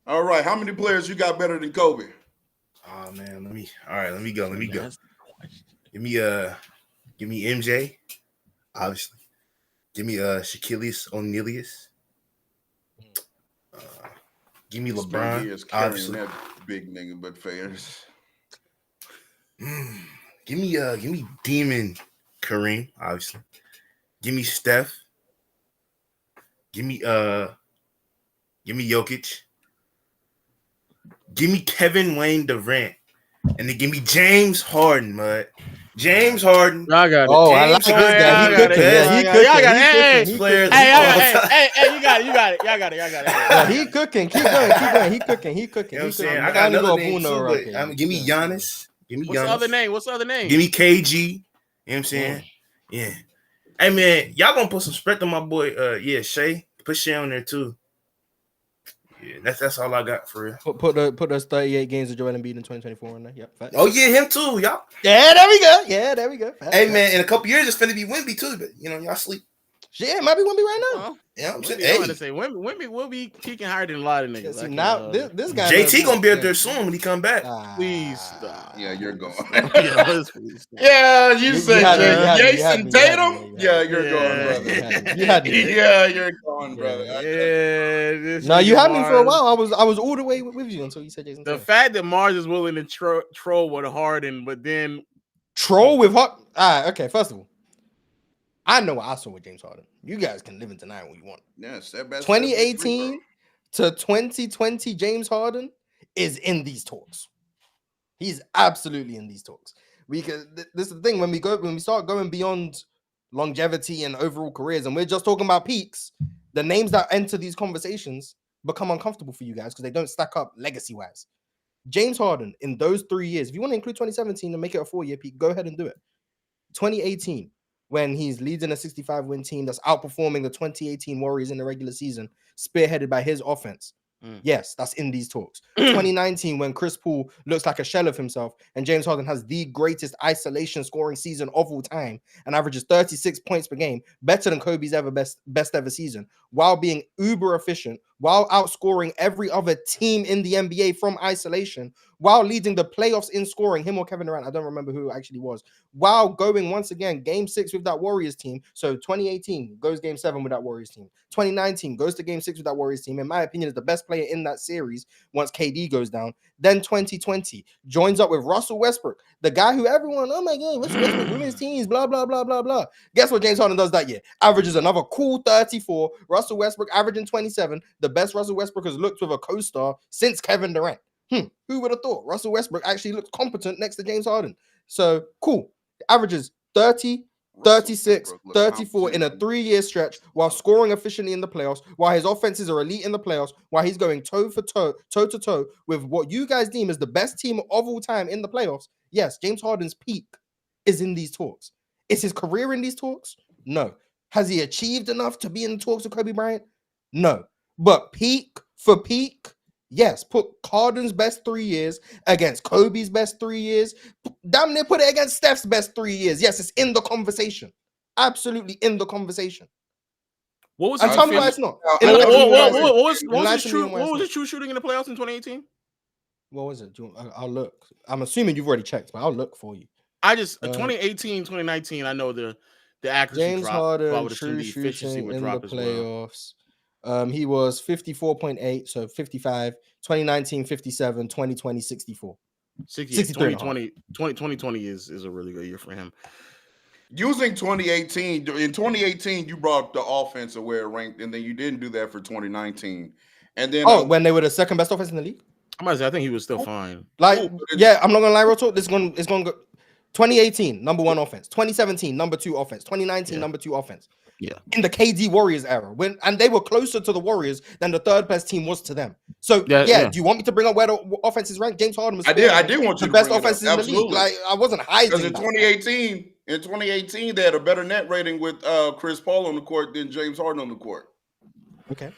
S1: All right. How many players you got better than Kobe?
S12: Oh man, let me go. Give me MJ, obviously. Give me Shaquille O'Nealius. Give me LeBron.
S1: He is carrying
S12: obviously.
S1: that big nigga, but fairs.
S12: Give me Demon Kareem, obviously. Give me Steph. Give me Jokic. Give me Kevin Wayne Durant. And then give me James Harden, mud. James Harden.
S2: I got it.
S3: Oh, I like this guy. He cooking. Yeah, he cooking.
S2: Hey, you got it. Y'all got it.
S3: Yeah, he cooking. Keep going. He cooking.
S12: You know what I'm saying? I got another name too, but give me Giannis. Give me Giannis.
S2: What's the other name?
S12: Give me KG. You know what I'm saying? Yeah. Hey, man, y'all gonna put some respect on my boy, Shay. Put Shay on there, too. Yeah, that's all I got for real.
S3: Put those 38 games of Joel Embiid in 2024 in there. Yep. Facts.
S12: Oh yeah, him too, y'all.
S3: Yeah, there we go. Yeah, there we go. Facts,
S12: Hey
S3: facts.
S12: man, in a couple years it's finna be Wemby too, but y'all sleep.
S3: Yeah, it might be Wemby right now.
S2: Well,
S12: Yeah, I'm saying,
S2: Wemby, I'm gonna say Wemby will be peaking higher than a lot of niggas.
S3: See,
S2: I
S3: now
S2: can,
S3: this guy
S12: JT
S3: knows
S12: gonna be up
S3: more.
S12: there soon when he come back.
S2: please stop.
S1: Yeah, you're going.
S2: Yeah, let's please stop.
S1: Yeah, you said
S3: Jason
S1: Jason Tatum. Yeah, you're going, brother.
S3: You had me.
S1: Yeah, you're going, brother.
S2: Yeah,
S3: No, you had me for a
S2: Mars.
S3: while. I was all the way with you until you said Jason
S2: The
S3: Tatum.
S2: fact that Mars is willing to troll with Harden, but then
S3: Troll with Harden. Okay. First of all, I know what I saw with James Harden. You guys can live in tonight when you want.
S1: Yeah, step back.
S3: 2018 to 2020, James Harden is in these talks. He's absolutely in these talks. This is the thing when we start going beyond longevity and overall careers, and we're just talking about peaks. The names that enter these conversations become uncomfortable for you guys because they don't stack up legacy wise. James Harden in those 3 years, if you want to include 2017 and make it a 4-year peak, go ahead and do it. 2018, when he's leading a 65-win team that's outperforming the 2018 Warriors in the regular season, spearheaded by his offense. Yes, that's in these talks. 2019, when Chris Paul looks like a shell of himself and James Harden has the greatest isolation scoring season of all time and averages 36 points per game, better than Kobe's best ever season, while being uber efficient, while outscoring every other team in the NBA from isolation, while leading the playoffs in scoring, him or Kevin Durant, I don't remember who it actually was, while going once again game 6 with that Warriors team. So 2018 goes game 7 with that Warriors team. 2019 goes to game 6 with that Warriors team. In my opinion, is the best player in that series once KD goes down. Then 2020 joins up with Russell Westbrook, the guy who everyone, oh my God, Russell Westbrook, women's teams, blah, blah, blah, blah, blah. Guess what James Harden does that year? Averages another cool 34. Russell Westbrook averaging 27. The best Russell Westbrook has looked with a co-star since Kevin Durant. Who would have thought Russell Westbrook actually looks competent next to James Harden? So cool. Averages 30, 36, 34 in a 3-year stretch while scoring efficiently in the playoffs, while his offenses are elite in the playoffs, while he's going toe to toe with what you guys deem as the best team of all time in the playoffs. Yes, James Harden's peak is in these talks. Is his career in these talks? No. Has he achieved enough to be in the talks with Kobe Bryant? No. But peak for peak, yes, put Harden's best 3 years against Kobe's best 3 years. Damn near put it against Steph's best 3 years. Yes, it's in the conversation. Absolutely in the conversation.
S2: what was
S3: And tell me why it's not.
S2: what was his true shooting in the playoffs in 2018?
S3: What was it? I'll look. I'm assuming you've already checked, but I'll look for you.
S2: I just 2018, 2019. I know the accuracy
S3: James
S2: drop.
S3: Harden,
S2: I would assume
S3: true
S2: the efficiency
S3: shooting
S2: would
S3: in
S2: drop
S3: the
S2: as well.
S3: playoffs. He was 54.8, so 55. 2019, 57. 2020, 64.
S2: 2020 is a really good year for him.
S1: Using 2018, in 2018, you brought up the offense of where it ranked, and then you didn't do that for 2019. And then
S3: when they were the second best offense in the league?
S2: I might say I think he was still fine.
S3: Like, yeah, I'm not gonna lie, real talk. It's gonna go 2018, number 1 offense, 2017, number 2 offense, 2019, number 2 offense.
S2: Yeah.
S3: In the KD Warriors era, and they were closer to the Warriors than the third best team was to them. So do you want me to bring up where the offense is ranked? James Harden was
S1: I did want you
S3: the
S1: to
S3: best
S1: bring it up.
S3: offenses in the league.
S1: Absolutely.
S3: Like, I wasn't hiding
S1: because in 2018 they had a better net rating with Chris Paul on the court than James Harden on the court.
S3: Okay.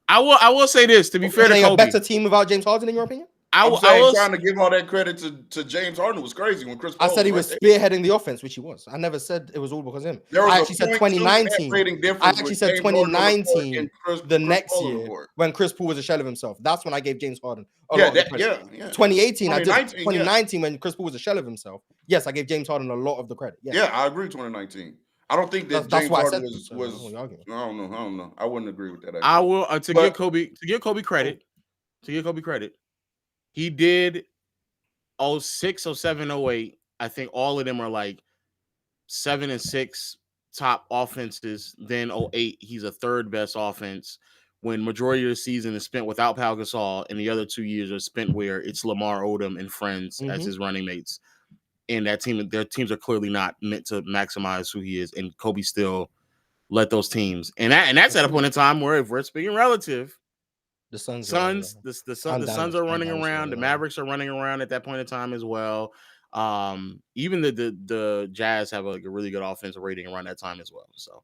S2: I will say this to be fair to Kobe.
S3: A better team without James Harden, in your opinion?
S1: I was trying to give all that credit to James Harden was crazy when Chris Paul
S3: I said he was
S1: right
S3: spearheading the offense, which he was. I never said it was all because of him. I actually said 2019. I actually said 2019, the next year, when Chris Paul was a shell of himself. That's when I gave James Harden a lot of the credit. 2018, I did. 2019, when Chris Paul was a shell of himself. Yes, I gave James Harden a lot of the credit. Yes.
S1: Yeah, I agree. 2019. I don't think that
S3: That's
S1: James
S3: why
S1: Harden
S3: I said
S1: was. I don't know. I wouldn't agree with that. Actually.
S2: I will give Kobe credit. To give Kobe credit, he did 06, 07, 08. I think all of them are like 7 and 6 top offenses. Then 08, he's a third best offense. When majority of the season is spent without Pau Gasol, and the other 2 years are spent where it's Lamar Odom and friends as his running mates. And their teams are clearly not meant to maximize who he is. And Kobe still led those teams. And that's at a point in time where, if we're speaking relative, the Suns are running around. The Mavericks are running around at that point in time as well. Even the Jazz have a really good offensive rating around that time as well. So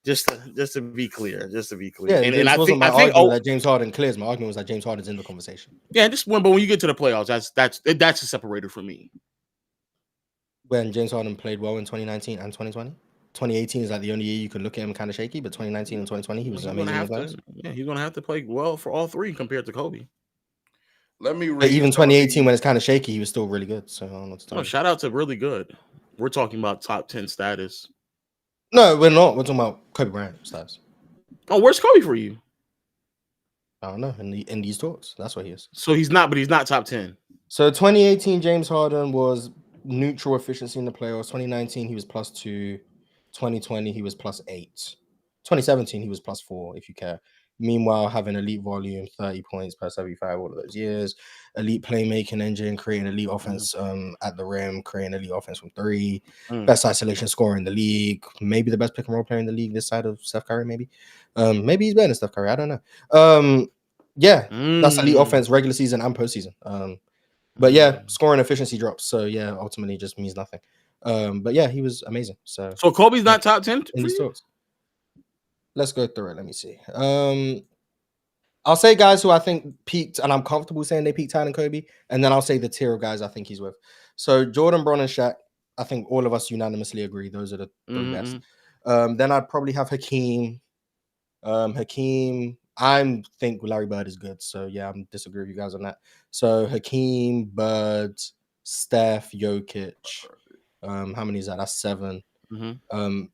S2: Just to be clear.
S3: Yeah,
S2: And
S3: this
S2: I
S3: wasn't
S2: think
S3: my argument that James Harden clears. My argument was that James Harden's in the conversation.
S2: Yeah, but when you get to the playoffs, that's a separator for me.
S3: When James Harden played well in 2019 and 2020. 2018 is like the only year you can look at him kind of shaky, but 2019 and 2020 he was amazing in the playoffs.
S2: He's gonna have to play well for all three compared to Kobe.
S1: Let me read.
S3: But even 2018 when it's kind of shaky, he was still really good. So I don't know what to tell you.
S2: Shout out to really good. We're talking about top 10 status.
S3: No, we're not. We're talking about Kobe Bryant status.
S2: Oh, where's Kobe for you?
S3: I don't know. In these talks, that's what he is.
S2: So he's not top 10.
S3: So 2018 James Harden was neutral efficiency in the playoffs. 2019 he was +2. 2020 he was +8. 2017 he was +4 if you care. Meanwhile, having elite volume, 30 points per 75 all of those years, elite playmaking engine, creating elite offense at the rim, creating elite offense from three, best isolation scorer in the league, maybe the best pick and roll player in the league this side of Steph Curry, maybe. Maybe he's better than Steph Curry. I don't know. That's elite offense, regular season and postseason. But yeah, scoring efficiency drops. So yeah, ultimately just means nothing. But yeah, he was amazing. So
S2: Kobe's not top 10
S3: in these talks. Let's go through it. Let me see. I'll say guys who I think peaked, and I'm comfortable saying they peaked higher than Kobe, and then I'll say the tier of guys I think he's with. So Jordan, Bron, and Shaq, I think all of us unanimously agree those are the best. Then I'd probably have Hakeem. I think Larry Bird is good. So yeah, I'm disagree with you guys on that. So Hakeem, Bird, Steph, Jokic. How many is that? That's 7.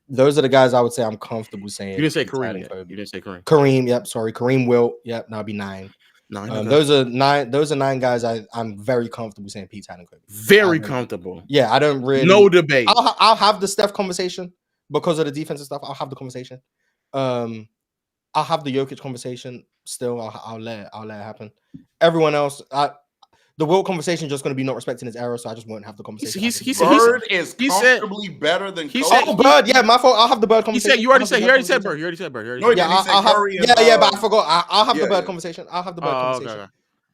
S3: Those are the guys I would say I'm comfortable saying.
S2: You didn't say Kareem yet. You didn't say Kareem.
S3: Kareem, yep. Sorry, Kareem Wilt. Yep, that'll be 9. Those are 9. Those are 9 guys I'm very comfortable saying Pete and Kobe.
S2: Very comfortable.
S3: Yeah, I don't really.
S2: No debate.
S3: I'll have the Steph conversation because of the defensive stuff. I'll have the conversation. I'll have the Jokic conversation. Still, I'll let it happen. Everyone else, the Wilt conversation is just going to be not respecting his era, so I just won't have the conversation.
S1: Bird is comfortably better than Kobe.
S3: Bird. Yeah, my fault. I'll have the Bird conversation.
S2: He already said Bird. You already said Bird.
S1: No,
S3: but I forgot. I'll have the Bird conversation. I'll have the Bird conversation.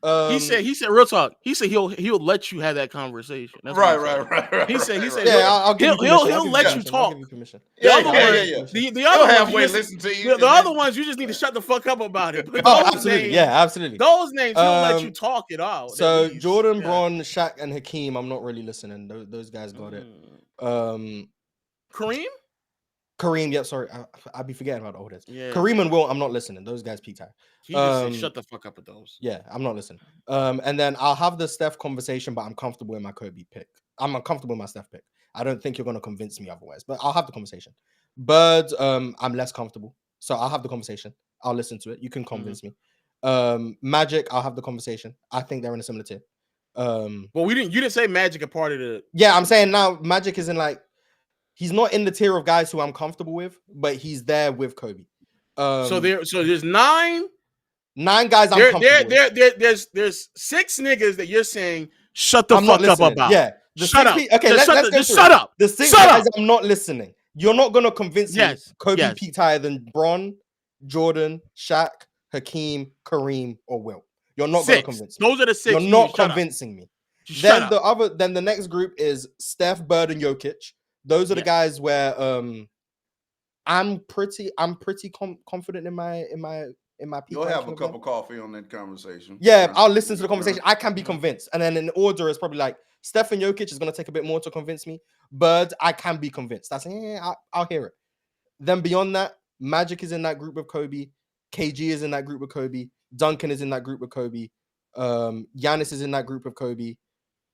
S2: Okay. He said real talk. He said he'll let you have that conversation. That's
S1: right.
S2: He said
S3: I'll give
S2: he'll let you talk.
S3: The
S2: other
S1: halfway listen to you.
S2: The other ones you just need to shut the fuck up about it.
S3: Absolutely. Absolutely.
S2: Those names he'll let you talk it out.
S3: So Jordan, Bron, Shaq, and Hakeem, I'm not really listening. Those guys got it. Kareem, yeah, sorry, I'd be forgetting about all this. Yeah. Kareem and Wilt, I'm not listening. Those guys peak time.
S2: He just said, shut the fuck up with those.
S3: Yeah, I'm not listening. And then I'll have the Steph conversation, but I'm comfortable in my Kobe pick. I'm uncomfortable in my Steph pick. I don't think you're going to convince me otherwise, but I'll have the conversation. But I'm less comfortable, so I'll have the conversation. I'll listen to it. You can convince me. Magic, I'll have the conversation. I think they're in a similar tier.
S2: Well, you didn't say Magic a part of the.
S3: Yeah, I'm saying now Magic is in like. He's not in the tier of guys who I'm comfortable with, but he's there with Kobe.
S2: So there's 9
S3: guys I'm comfortable with.
S2: There's 6 niggas that you're saying shut the fuck up about.
S3: Yeah.
S2: Shut up.
S3: Okay, let's
S2: shut up.
S3: The 6 guys I'm not listening. You're not gonna convince me Kobe peaked higher than Bron, Jordan, Shaq, Hakeem, Kareem, or Wilt. You're not gonna convince me.
S2: Those are the 6.
S3: You're not convincing me. Then the next group is Steph, Bird, and Jokic. Those are the guys where I'm pretty confident in my peak.
S1: You'll have a cup of coffee on that conversation.
S3: Yeah, I'll listen to the conversation. I can be convinced. And then in order, it's probably like Steph and Jokic is going to take a bit more to convince me. Bird, I can be convinced. That's I'll hear it. Then beyond that, Magic is in that group with Kobe. KG is in that group with Kobe. Duncan is in that group with Kobe. Giannis is in that group with Kobe.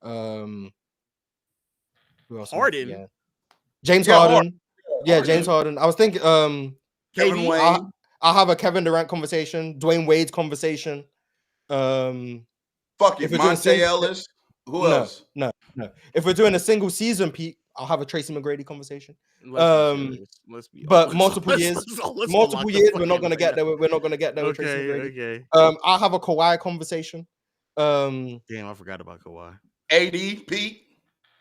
S3: Who else?
S2: Harden.
S3: Yeah. James Harden. Yeah, James Harden. I was thinking
S1: Kevin Wayne.
S3: I'll have a Kevin Durant conversation, Dwayne Wade's conversation.
S1: Fuck it, Monte Ellis. Who else?
S3: No. If we're doing a single season peak, I'll have a Tracy McGrady conversation.
S2: Let's be
S3: but multiple years, we're not gonna get there. We're not gonna get there with Tracy McGrady. I'll have a Kawhi conversation.
S2: Damn, I forgot about Kawhi.
S1: AD Pete.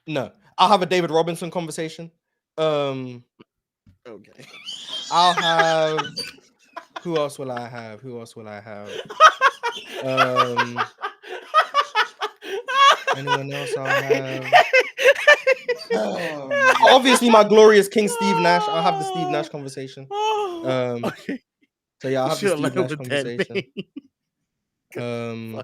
S3: No, I'll have a David Robinson conversation.
S2: Okay.
S3: I'll have. Who else will I have? Anyone else I'll have? Obviously, my glorious King Steve Nash. I'll have the Steve Nash conversation.
S2: Okay.
S3: So yeah, I'll
S2: You
S3: have the
S2: should have
S3: Steve
S2: led
S3: Nash
S2: with that
S3: conversation.
S2: name.
S3: Um,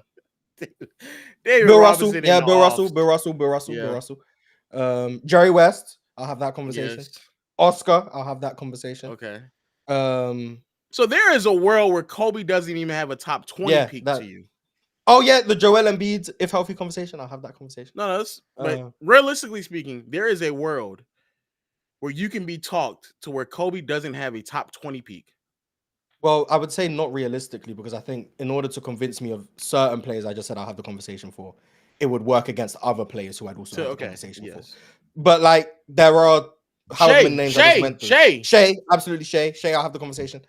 S2: David
S3: Bill Russell,
S2: Robinson
S3: yeah,
S2: and
S3: Bill Russell,
S2: offs.
S3: Bill Russell, Bill Russell, Bill
S2: Yeah.
S3: Russell. Jerry West, I'll have that conversation.
S2: Yes.
S3: Oscar, I'll have that conversation.
S2: Okay.
S3: Um,
S2: So there is a world where Kobe doesn't even have a top 20
S3: Yeah,
S2: peak
S3: that-
S2: to you.
S3: oh yeah, the Joel Embiid, if healthy conversation, I'll have that conversation.
S2: No, but realistically speaking, there is a world where you can be talked to where Kobe doesn't have a top 20 peak.
S3: Well, I would say not realistically, because I think in order to convince me of certain players I just said I'll have the conversation for, it would work against other players who I'd also have the conversation for. But like there are however many names I just went through. Shea, absolutely Shea, I'll have the conversation.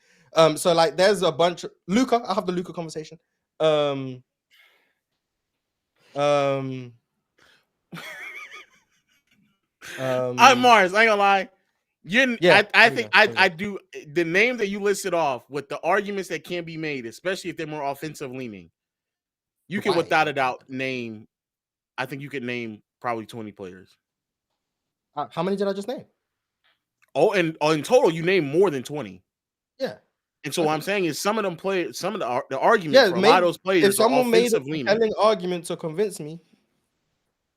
S3: So like there's a bunch of Luka, I'll have the Luka conversation.
S2: I Mars, I ain't gonna lie. I think I do the name that you listed off with the arguments that can be made, especially if they're more offensive leaning. You can without a doubt name. I think you could name probably 20 players.
S3: How many did I just name?
S2: Oh, and in total, you name more than 20.
S3: Yeah.
S2: And so what I'm saying is some of them players, some of the arguments for a lot of those players
S3: if someone
S2: are
S3: made a
S2: offensive leaning.
S3: compelling argument to convince me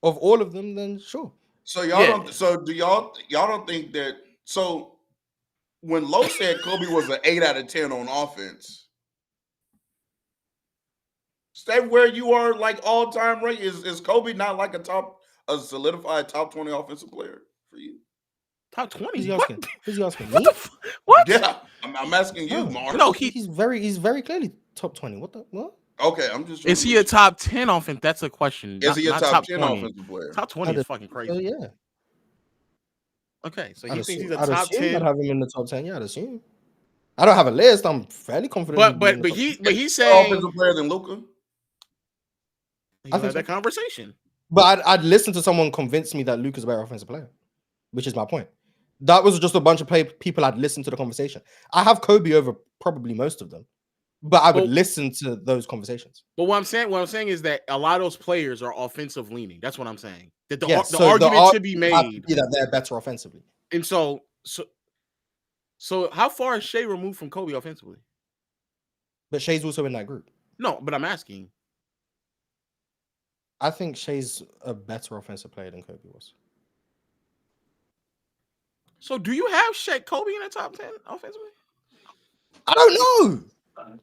S3: of all of them, then sure.
S1: So y'all don't. So do y'all don't think that? So when Lowe said Kobe was an 8 out of 10 on offense, stay where you are like all time rate. Is Kobe not like a solidified top 20 offensive player for you?
S2: Top 20?
S3: Who's he asking? Who's he asking?
S2: What
S3: Me?
S2: What?
S1: Yeah, I'm asking you, Mark.
S2: No,
S3: he's very clearly top 20. What?
S1: Okay, I'm just.
S2: Is he a top 10 offense? That's a question.
S1: Is he a
S2: not
S1: top 10
S2: 20.
S1: offensive player?
S2: Top 20 is fucking crazy.
S3: Yeah.
S2: Okay, so he
S3: I'd
S2: thinks he's
S3: assume-
S2: a
S3: I'd
S2: top
S3: assume
S2: 10.
S3: I'd have him in the top 10. Yeah, I'd assume. I don't have a list. I'm fairly confident.
S2: But he's saying
S1: More offensive player than Luka.
S2: I think that conversation.
S3: But I'd listen to someone convince me that Luka's a better offensive player, which is my point. That was just a bunch of people I'd listen to the conversation. I have Kobe over probably most of them, but I would listen to those conversations.
S2: But what I'm saying is that a lot of those players are offensive leaning. That's what I'm saying. That the
S3: So
S2: argument to be made
S3: that they're better offensively.
S2: And so how far is Shea removed from Kobe offensively?
S3: But Shea's also in that group.
S2: No, but I'm asking.
S3: I think Shea's a better offensive player than Kobe was.
S2: So do you have Kobe in the top 10 offensively?
S3: I don't know.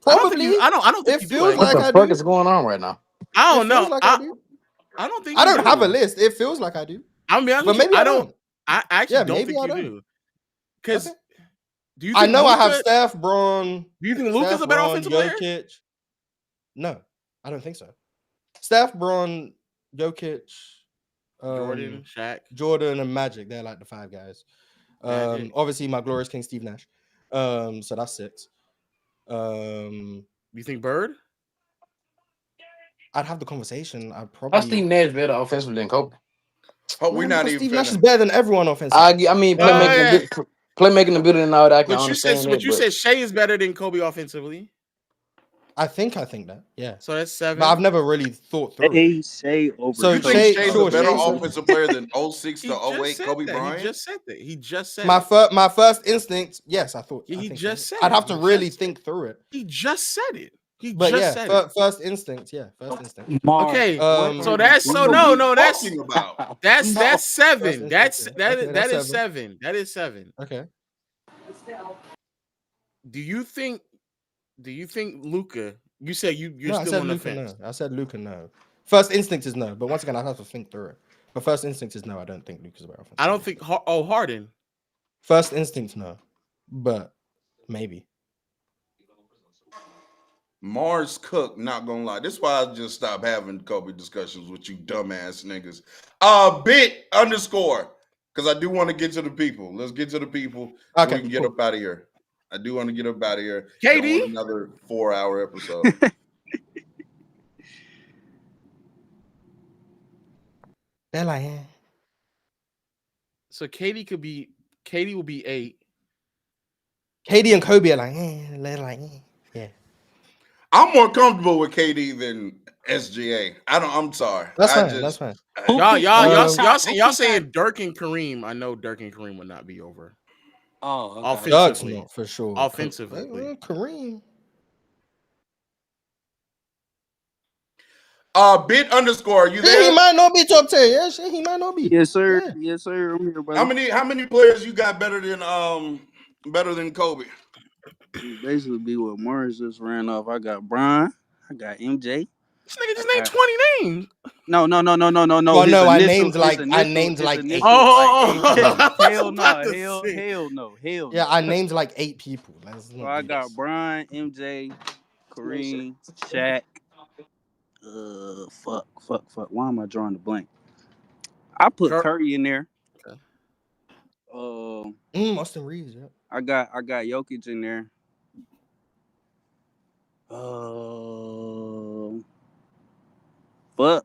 S3: Probably.
S2: I don't think
S3: it feels like
S8: what the fuck is going on right now?
S2: I don't know.
S3: Like
S2: I don't think
S3: I don't have a list. It feels like I do.
S2: I'm be honest,
S3: but maybe
S2: I
S3: don't.
S2: I actually don't think you do. Because do you think
S3: I know
S2: Luka,
S3: I have Steph, Braun.
S2: Do you think Luka's a better offensive player?
S3: Jokic. No, I don't think so. Steph, Braun, Jokic,
S2: Jordan, Shaq,
S3: Jordan, and Magic. They're like the 5 guys. Obviously, my glorious king, Steve Nash. So that's 6.
S2: You think Bird?
S3: I'd have the conversation. I'd probably.
S8: Steve Nash better offensively than Kobe.
S1: Oh, we're not even.
S3: Steve Nash is better than everyone offensively.
S8: I mean, playmaking the building and all that.
S2: But you said Shea is better than Kobe offensively.
S3: I think that. Yeah.
S2: So that's 7.
S3: But I've never really thought through.
S5: Shea over.
S3: So
S1: you think Shea's a better offensive player than 06 to 08 Kobe Bryant?
S2: He just said that. He just said
S3: my first instinct. Yes, I thought.
S2: He just said.
S3: I'd have to really think through it.
S2: He just said it.
S3: First instinct. Yeah, first instinct.
S2: Okay. So that's that's 7. That is 7. That is 7.
S3: Okay.
S2: Do you think Luka? You said you're
S3: no,
S2: still on the fence.
S3: No. I said Luka. No. First instinct is no, but once again, I have to think through it. But first instinct is no. I don't think Luka's a better offensive.
S2: I don't think. Harden.
S3: First instinct, no, but maybe.
S1: Mars Cook, not gonna lie. This is why I just stopped having Kobe discussions with you dumbass niggas. Bit _ because I do want to get to the people. Let's get to the people so we can get up out of here. I do want to get up out of here.
S2: KD,
S1: another 4-hour episode.
S3: They're like,
S2: so KD will be 8.
S3: KD and Kobe are like, they're like, yeah.
S1: I'm more comfortable with KD than SGA. I'm sorry.
S3: That's fine.
S2: Y'all saying Dirk and Kareem. I know Dirk and Kareem would not be over.
S13: Oh, okay.
S3: Dirk's
S2: Offensively.
S3: not for sure.
S2: Offensively.
S3: Kareem.
S1: Bit underscore, you
S3: Yeah, he
S1: there?
S3: might not be top 10. Yeah, shit, he might not be.
S14: Yes, sir.
S3: Yeah.
S14: Yes, sir. I'm here, brother.
S1: How many players you got better than Kobe?
S14: Basically, be what Morris just ran off. I got Bryant. I got MJ.
S2: This nigga just named 20 names.
S14: No.
S3: Well,
S14: His
S3: no, I
S14: initial,
S3: named like 8.
S14: Hell no. Hell no.
S3: Yeah, I named like 8 people.
S14: So I got Bryant, MJ, Kareem, Shaq. Fuck. Why am I drawing the blank? I put Curry in there.
S3: Okay. Austin Reeves. Yeah.
S14: I got Jokic in there. Fuck.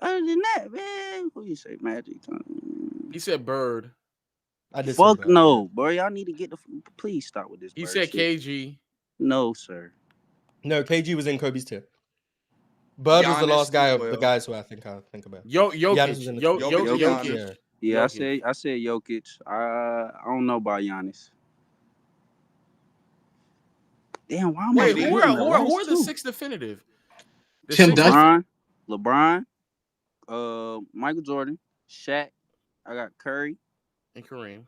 S14: Other than that, man, who you say, Magic?
S2: He said Bird.
S3: I did.
S14: Fuck no, bro. Y'all need to get the. Please start with this.
S2: He
S14: Bird
S2: said
S14: shit.
S2: KG.
S14: No, sir.
S3: No, KG was in Kobe's tier. Bird was the last guy of the guys who I think about.
S2: Jokic.
S14: Yeah, I said Jokic. I don't know about Giannis. Damn, why am I?
S2: Wait, who are the 6 definitive?
S6: Tim Duncan,
S14: LeBron, Michael Jordan, Shaq. I got Curry
S2: and Kareem.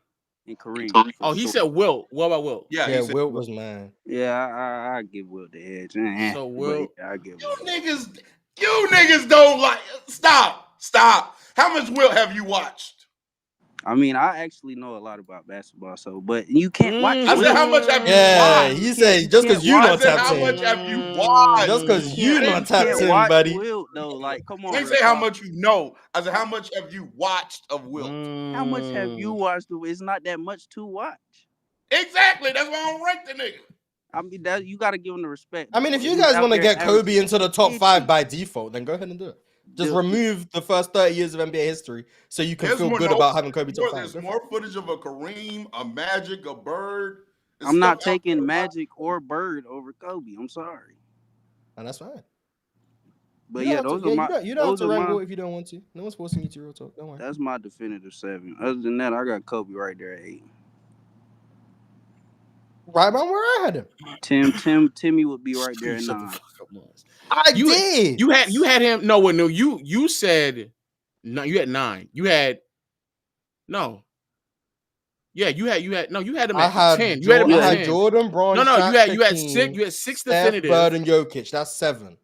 S14: Oh,
S2: he said Wilt. What about Wilt?
S3: Yeah, Wilt was mine.
S14: Yeah, I give Wilt the edge.
S2: So Wilt,
S14: I give
S1: You niggas don't like. Stop. How much Wilt have you watched?
S14: I mean, I actually know a lot about basketball, but you can't watch.
S1: I said, how much have you watched?
S3: Yeah, you say just because you not tapped in.
S1: How much have you watched?
S3: Just because you not tapped in, buddy.
S14: Wilt, though, like, come on.
S1: I didn't say how much you know. I said, how much have you watched of Wilt?
S14: How much have you watched? It's not that much to watch.
S1: Exactly. That's why I don't rank the nigga.
S14: I mean, that you got to give him the respect.
S3: I mean, if you guys want to get Kobe into the top 5 by default, then go ahead and do it. Just remove the first 30 years of NBA history so you can feel good about having Kobe top 5.
S1: There's more footage of a Kareem, a Magic, a Bird.
S14: I'm not taking Magic or Bird over Kobe. I'm sorry.
S3: And that's fine.
S14: But yeah, those are my.
S3: You don't have to wrangle if you don't want to. No one's forcing you to real talk. Don't worry.
S14: That's my definitive 7. Other than that, I got Kobe right there at 8.
S3: Right about where I had him.
S14: Timmy would be right there at 9.
S3: Did.
S2: You had him. No, you said no. You had 9. You had no. Yeah, you had him at 10. You had him at 10.
S3: Jordan, Bron.
S2: No,
S3: Shaq,
S2: you had
S3: Hakeem,
S2: 6. You had 6
S3: Steph,
S2: definitive.
S3: Bird, and Jokic. That's 7.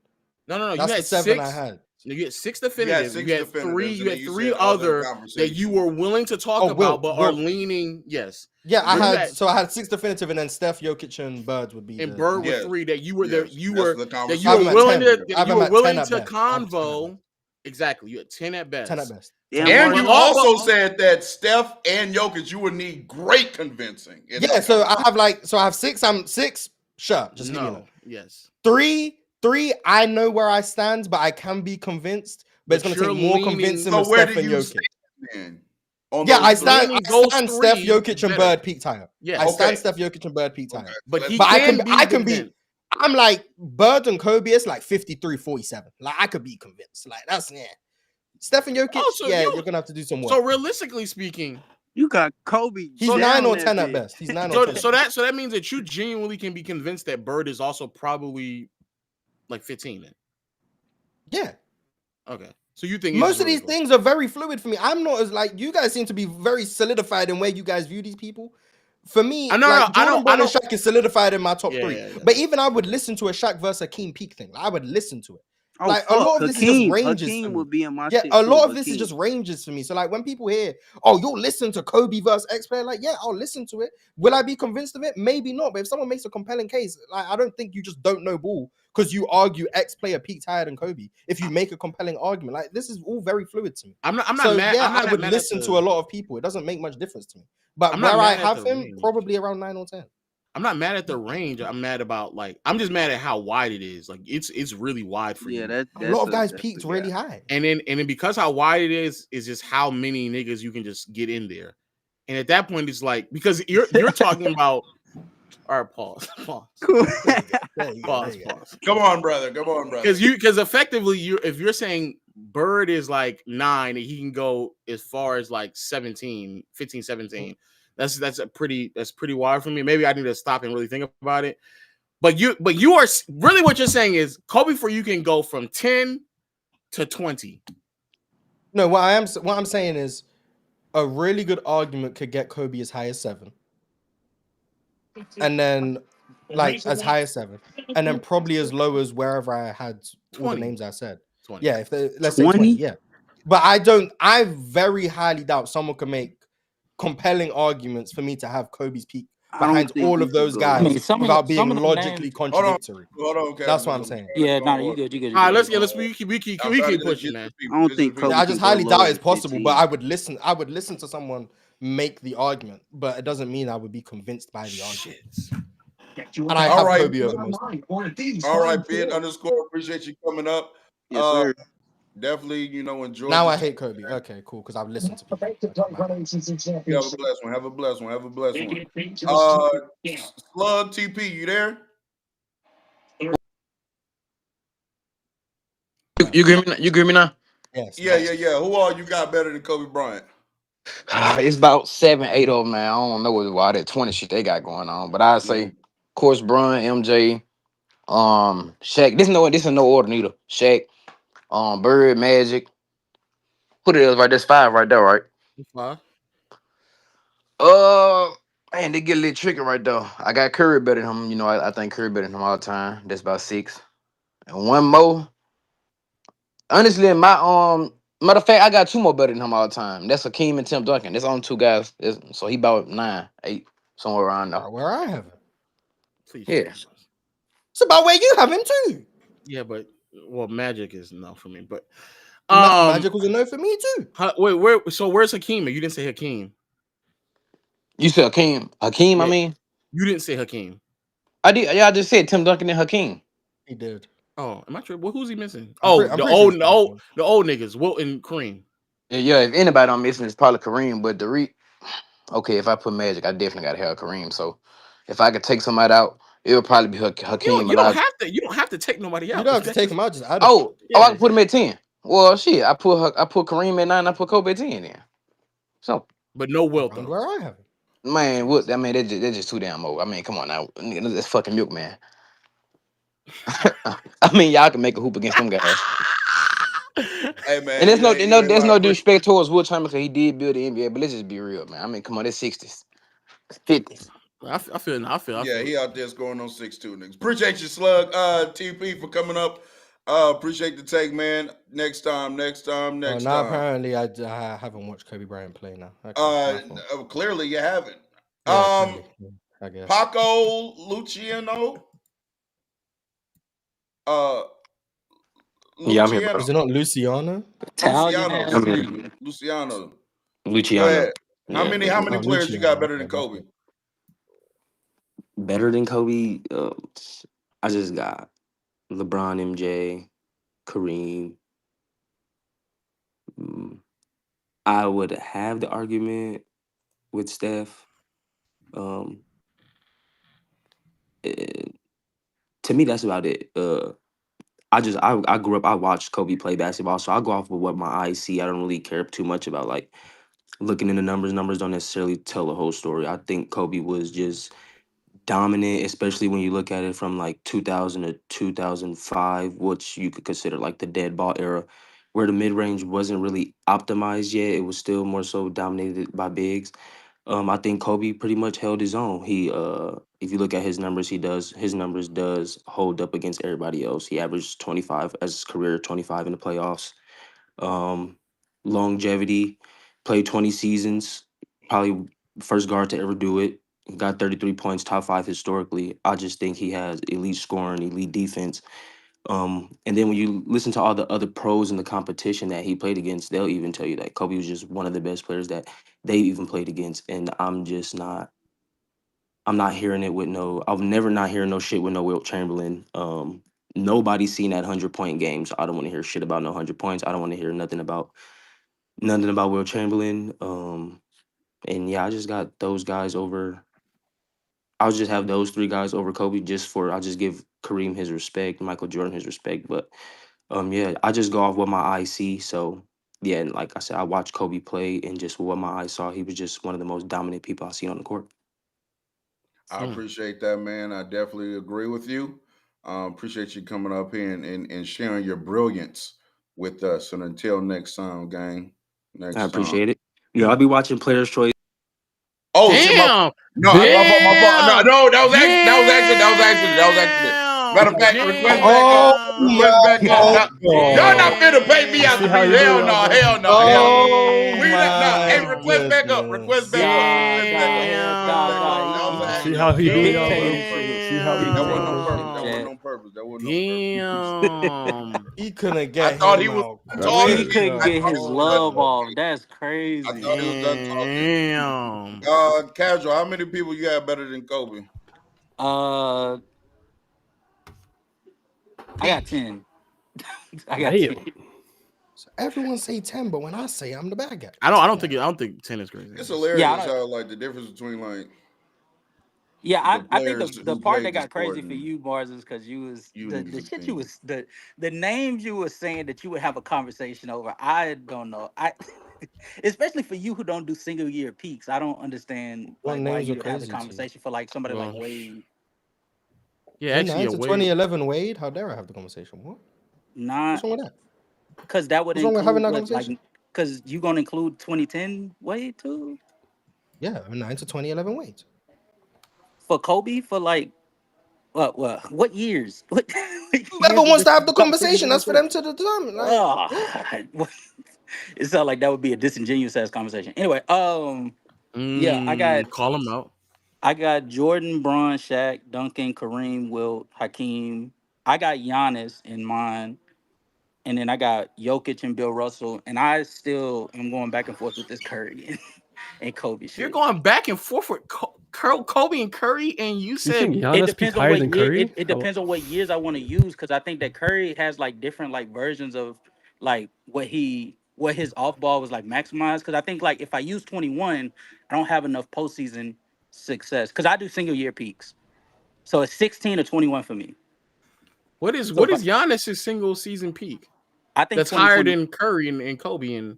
S2: No.
S3: That's
S2: You had
S3: 7
S2: 6.
S3: I had.
S2: You had 6 definitive. You had 3. You had 3
S1: said
S2: other that you were willing to talk about, but are leaning. Yes.
S3: Yeah, I had 6 definitive, and then Steph, Jokic, and Bird would be.
S2: And Bird with 3 that you were there. You were
S3: willing
S2: to convo. Exactly. You had 10 at best.
S3: 10 at best.
S1: Yeah, and you also said that Steph and Jokic, you would need great convincing.
S3: Yeah, so I have 6. I'm 6. Sure, just leave me alone.
S2: Yes.
S3: 3. I know where I stand, but I can be convinced. But it's going to take more convincing than Steph and Jokic. I stand Steph, Jokic, and Bird peak higher.
S2: Yeah,
S3: I stand Steph, Jokic, and Bird peak higher.
S2: But
S3: I can be. I'm like Bird and Kobe. It's like 53-47. Like I could be convinced. Like that's Steph and Jokic. You're gonna have to do some work.
S2: So realistically speaking,
S14: you got Kobe.
S3: He's 9 or 10 at best. He's 9 or 10.
S2: So that means that you genuinely can be convinced that Bird is also probably like 15 then.
S3: Yeah.
S2: Okay. So you think
S3: most of these things are very fluid for me. I'm not as like you guys seem to be very solidified in where you guys view these people. For me, I don't. Shaq is solidified in my top 3. Yeah. But even I would listen to a Shaq versus Hakeem peak thing. Like, I would listen to it.
S14: Oh, like a lot of this is just ranges. Hakeem would be in my
S3: a lot of this is just ranges for me. So like when people hear, oh, you'll listen to Kobe versus X player, like yeah, I'll listen to it. Will I be convinced of it? Maybe not. But if someone makes a compelling case, like I don't think you just don't know ball because you argue X player peaked higher than Kobe. If you make a compelling argument, like this is all very fluid to me.
S2: I'm not
S3: so,
S2: mad.
S3: Yeah, I would listen to a lot of people. It doesn't make much difference to me. But where I have him, probably around 9 or 10.
S2: I'm not mad at the range. I'm mad about I'm just mad at how wide it is. Like it's really wide for you.
S3: Yeah, a lot of guys peaked really high.
S2: And then because how wide it is just how many niggas you can just get in there. And at that point, it's like because you're talking about. All right, pause. Pause.
S1: Come on, brother.
S2: Because effectively, if you're saying Bird is like 9, and he can go as far as like 15, 17. That's pretty wide for me. Maybe I need to stop and really think about it. But you are really what you're saying is Kobe for you can go from 10 to 20.
S3: No, what I'm saying is a really good argument could get Kobe as high as 7. And then like as high as 7. And then probably as low as wherever I had all the
S2: 20.
S3: names I said.
S2: 20.
S3: Yeah, let's say 20,
S14: 20?
S3: yeah. But I very highly doubt someone can make compelling arguments for me to have Kobe's peak
S14: I don't
S3: behind
S14: think
S3: all
S14: you
S3: of
S14: could
S3: those
S14: go.
S13: I mean,
S3: guys without being
S13: some of them
S3: logically
S13: names.
S3: contradictory.
S1: Hold on, Kevin.
S3: That's what I'm saying.
S13: Yeah,
S1: Go
S13: no,
S1: on,
S13: you
S1: order.
S13: good. You good. You
S2: All right,
S13: good.
S2: let's
S13: You good.
S2: we
S1: I'm
S2: keep
S1: trying to
S2: pushing,
S1: get
S2: man.
S1: the
S14: I don't
S1: people.
S14: think
S1: This is
S14: Kobe
S3: I
S14: can
S3: just
S14: go
S3: highly
S14: lower
S3: doubt
S14: than
S3: it's possible,
S14: 15.
S3: but I would listen to someone make the argument, but it doesn't mean I would be convinced by the argument. And I
S1: All
S3: have
S1: right.
S3: Kobe over most.
S1: All right, Bid _. Appreciate you coming up.
S14: Yes, sir.
S1: Definitely, enjoy.
S3: Now I hate Kobe. Okay, cool, because I've listened to people. Okay,
S1: You have a blessed one. Have a blessed one. Have a blessed one. Slug TP, you there?
S13: You hear me? You hear me now?
S3: yes.
S1: Yeah. Who all you got better than Kobe Bryant?
S13: It's about 7, 8 of them, man. I don't know what all that 20 shit they got going on, but I'd say, of course, Bron, MJ, Shaq. This is no order neither. Shaq, Bird, Magic. Put it is right. That's 5 right there, right?
S2: Five.
S13: Uh, Man, they get a little tricky right there. I got Curry better than him. I think Curry better than him all the time. That's about 6. And one more. Honestly, matter of fact, I got 2 more better than him all the time. That's Hakeem and Tim Duncan. That's only 2 guys. So he about 9, 8, somewhere around there.
S3: Where I have him.
S2: Please.
S13: Yeah.
S3: It's about where you have him too.
S2: Yeah, but Magic is no for me. But
S3: Magic was a no for me too.
S2: Where's Hakeem? You didn't say Hakeem.
S13: You said Hakeem. Hakeem,
S2: Yeah.
S13: I mean.
S2: You didn't say Hakeem.
S13: I did. Yeah, I just said Tim Duncan and Hakeem.
S3: He did.
S2: Oh, am I true? Well, who's he missing?
S3: I'm
S2: the
S3: pretty sure
S2: old niggas, Wilt and Kareem.
S13: Yeah. If anybody I'm missing, it's probably Kareem. But okay, if I put Magic, I definitely got to have Kareem. So if I could take somebody out, it would probably be Hakeem.
S2: You don't have to take nobody out.
S3: You don't have to take him out. Just add him.
S13: Oh, I can put him at 10. Well, shit, I put Kareem at 9. I put Kobe at 10. Then. So,
S2: but no Wilt though.
S3: Where I have him.
S13: Man, what? I mean, they're just too damn old. I mean, come on now, that's fucking milk, man. I mean, y'all can make a hoop against them guys.
S1: Hey man,
S13: and there's no disrespect towards Will Chamberlain because he did build the NBA, but let's just be real, man. I mean, come on, it's 60s, 50s.
S2: I feel.
S1: Yeah, he out there scoring on 6-2 niggas. Appreciate you, Slug. TP for coming up. Appreciate the take, man. Next time.
S3: Now apparently I haven't watched Kobe Bryant play now. Okay,
S1: clearly you haven't.
S3: I guess.
S1: Paco Luciano.
S13: Yeah, I'm here, bro.
S3: Is it not Luciano?
S1: Luciano.
S13: Luciano.
S1: Go ahead.
S13: Yeah.
S1: How many players you got better than Kobe?
S15: Better than Kobe? I just got LeBron, MJ, Kareem. I would have the argument with Steph. To me, that's about it. I grew up. I watched Kobe play basketball, so I go off of what my eyes see. I don't really care too much about like looking into numbers. Numbers don't necessarily tell the whole story. I think Kobe was just dominant, especially when you look at it from like 2000 to 2005, which you could consider like the dead ball era, where the mid range wasn't really optimized yet. It was still more so dominated by bigs. I think Kobe pretty much held his own. If you look at his numbers, his numbers does hold up against everybody else. He averaged 25 as his career, 25 in the playoffs. Longevity, played 20 seasons, probably first guard to ever do it. Got 33 points, top 5 historically. I just think he has elite scoring, elite defense. And then when you listen to all the other pros in the competition that he played against, they'll even tell you that Kobe was just one of the best players that they even played against. And I'm not hearing it with I'll never not hear no shit with no Wilt Chamberlain. Nobody's seen that 100-point game, so I don't want to hear shit about no 100 points. I don't want to hear nothing about Wilt Chamberlain. And yeah, I just got those guys over. I'll just have those 3 guys over Kobe I'll just give Kareem his respect, Michael Jordan his respect. But yeah, I just go off what my eyes see. So yeah, and like I said, I watched Kobe play, and just what my eyes saw, he was just one of the most dominant people I've seen on the court.
S1: I appreciate that, man. I definitely agree with you. Appreciate you coming up here and sharing your brilliance with us. And until next time, gang.
S15: I
S1: Next time.
S15: appreciate it. Yeah, I'll be watching Players' Choice.
S1: Oh shit!
S2: Damn.
S1: My fault. My fault. No, that was accident. That was accident. Matter of fact, request back up.
S3: Oh
S1: Request
S3: my
S1: back up. Now, y'all not
S3: god!
S1: finna pay me out
S10: See
S1: to
S10: how
S1: be.
S10: you do
S1: Hell
S10: it,
S1: no.
S10: Alpha.
S1: Hell no. Hell no.
S3: Oh
S1: We not. Nah. Hey,
S3: my
S1: request back up. Request
S3: goodness!
S1: back up.
S13: Nah,
S1: Request back up.
S13: nah,
S1: Request back up. That was
S13: nah.
S1: an
S10: See
S1: accident.
S10: how he do it,
S1: That wasn't
S10: Alpha.
S1: on purpose.
S10: See how he
S1: That
S10: do
S1: wasn't on
S10: it.
S1: purpose. That
S13: Chat.
S1: wasn't on purpose. That wasn't on purpose.
S2: Damn.
S3: He couldn't
S1: I
S3: get
S1: thought
S3: him
S1: he was
S3: out
S10: That's
S1: tardy.
S13: He
S3: quick
S10: crazy.
S13: couldn't
S1: I
S3: enough.
S13: get
S1: thought
S13: his
S1: he was done
S13: love
S3: Oh,
S13: off.
S1: talking.
S13: That's
S1: I
S13: crazy.
S1: thought he was done talking.
S2: Damn.
S1: Casual. How many people you have better than Kobe?
S13: Uh, I got
S1: Peak.
S13: 10. I got 10.
S10: Damn.
S3: so everyone say 10, but when I say I'm the bad guy,
S2: I don't think 10 is crazy.
S1: It's
S13: Yeah, I
S1: hilarious
S13: don't.
S1: how like the difference between like
S13: Yeah,
S1: the
S13: I think
S1: players
S13: the
S1: who
S13: part that
S1: played the
S13: got
S1: sport
S13: crazy for
S1: and
S13: you, Bars, is because you was
S1: you
S13: the
S1: niggas'
S13: shit you
S1: opinion.
S13: was the names you were saying that you would have a conversation over. I don't know. I especially for you who don't do single year peaks. I don't understand
S3: what
S13: like why
S3: names are
S13: you have the
S3: crazy to you?
S13: conversation for like somebody like
S2: Well,
S13: Wade.
S2: yeah,
S3: In
S2: actually,
S3: 9
S2: yeah,
S3: to
S2: Wade.
S3: 2011 Wade, how dare I have the conversation? What? What's
S13: Not
S3: wrong with that?
S13: because that would
S3: What's wrong with having
S13: include
S3: that
S13: what like
S3: conversation?
S13: because you gonna include 2010 Wade too
S3: Yeah, 9 to 2011 Wade.
S13: for Kobe for like what years? What
S3: Whoever
S13: years is
S3: wants
S13: this
S3: to have the
S13: conversation
S3: conversation,
S13: going
S3: that's for
S13: through?
S3: them to determine. Like, yeah.
S13: Oh, it sounds like that would be a disingenuous ass conversation. Anyway, yeah,
S2: Call him out.
S13: I got Jordan, Braun, Shaq, Duncan, Kareem, Wilt, Hakeem. I got Giannis in mine, and then I got Jokic and Bill Russell, and I still am going back and forth with this Curry and Kobe
S2: You're
S13: shit.
S2: going back and forth with Kobe and Curry, and you
S10: You
S2: said
S10: think
S13: It
S10: Giannis peaked
S13: depends on
S10: higher
S13: what
S10: than
S13: year.
S10: Curry?
S13: It depends on what years I want to use because I think that Curry has like different like versions of like what his off ball was like maximized. Because I think like if I use 21, I don't have enough postseason success because I do single year peaks. So it's 16 or 21 for me.
S2: what is
S13: So if
S2: Giannis's single season peak?
S13: I think
S2: That's higher
S13: 2020,
S2: than Curry and Kobe and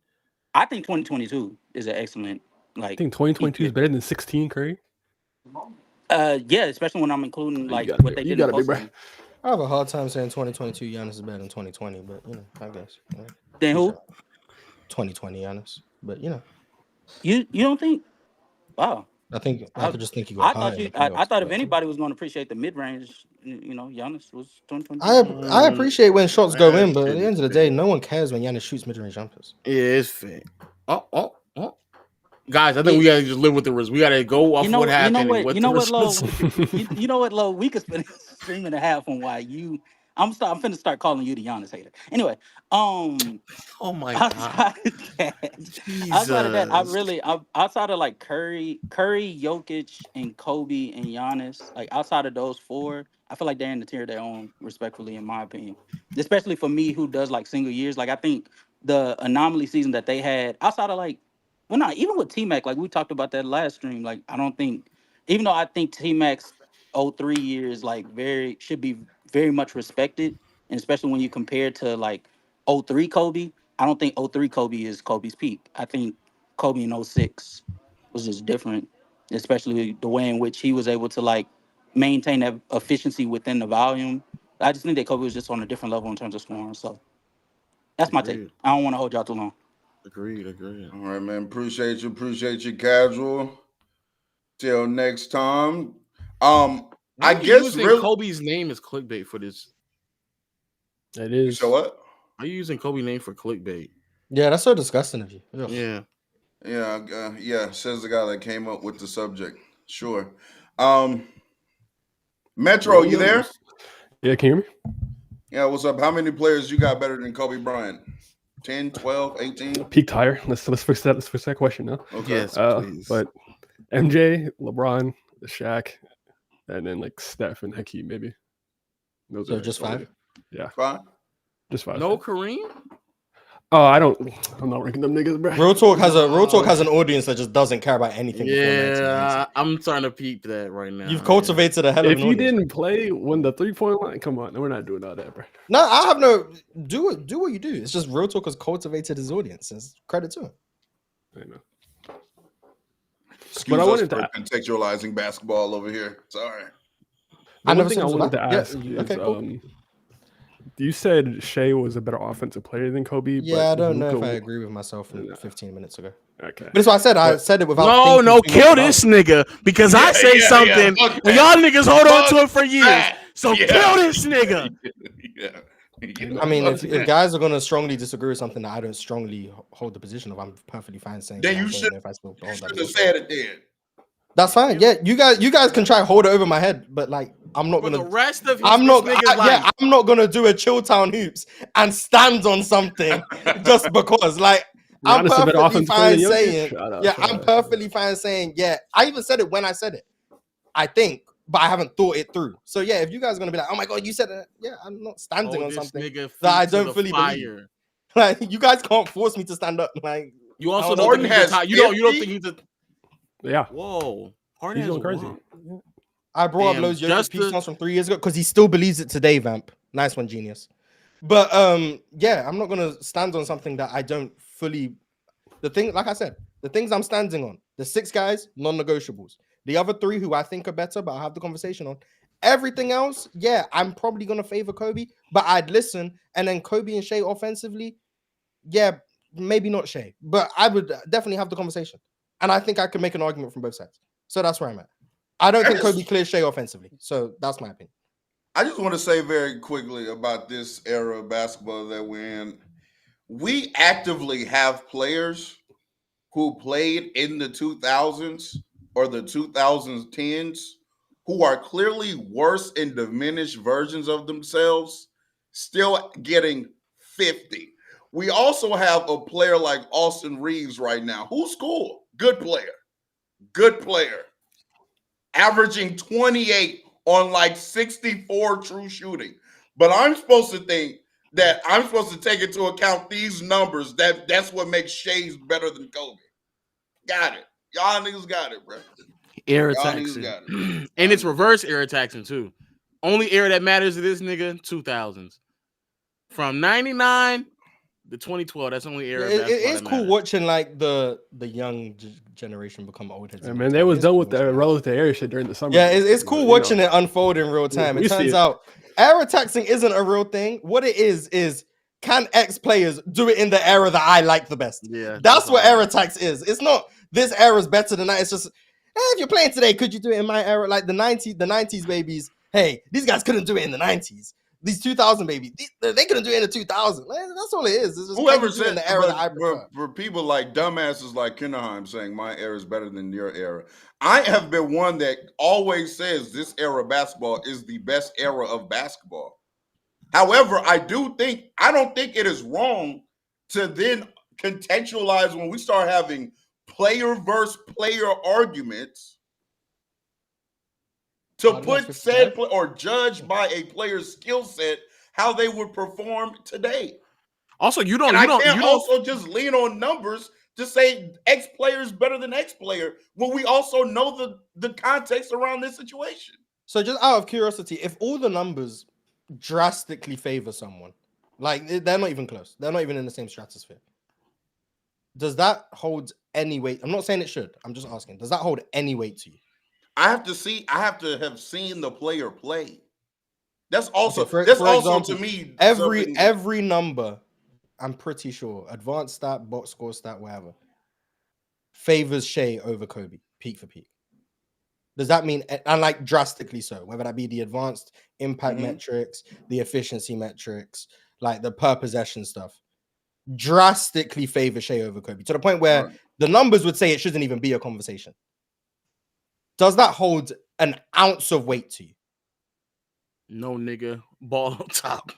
S13: I think 2022 is an excellent
S10: I
S13: like
S10: think
S13: peak
S10: 2022 is
S13: year.
S10: better than 16, Curry.
S13: Yeah, especially when I'm including
S10: You
S13: like
S10: got
S13: what
S10: it.
S13: they
S10: You
S13: did in
S10: got
S13: the
S10: it, big bro.
S13: postseason.
S3: I have a hard time saying 2022 Giannis is better than 2020, but I guess.
S13: Then
S3: He's
S13: who?
S3: right. 2020 Giannis, but
S13: You don't think? Wow.
S3: I could just think you go high in the
S13: I
S3: playoffs.
S13: thought if
S3: But
S13: anybody was going to appreciate the mid range, Giannis was 2022.
S3: I appreciate when shots go
S2: that
S3: in, but at
S2: shit
S3: the
S2: is
S3: end of the day,
S2: fake.
S3: no one cares when Giannis shoots mid-range jumpers.
S2: Yeah, it's fake. Oh. Guys, I think we gotta just live with the risk. We gotta go off what happened and what the results.
S13: You know what, Lo? We could spend a stream and a half on why you. I'm finna start calling you the Giannis hater. Anyway,
S2: Oh my god.
S13: outside of that,
S2: Jesus.
S13: outside of like Curry, Jokic, and Kobe and Giannis, like outside of those four, I feel like they're in the tier of their own, respectfully, in my opinion. Especially for me, who does like single years. Like I think the anomaly season that they had, outside of like, well, not even with T Mac, like we talked about that last stream. Like I don't think, even though I think T Mac's 03 years like should be very much respected, and especially when you compare to like '03 Kobe. I don't think '03 Kobe is Kobe's peak. I think Kobe in '06 was just different, especially the way in which he was able to like maintain that efficiency within the volume. I just think that Kobe was just on a different level in terms of scoring. So that's my take.
S2: Agreed.
S13: I don't want to hold y'all too long.
S2: Agreed.
S1: All right, man. Appreciate you, casual. Till next time. I
S2: Why are you
S1: guess
S2: using
S1: really.
S2: Kobe's name as clickbait for this?
S10: It is.
S1: So what?
S2: Are you using Kobe's name for clickbait?
S3: Yeah, that's so disgusting of you. Ugh.
S2: Yeah.
S1: Yeah. Says the guy that came up with the subject. Sure. Metro, you there?
S10: Yeah, can you hear me?
S1: Yeah, what's up? How many players you got better than Kobe Bryant? 10, 12, 18?
S10: Peaked higher. Let's fix that. Let's fix that question now.
S1: Okay.
S2: Yes, please.
S10: But MJ, LeBron, Shaq, and then like Steph and Hakeem, maybe. Those
S3: So
S10: are
S3: just
S10: probably-
S3: 5?
S10: Yeah.
S1: 5?
S10: Just 5.
S2: No Kareem?
S16: Oh, I'm not ranking them niggas, bro.
S3: Real Talk has an audience that just doesn't care about anything before 1990.
S2: Yeah, I'm trying to peep that right now.
S3: You've cultivated a hell of
S16: If
S3: an
S16: you
S3: audience.
S16: didn't play when the 3-point line, come on, we're not doing all that, bro.
S3: No, I have no do what you do. It's just Real Talk has cultivated his audience. It's credit to him.
S16: I know.
S1: Excuse
S16: But I
S1: us
S16: wanted
S1: for
S16: to-
S1: contextualizing basketball over here. Sorry.
S16: The
S3: never
S16: one thing
S3: said
S16: I
S3: it was
S16: wanted to
S3: bad. Yeah,
S16: ask is,
S3: okay, cool.
S16: You said Shea was a better offensive player than Kobe.
S3: Yeah, I
S16: but
S3: don't know if
S16: Luka
S3: I agree with myself from 15 minutes ago.
S16: Okay.
S3: But that's what I said. I said it without
S2: No,
S3: thinking too
S2: kill
S3: much
S2: this
S3: about it.
S2: nigga because I say something
S1: fuck
S2: and
S1: that.
S2: y'all niggas hold on
S1: Fuck
S2: to it for years.
S1: that.
S2: So
S1: Yeah.
S2: kill this nigga.
S1: Yeah.
S3: I mean, if guys are gonna strongly disagree with something that I don't strongly hold the position of, I'm perfectly fine saying.
S1: Then
S3: that. I
S1: you
S3: don't
S1: should
S3: know if I still
S1: you
S3: hold that
S1: should have
S3: position.
S1: said it then.
S3: That's fine. Yeah, you guys can try to hold it over my head, but like I'm not
S2: For
S3: gonna.
S2: the rest of his,
S3: I'm not.
S2: this nigga's life.
S3: I'm not gonna do a Chilltown hoops and stand on something just because. Like I'm
S16: Giannis a better
S3: perfectly
S16: offensive player
S3: fine
S16: than Jokic?
S3: saying.
S16: Shout out,
S3: Yeah,
S16: shout
S3: I'm
S16: out.
S3: perfectly fine saying. Yeah, I even said it when I said it. I think, but I haven't thought it through. So yeah, if you guys are gonna be like, oh my god, you said it. Yeah, I'm not standing
S2: Hold
S3: on
S2: this
S3: something
S2: nigga
S3: that I
S2: feet to
S3: don't
S2: the
S3: fully believe.
S2: fire.
S3: Like you guys can't force me to stand up. Like
S2: You also
S3: Howard
S2: don't
S1: Harden
S2: think he's a
S1: has
S2: top. You don't
S1: 50?
S2: think he's a.
S16: Yeah.
S2: Whoa, Harden
S16: He's
S2: has
S16: going crazy.
S2: one.
S3: I brought
S2: Damn,
S3: up Lowe's Jokic
S2: just
S3: peace
S2: the-
S3: songs from 3 years ago because he still believes it today, Vamp. Nice one, genius. But yeah, I'm not gonna stand on something that I don't fully. The thing, like I said, the things I'm standing on, the 6 guys, non-negotiables. The other 3 who I think are better, but I'll have the conversation on. Everything else, yeah, I'm probably gonna favor Kobe, but I'd listen. And then Kobe and Shea offensively, yeah, maybe not Shea, but I would definitely have the conversation. And I think I can make an argument from both sides. So that's where I'm at. I don't think Kobe clears Shea offensively. So that's my opinion.
S1: I just want to say very quickly about this era of basketball that we're in. We actively have players who played in the 2000s or the 2010s who are clearly worse and diminished versions of themselves, still getting 50. We also have a player like Austin Reeves right now. Who's cool? Good player. Averaging 28 on like 64 true shooting. But I'm supposed to think that I'm supposed to take into account these numbers. That's what makes Shea's better than Kobe. Got it. Y'all niggas got it, bro.
S2: Era
S1: Y'all niggas
S2: taxing.
S1: got it.
S2: And it's reverse era taxing too. Only era that matters to this nigga, 2000s. From 99 to 2012, that's the only era.
S3: It is cool watching like the young generation become old heads.
S16: Hey, man, they was done with the relative area shit during the summer.
S3: Yeah, it's cool watching it unfold in real time.
S16: we
S3: It
S16: see
S3: turns
S16: it.
S3: out era taxing isn't a real thing. What it is can X players do it in the era that I like the best?
S2: Yeah,
S3: that's what era tax is. It's not this era is better than that. It's just if you're playing today, could you do it in my era? Like the 90s babies. Hey, these guys couldn't do it in the 90s. These 2000 babies, they couldn't do it in the 2000s. That's all it is. It's just
S1: Whoever
S3: can you do it in
S1: said
S3: the era that I prefer.
S1: for people like dumbasses like Kinderheim saying my era is better than your era. I have been one that always says this era of basketball is the best era of basketball. However, I don't think it is wrong to then contextualize when we start having player versus player arguments to put said or judge by a player's skill set how they would perform today.
S2: Also, you don't
S1: also just lean on numbers to say X player is better than X player when we also know the context around this situation.
S3: So just out of curiosity, if all the numbers drastically favor someone, like they're not even close, they're not even in the same stratosphere, does that hold any weight? I'm not saying it should. I'm just asking. Does that hold any weight to you?
S1: I have to have seen the player play. That's also
S3: Okay, for
S1: also
S3: example,
S1: to me
S3: every number, I'm pretty sure, advanced stat, box score stat, whatever, favors Shea over Kobe, peak for peak. Does that mean, and like drastically so, whether that be the advanced impact metrics, the efficiency metrics, like the per possession stuff, drastically favor Shea over Kobe to the point where the numbers would say it shouldn't even be a conversation. Does that hold an ounce of weight to you?
S2: No, nigga, ball on top.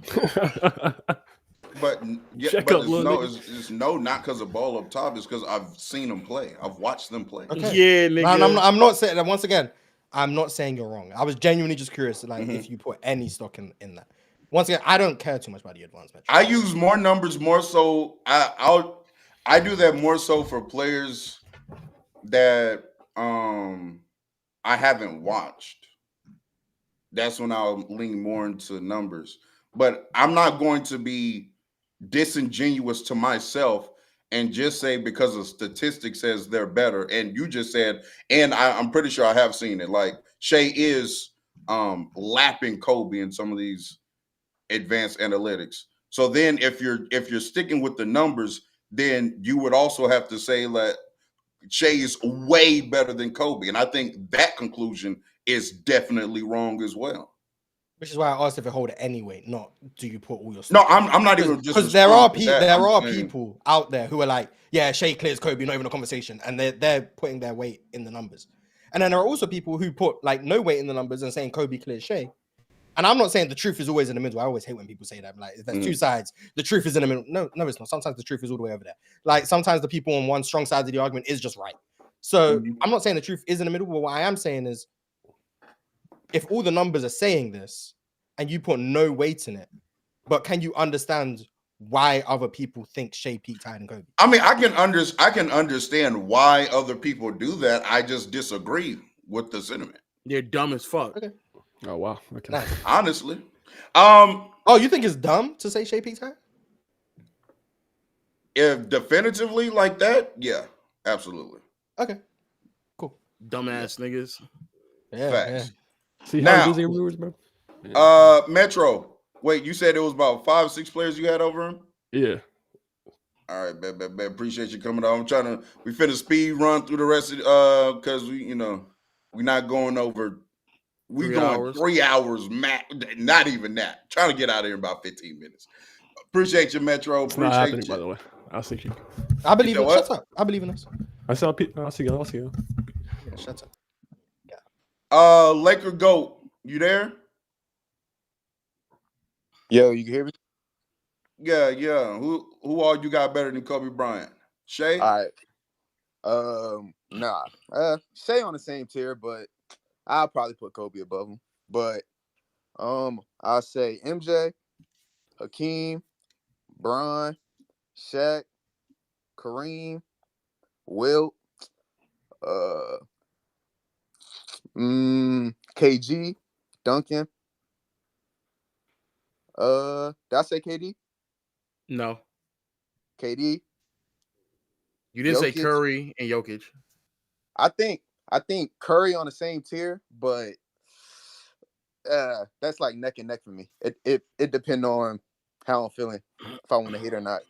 S1: But it's not because of ball up top. It's because I've seen them play. I've watched them play.
S3: Okay.
S2: Yeah, nigga.
S3: I'm not saying that. Once again, I'm not saying you're wrong. I was genuinely just curious, like if you put any stock in that. Once again, I don't care too much about the advanced metrics.
S1: I use more numbers more so. I do that more so for players that I haven't watched. That's when I'll lean more into numbers. But I'm not going to be disingenuous to myself and just say because a statistic says they're better. And you just said, and I'm pretty sure I have seen it. Like Shea is lapping Kobe in some of these advanced analytics. So then if you're sticking with the numbers, then you would also have to say that Shea is way better than Kobe. And I think that conclusion is definitely wrong as well.
S3: Which is why I asked if it hold it anyway, not do you put all your
S1: No,
S3: stuff.
S1: I'm not even just
S3: because there are
S1: saying,
S3: people out there who are like, yeah, Shea clears Kobe, not even a conversation, and they're putting their weight in the numbers. And then there are also people who put like no weight in the numbers and saying Kobe clears Shea. And I'm not saying the truth is always in the middle. I always hate when people say that. Like, if there's two sides, the truth is in the middle. No, it's not. Sometimes the truth is all the way over there. Like, sometimes the people on one strong side of the argument is just right. So I'm not saying the truth is in the middle, but what I am saying is if all the numbers are saying this and you put no weight in it, but can you understand why other people think Shea peaked higher than Kobe?
S1: I mean, I can understand why other people do that. I just disagree with the sentiment.
S2: They're dumb as fuck.
S3: Okay.
S16: Oh wow. Okay.
S3: Nice.
S1: Honestly.
S3: Oh, you think it's dumb to say Shea peaked higher?
S1: If definitively like that, yeah, absolutely.
S3: Okay. Cool.
S2: Dumbass niggas.
S3: Yeah.
S1: Facts.
S16: See how
S1: Now,
S16: losing viewers, bro?
S1: Metro. Wait, you said it was about 5-6 players you had over him?
S16: Yeah.
S1: All right, bet. Appreciate you coming on. We finna speed run through the rest of because we're not going over. We going 3 hours max, not even that. Trying to get out of here in about 15 minutes. Appreciate you, Metro.
S16: It's not happening, by the way. I'll see you.
S3: I believe
S1: You
S3: it.
S1: know
S3: Shut up. I believe in us.
S16: I'll see you.
S3: Yeah, shut up.
S1: Laker GOAT, you there?
S17: Yo, you can hear me?
S1: Yeah. Who all you got better than Kobe Bryant? Shea?
S17: All right. Nah. Shea on the same tier, but I'll probably put Kobe above him. But I'll say MJ, Hakeem, Bron, Shaq, Kareem, Wilt, KG, Duncan. Did I say KD?
S2: No.
S17: KD.
S2: You didn't say
S17: Jokic.
S2: Curry and Jokic.
S17: I think Curry on the same tier, but that's like neck and neck for me. It depends on how I'm feeling, if I want to hit or not.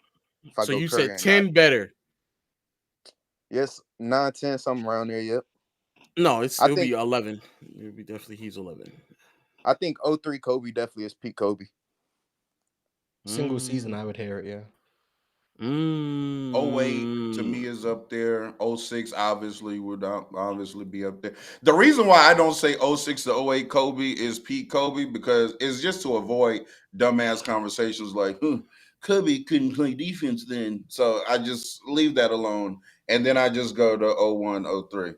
S17: If I
S2: So
S17: go
S2: you
S17: Curry
S2: said
S17: or
S2: 10
S17: not.
S2: better.
S17: Yes, 9, 10, something around there. Yep.
S2: No, it'll be 11. It'll be definitely he's 11.
S17: I think 03 Kobe definitely is peak Kobe.
S3: Single season, I would hear it. Yeah.
S1: 08 to me is up there. 06 obviously would obviously be up there. The reason why I don't say 06 to 08 Kobe is peak Kobe because it's just to avoid dumbass conversations like Kobe couldn't play defense then. So I just leave that alone. And then I just go to 01, 03.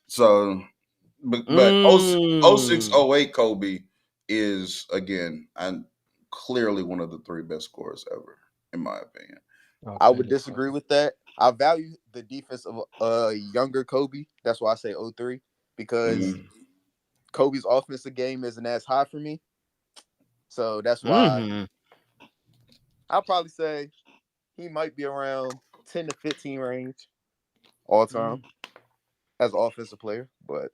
S1: So but 06, 08 Kobe is again and clearly one of the 3 best scorers ever, in my opinion.
S3: Okay.
S17: I would disagree with that. I value the defense of younger Kobe. That's why I say 03 because Kobe's offensive game isn't as high for me. So that's why I'll probably say he might be around 10 to 15 range all time as an offensive player. But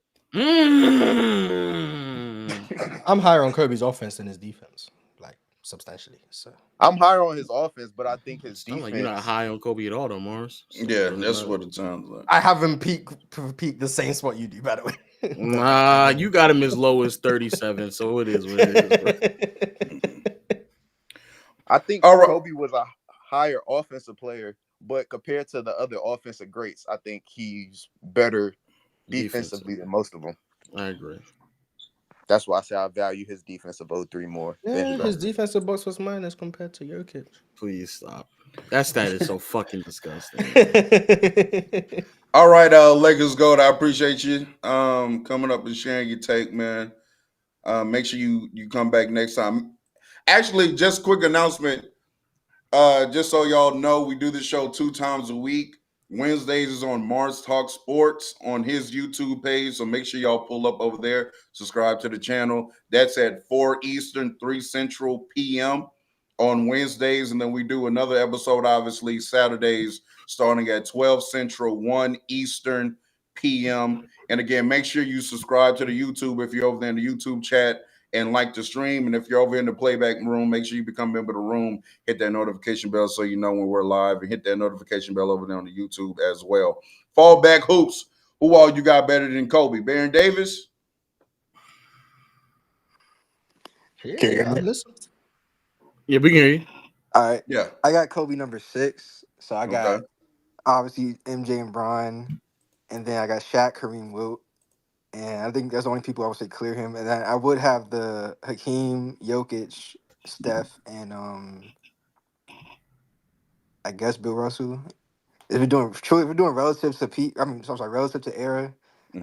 S3: I'm higher on Kobe's offense than his defense, like substantially. So
S17: I'm higher on his offense, but I think his defense.
S2: Like you're not high on Kobe at all, though, Morris.
S1: Yeah, that's what it sounds like.
S3: I haven't peaked the same spot you do, by the way.
S2: Nah, you got him as low as 37, so it is what it is, bro.
S17: I think Kobe was a higher offensive player, but compared to the other offensive greats, I think he's better defensively than most of them.
S2: I agree.
S3: That's why I say I value his defense of 03 more.
S4: Yeah, his defensive box was minus compared to Jokic.
S2: Please stop. That stat is so fucking disgusting.
S1: All right, Lakers Gold. I appreciate you coming up and sharing your take, man. Make sure you come back next time. Actually, just quick announcement. Just so y'all know, we do this show 2 times a week. Wednesdays is on Mars Talk Sports on his YouTube page. So make sure y'all pull up over there, subscribe to the channel. That's at 4 Eastern, 3 Central PM on Wednesdays. And then we do another episode, obviously, Saturdays, starting at 12 Central, 1 Eastern PM. And again, make sure you subscribe to the YouTube if you're over there in the YouTube chat and like the stream. And if you're over in the playback room, make sure you become a member of the room. Hit that notification bell so you know when we're live, and hit that notification bell over there on the YouTube as well. Fallback hoops. Who all you got better than Kobe? Baron Davis?
S3: Yeah, I listen.
S2: Yeah, we can hear you.
S18: All right.
S1: Yeah.
S18: I got Kobe number 6. So I got
S1: Okay.
S18: obviously MJ and Bron, and then I got Shaq, Kareem, Wilt, and I think that's the only people I would say clear him. And then I would have the Hakeem, Jokic, Steph, and I guess Bill Russell. If we're doing relative to peak, relative to era,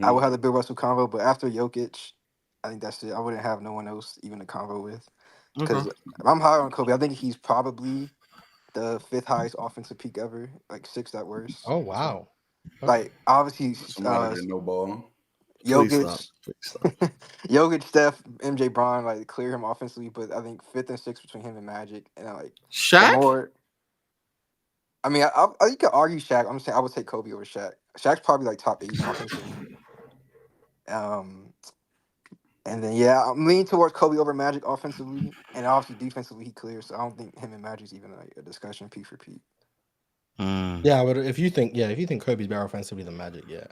S18: I would have the Bill Russell combo. But after Jokic, I think that's it. I wouldn't have no one else even to combo with. Because I'm high on Kobe. I think he's probably the 5th highest offensive peak ever, like 6th at worst.
S3: Oh wow!
S18: Like obviously,
S1: Somebody didn't know ball.
S18: Jokic, Jokic, Steph, MJ, Bron, like clear him offensively, but I think 5th and 6th between him and Magic, and
S2: Shaq.
S18: I mean, you could argue Shaq. I'm saying I would take Kobe over Shaq. Shaq's probably like top 8 offensively. And then I'm leaning towards Kobe over Magic offensively, and obviously defensively he clears. So I don't think him and Magic's even like a discussion peak for peak.
S3: Yeah, but if you think Kobe's better offensively than Magic, yeah.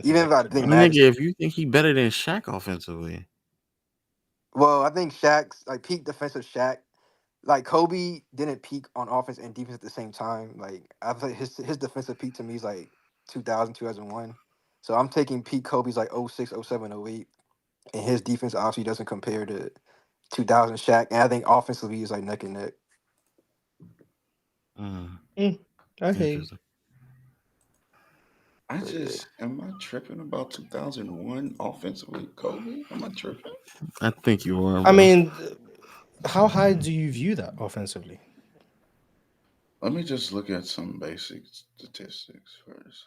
S18: Even if I think
S2: Magic, if you think he better than Shaq offensively,
S18: well, I think Shaq's like peak defensive Shaq. Like Kobe didn't peak on offense and defense at the same time. Like I feel like his defensive peak to me is like 2000, 2001. So I'm taking peak Kobe's like 06, 07, 08. And his defense obviously doesn't compare to 2000 Shaq. And I think offensively is like neck and neck.
S3: Okay.
S1: Am I tripping about 2001 offensively, Kobe? Am I tripping?
S2: I think you are.
S3: I mean, how high do you view that offensively?
S1: Let me just look at some basic statistics first.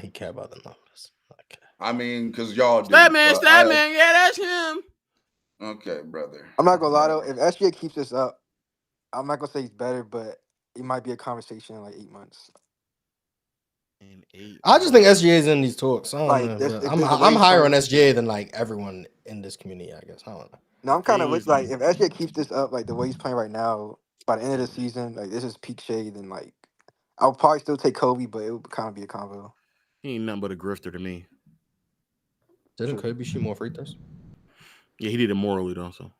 S3: He care about the numbers. Okay.
S1: I mean, because y'all do.
S2: Statman, yeah, that's him.
S1: Okay, brother.
S18: I'm not gonna lie though, if SGA keeps this up, I'm not gonna say he's better, but it might be a conversation in like 8 months.
S3: I just think SGA is in these talks. I don't
S18: Like,
S3: know.
S18: if
S3: I'm
S18: there's a
S3: I'm
S18: way
S3: higher
S18: from-
S3: on SGA than like everyone in this community, I guess. I don't know.
S18: No, I'm kind of like if SGA keeps this up, like the way he's playing right now, by the end of the season, like this is peak shade, and like I'll probably still take Kobe, but it would kind of be a combo.
S2: He ain't nothing but a grifter to me.
S3: Didn't Kobe shoot more free throws?
S2: Yeah, he did it morally though. So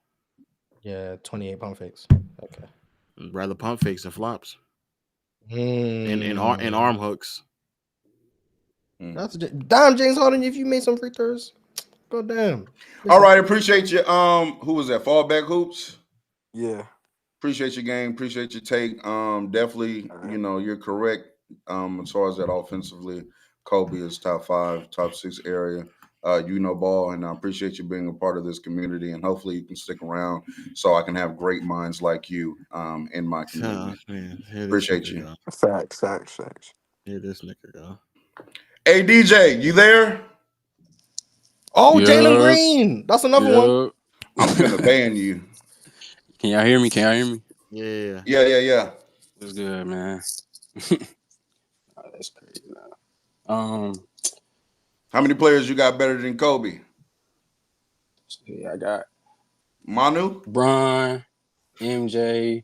S3: yeah, 28 pump fakes. Okay.
S2: Rather pump fakes than flops. And arm hooks.
S3: That's damn James Harden. If you made some free throws, go damn.
S1: All right, appreciate you. Who was that? Fallback hoops.
S18: Yeah.
S1: Appreciate your game. Appreciate your take. Definitely, you're correct. As far as that offensively, Kobe is top 5, top 6 area. Ball, and I appreciate you being a part of this community, and hopefully you can stick around so I can have great minds like you in my community. Appreciate you.
S18: Facts.
S2: Here this nigga go.
S1: Hey DJ, you there?
S3: Oh, Jalen Green. That's another one.
S1: I'm gonna ban you.
S19: Can y'all hear me?
S2: Yeah.
S1: Yeah.
S19: What's good, man? That's crazy, man.
S1: How many players you got better than Kobe?
S19: Yeah, I got
S1: Manu,
S19: Bron, MJ,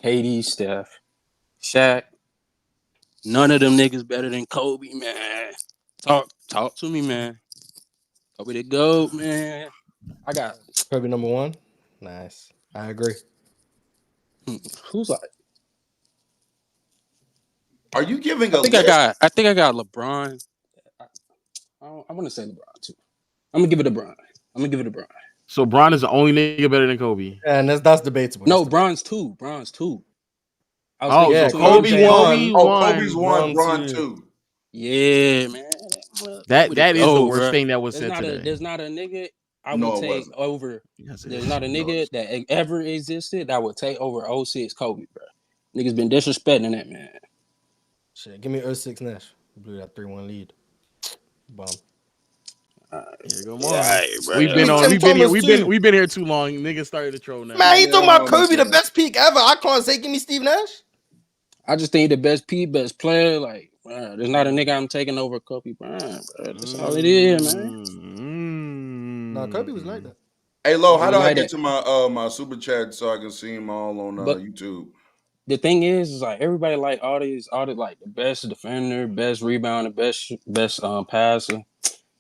S19: KD, Steph, Shaq. None of them niggas better than Kobe, man. Talk to me, man. Kobe the GOAT, man. I got
S3: Kobe number 1. Nice. I agree.
S19: Who's like?
S1: Are you giving
S19: I think I got LeBron. I want to say LeBron too. I'm gonna give it to Bron.
S2: So Bron is the only nigga better than Kobe.
S3: And that's debatable.
S19: No, Bron's 2. Bron's 2.
S2: So Kobe won.
S1: Kobe's 1, Bron 2.
S19: Yeah, man.
S2: That is the worst
S19: bro.
S2: thing that was said today.
S19: There's not a nigga I
S1: No,
S19: would
S1: it
S19: take
S1: wasn't.
S19: over.
S2: Yes, it
S19: There's
S2: is.
S19: not a
S1: No,
S19: nigga that ever existed that would take over 06 Kobe, bro. Niggas been disrespecting that man.
S3: Shit, give me 06 Nash. Blew that 3-1 lead. Bomb.
S2: Here you go,
S19: Yeah,
S2: Mars.
S19: alright, bro.
S3: Give me Tim Thomas too.
S2: We've been here too long. Niggas started to troll now.
S3: Man, he talking about Kobe, the
S19: Yeah.
S3: best peak ever. I can't say give me Steve Nash.
S19: I just think the best best player, like, bro, there's not a nigga I'm taking over Kobe Bryant, bro. That's all it is, man.
S3: Nah, Kobe was like that.
S1: Hey, Lo,
S19: He
S1: how
S19: was
S1: do I
S19: like
S1: get
S19: that.
S1: to my super chat so I can see them all on
S19: But
S1: YouTube?
S19: the thing is like everybody like all the like the best defender, best rebounder, best passer.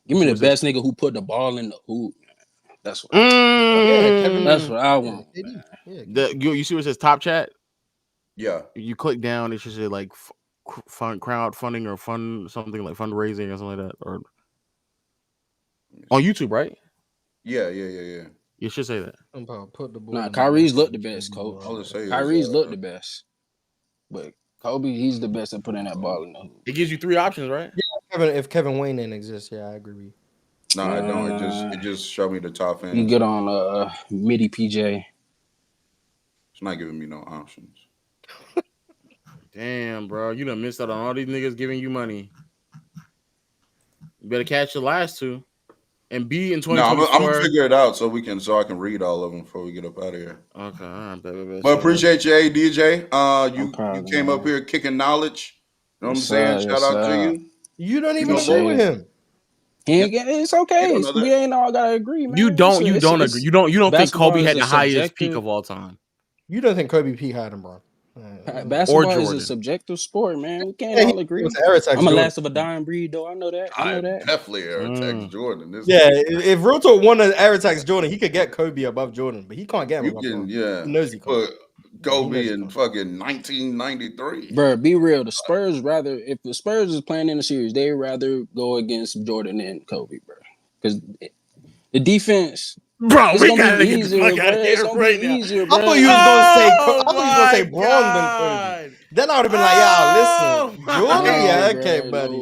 S19: Give me the best nigga who put the ball in the hoop. Man. That's what.
S3: Yeah, Kevin.
S19: That's what I
S3: Yeah,
S19: want.
S3: KD. Yeah,
S2: You see what it says top chat?
S1: Yeah.
S2: You click down, it should say like fund crowdfunding or fund something like fundraising or something like that. Or on YouTube, right?
S1: Yeah.
S2: You should say that.
S3: Put the ball
S19: Nah,
S3: in the
S19: Kyrie's
S3: hoop.
S19: look the best, coach.
S1: All it say is,
S19: Kyrie's look the best, but Kobe, he's the best at putting that ball in the hoop.
S2: It gives you 3 options, right?
S3: Yeah, if Kevin Wayne didn't exist, yeah, I agree with you.
S1: No, I don't. It just showed me the top fans.
S19: You get on MIDI PJ.
S1: It's not giving me no options.
S2: Damn, bro, you done missed out on all these niggas giving you money. You better catch the last 2. And B in 2024.
S1: No, I'm gonna figure it out so I can read all of them before we get up out of here.
S2: Okay, all right,
S1: but appreciate you, DJ. You came up here kicking knowledge. You know what I'm saying? Shout out to you.
S3: You don't even agree with him.
S19: It's okay. We ain't all gotta agree, man.
S2: You don't agree. You don't think Kobe had the highest peak of all time.
S3: You don't think Kobe peak higher than Bron.
S19: Basketball is a subjective sport, man. We can't all agree. I'm a last of a dying breed, though. I know that.
S1: Definitely Aerotex Jordan.
S3: Yeah, if Real Talk won an Aerotex Jordan, he could get Kobe above Jordan, but he can't get him above Bron.
S1: Yeah,
S3: he knows he can't.
S1: Kobe in fucking 1993.
S19: Bro, be real. The Spurs if the Spurs is playing in the series, they rather go against Jordan than Kobe, bro. Because the defense.
S2: Bro, we gotta
S19: get the fuck out of here right now. Easier, bro.
S3: I thought you was gonna say Bron than Kobe. Then I would have been like, yeah, listen, Jordan, yeah, okay, buddy.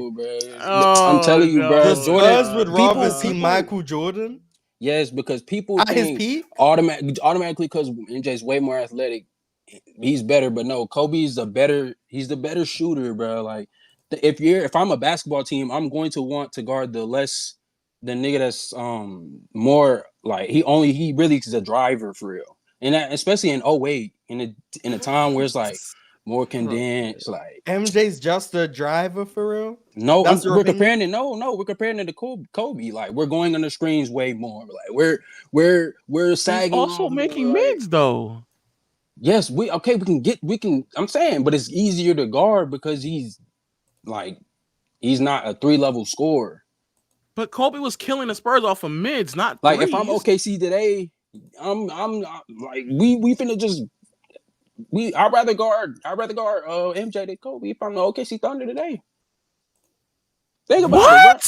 S19: I'm telling you, bro.
S3: The Spurs would rather see Michael Jordan.
S19: Yes, because people
S3: at
S19: think
S3: his peak
S19: automatically because MJ's way more athletic, he's better. But no, Kobe's he's the better shooter, bro. Like if I'm a basketball team, I'm going to want to guard the nigga that's more like he really is a driver for real. And that, especially in 08, in a time where it's like more condensed, like
S3: MJ's just a driver for real.
S19: No, we're comparing it. We're comparing it to Kobe. Like we're going on the screens way more. Like we're sagging.
S2: He's also making mids though.
S19: Yes, we can. I'm saying, but it's easier to guard because he's not a 3-level scorer.
S2: But Kobe was killing the Spurs off of mids, not
S19: like
S2: threes.
S19: if I'm OKC today, I'm like we finna just. I'd rather guard MJ than Kobe if I'm the OKC Thunder today. Think about it, bro.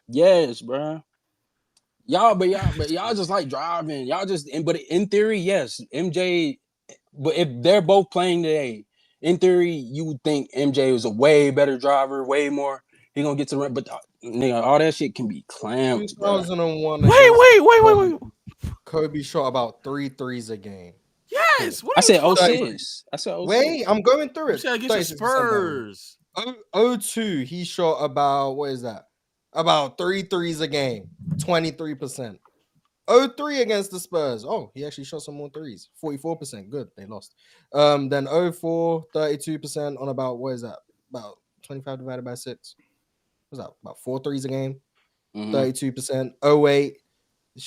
S19: Yes, bro. Y'all just like driving. But in theory, yes, MJ. But if they're both playing today, in theory, you would think MJ was a way better driver, way more. He gonna get to run, but nigga, all that shit can be clamped.
S3: 2001.
S2: Wait.
S3: Kobe shot about 3 threes a game.
S2: Yes.
S19: I said 06. I said 06.
S3: Wait, I'm going through it.
S2: You said against the Spurs.
S3: 02, he shot about about 3 threes a game, 23%. 03 against the Spurs. Oh, he actually shot some more threes, 44%. Good, they lost. Then 04, 32% on about about 25 divided by 6. What's that? About 4 threes a game, 32%. 08,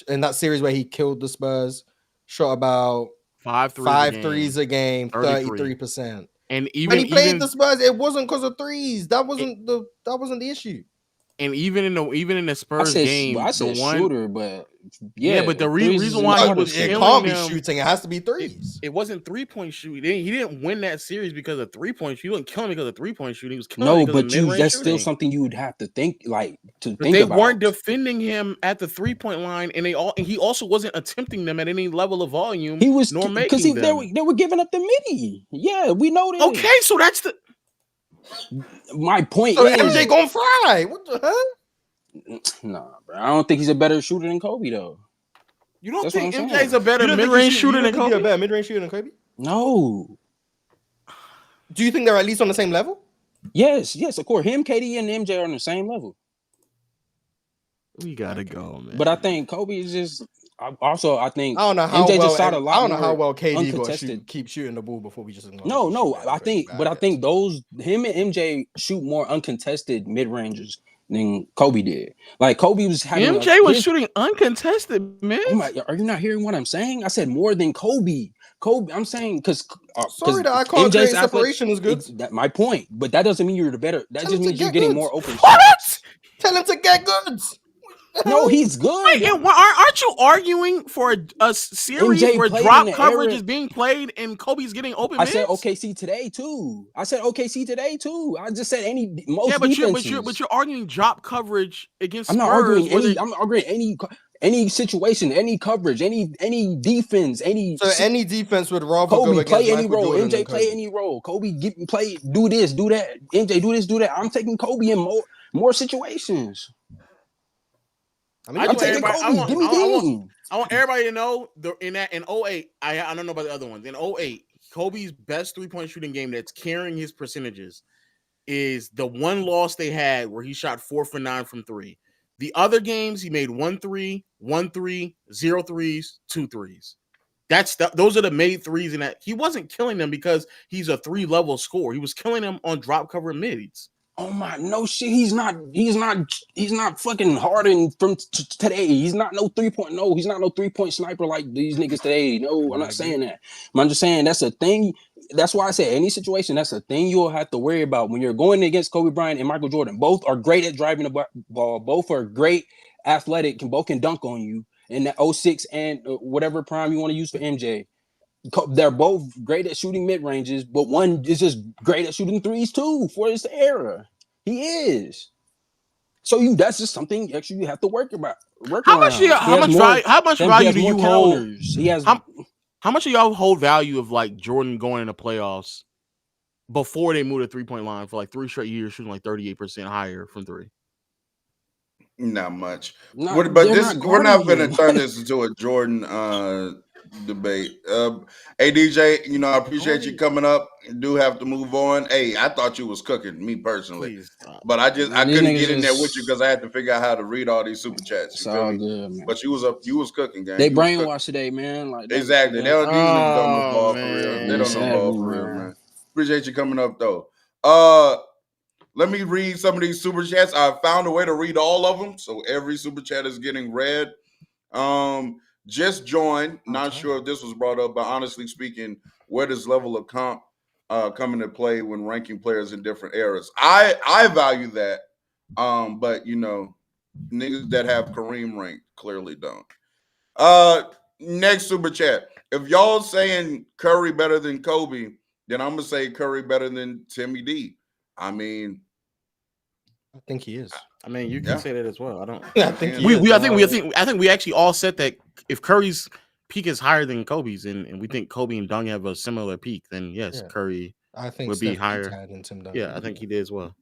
S3: in that series where he killed the Spurs, shot about 5 threes a game, 33%.
S2: And
S3: when he played the Spurs, it wasn't because of threes. That wasn't the issue.
S2: And even in the Spurs game,
S19: I said shooter, but
S2: but the reason why he was
S3: it can't be shooting, it has to be threes.
S2: It wasn't 3-point shooting. He didn't win that series because of 3-point shooting. He didn't kill him because of 3-point shooting. He was killing him because of mid-range
S19: that's
S2: shooting.
S19: still something you would have to think about.
S2: They weren't defending him at the 3-point line, and he also wasn't attempting them at any level of volume.
S19: He was
S2: nor making them.
S19: They were giving up the midi. Yeah, we know that.
S2: Okay, so that's the.
S19: My point
S3: so
S19: is
S3: MJ gonna fly. What the hell?
S19: Nah, bro. I don't think he's a better shooter than Kobe though.
S2: You don't
S19: That's what
S2: think
S19: I'm
S2: MJ's
S19: saying.
S2: a better mid-range shooter than
S3: You're a
S2: Kobe?
S3: better mid-range shooter than Kobe?
S19: No.
S3: Do you think they're at least on the same level?
S19: Yes, of course. Him, KD, and MJ are on the same level.
S2: We gotta go, man.
S19: But I think Kobe is just. I think
S3: I don't know how
S19: MJ
S3: well.
S19: just shot a lot
S3: I don't know how
S19: more
S3: well KD
S19: uncontested.
S3: keep shooting the ball before we just acknowledge
S19: No,
S3: he
S19: no.
S3: shoot
S19: I
S3: very
S19: think,
S3: bad
S19: but I
S3: at
S19: think him and MJ shoot more uncontested mid ranges than Kobe did. Like Kobe was having
S2: MJ was shooting uncontested, man.
S19: Are you not hearing what I'm saying? I said more than Kobe. I'm saying because
S3: Sorry that I can't create
S19: MJ's
S3: separation is good.
S19: That my point, but that doesn't mean you're the better. That just means you're
S3: get
S19: getting
S3: goods.
S19: more open
S3: What?
S19: shots.
S3: Tell him to get goods.
S19: No, he's good.
S2: Wait, aren't you arguing for a series
S19: MJ
S2: where
S19: played in
S2: drop
S19: the
S2: coverage
S19: era-
S2: is being played and Kobe's getting open
S19: I
S2: mids?
S19: said OKC today too. I just said most
S2: yeah, but
S19: defenses.
S2: you're arguing drop coverage against
S19: I'm not
S2: Spurs.
S19: arguing any. I'm arguing any situation, any coverage, any defense, any.
S3: So any defense would rather
S19: Kobe
S3: go against
S19: play any
S3: Michael
S19: role.
S3: Jordan
S19: MJ
S3: than
S19: play
S3: Kobe.
S19: any role. Kobe play do this, do that. MJ do this, do that. I'm taking Kobe in more situations. I'm taking Kobe. Give me Dean.
S2: I want everybody to know in 08, I don't know about the other ones. In 08, Kobe's best 3-point shooting game that's carrying his percentages is the one loss they had where he shot 4 for 9 from 3. The other games he made 1 3, 1 3, 0 threes, 2 threes. Those are the made threes, and that he wasn't killing them because he's a 3-level scorer. He was killing them on drop cover mids.
S19: Oh my, no shit. He's not fucking Harden from today. He's not no 3-point. No, he's not no 3-point sniper like these niggas today. No, I'm not saying that. I'm just saying that's a thing. That's why I say any situation, that's a thing you'll have to worry about when you're going against Kobe Bryant and Michael Jordan. Both are great at driving the ball. Both are great athletic. Both can dunk on you in that 06 and whatever prime you want to use for MJ. They're both great at shooting mid ranges, but one is just great at shooting threes too for his era. He is. So that's just something actually you have to work about.
S2: How much value do you hold?
S19: He has
S2: how much of y'all hold value of like Jordan going into playoffs before they moved to 3-point line for like 3 straight years, shooting like 38% higher from 3?
S1: Not much.
S19: No,
S1: But we're not going to turn this into a Jordan debate. Hey DJ, I appreciate you coming up. You do have to move on. Hey, I thought you was cooking, me personally. But I couldn't get in there with you because I had to figure out how to read all these super chats.
S19: It's all good, man.
S1: But you was cooking, gang.
S19: They brainwashed today, man. Like
S1: exactly. These niggas don't know ball for real. They don't know ball for real, man. Appreciate you coming up though. Let me read some of these super chats. I found a way to read all of them, so every super chat is getting read. Just joined. Not sure if this was brought up, but honestly speaking, where does level of comp come into play when ranking players in different eras? I value that, but niggas that have Kareem ranked clearly don't. Next super chat. If y'all saying Curry better than Kobe, then I'm gonna say Curry better than Timmy D. I mean,
S3: I think he is.
S2: I mean, you can say that as well. I don't.
S3: I think
S2: I think we actually all said that if Curry's peak is higher than Kobe's, and we think Kobe and Dunk have a similar peak, then yes, Curry would be higher. Yeah, I think he did as well.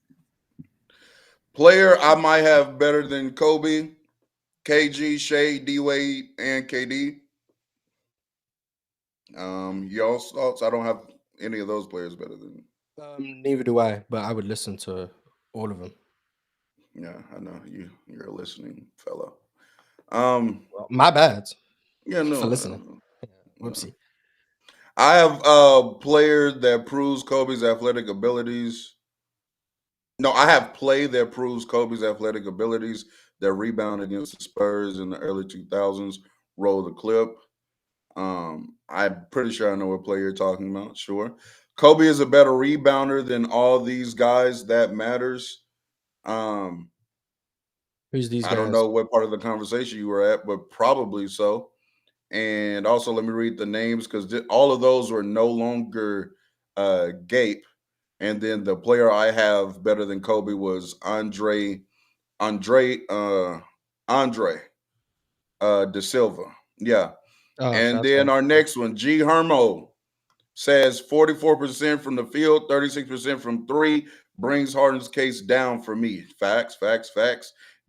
S1: Player I might have better than Kobe, KG, Shea, D Wade, and KD. Y'all's thoughts? I don't have any of those players better than.
S3: Neither do I, but I would listen to all of them.
S1: Yeah, I know you're a listening fellow.
S3: Well, my bad.
S1: Yeah, no.
S3: For listening. Whoopsie.
S1: I have a player that proves Kobe's athletic abilities. No, I have play that proves Kobe's athletic abilities. That rebound against the Spurs in the early 2000s. Roll the clip. I'm pretty sure I know what player you're talking about. Sure. Kobe is a better rebounder than all these guys. That matters.
S3: Who's these guys?
S1: I don't know what part of the conversation you were at, but probably so. And also, let me read the names because all of those were no longer Gape. And then the player I have better than Kobe was Andre De Silva. Yeah. And then our next one, G Hermo, says 44% from the field, 36% from 3, brings Harden's case down for me. Facts.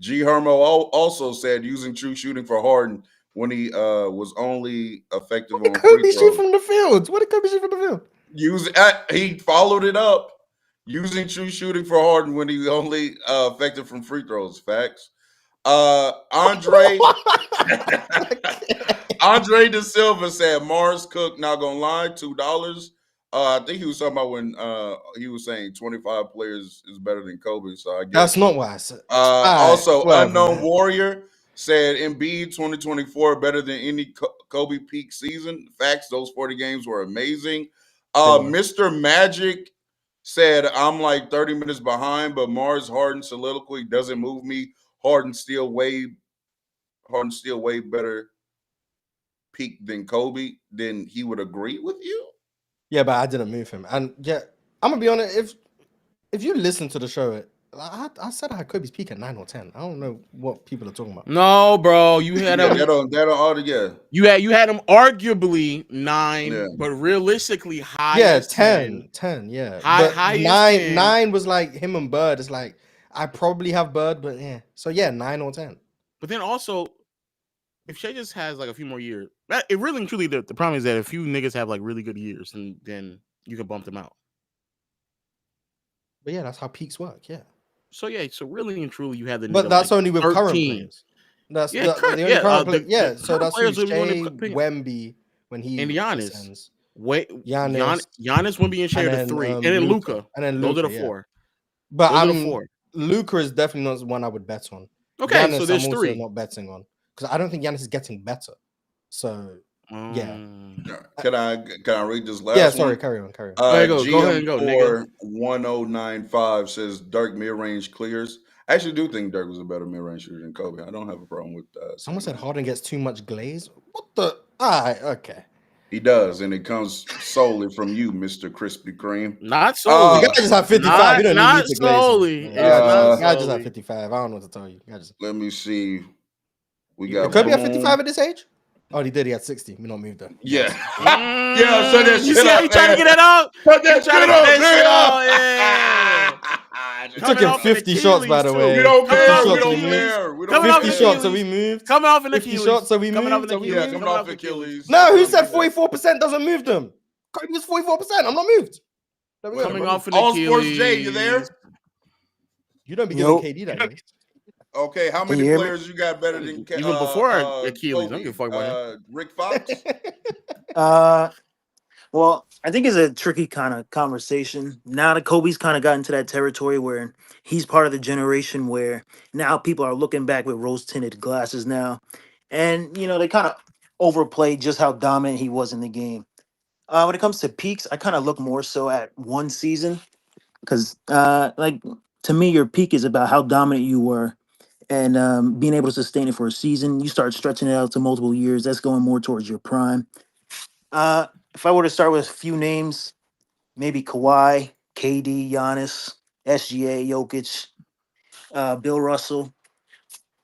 S1: G Hermo also said using true shooting for Harden when he was only effective
S3: What did
S1: on free
S3: Kobe shoot
S1: throws.
S3: from the field? What did Kobe shoot from the field?
S1: He followed it up using true shooting for Harden when he only effective from free throws. Facts. Andre Andre De Silva said Mars Cook, not gonna lie, $2. I think he was talking about when he was saying 25 players is better than Kobe. So I guess
S3: That's not what I said. Alright,
S1: also
S3: whatever,
S1: Unknown
S3: man.
S1: Warrior said Embiid 2024 better than any Kobe peak season. Facts, those 40 games were amazing. Mr. Magic said I'm like 30 minutes behind, but Mars Harden soliloquy doesn't move me. Harden's still way better peak than Kobe. Then he would agree with you.
S3: Yeah, but I didn't move him. And yeah, I'm gonna be honest. If you listen to the show, I said I had Kobe's peak at 9 or 10. I don't know what people are talking about.
S2: No, bro, you had him.
S1: That on all together.
S2: You had him arguably 9, but realistically high.
S3: Yeah,
S2: as
S3: 10. Yeah.
S2: High
S3: But 9 was like him and Bird. It's like I probably have Bird, but yeah. So yeah, 9 or 10.
S2: But then also, if Shea just has like a few more years, it really and truly the problem is that a few niggas have like really good years, and then you can bump them out.
S3: But yeah, that's how peaks work. Yeah.
S2: So yeah, so really and truly, you have the.
S3: But that's
S2: like
S3: only with
S2: 13.
S3: current players. That's the only current players. Yeah, so that's who Shea, Wemby when he
S2: and Giannis.
S3: descends.
S2: Giannis, Wemby, and Shea are the 3, and then Luka.
S3: And then
S2: those
S3: Luka,
S2: are the 4.
S3: But Luka is definitely not one I would bet on.
S2: Okay,
S3: Giannis,
S2: so there's
S3: I'm
S2: 3.
S3: also not betting on because I don't think Giannis is getting better. So yeah.
S1: Can I read this last one?
S3: Yeah, sorry, carry on.
S2: Go ahead and go, nigga.
S1: 1095 says Dirk mid-range clears. I actually do think Dirk was a better mid-range shooter than Kobe. I don't have a problem with that.
S3: Someone said Harden gets too much glaze. What the? Alright, okay.
S1: He does, and it comes solely from you, Mr. Krispy Kreme.
S2: Not solely.
S3: The guy just had 55. You don't need me to glaze
S2: solely.
S3: him. The guy just had 55. I don't know what to tell you.
S1: Let me see. We got
S3: Kobe had 55 at this age? Oh, he did. He had 60. We not moved though.
S1: Yeah. Yeah, so that
S2: you see how he trying to get that out?
S1: Put that shit up,
S3: yeah. It took him 50 shots, by the way.
S1: We don't care.
S3: We
S1: don't care.
S3: 50 shots, so we moved.
S2: Coming off an
S3: 50 shots, so we moved.
S1: Coming off Achilles.
S3: No, who said 44% doesn't move them? Kobe was 44%. I'm not moved.
S2: Coming off an
S1: All
S2: Achilles.
S1: Sports J, you there?
S3: You don't be giving KD that game.
S1: Okay, how many players you got better than
S2: even before Achilles? I don't give a fuck about him.
S1: Rick Fox.
S20: Well, I think it's a tricky kind of conversation. Now that Kobe's kind of gotten to that territory where he's part of the generation where now people are looking back with rose-tinted glasses now. And, you know, they kind of overplay just how dominant he was in the game. When it comes to peaks, I kind of look more so at one season because, like, to me, your peak is about how dominant you were and being able to sustain it for a season. You start stretching it out to multiple years. That's going more towards your prime. If I were to start with a few names, maybe Kawhi, KD, Giannis, SGA, Jokic, Bill Russell,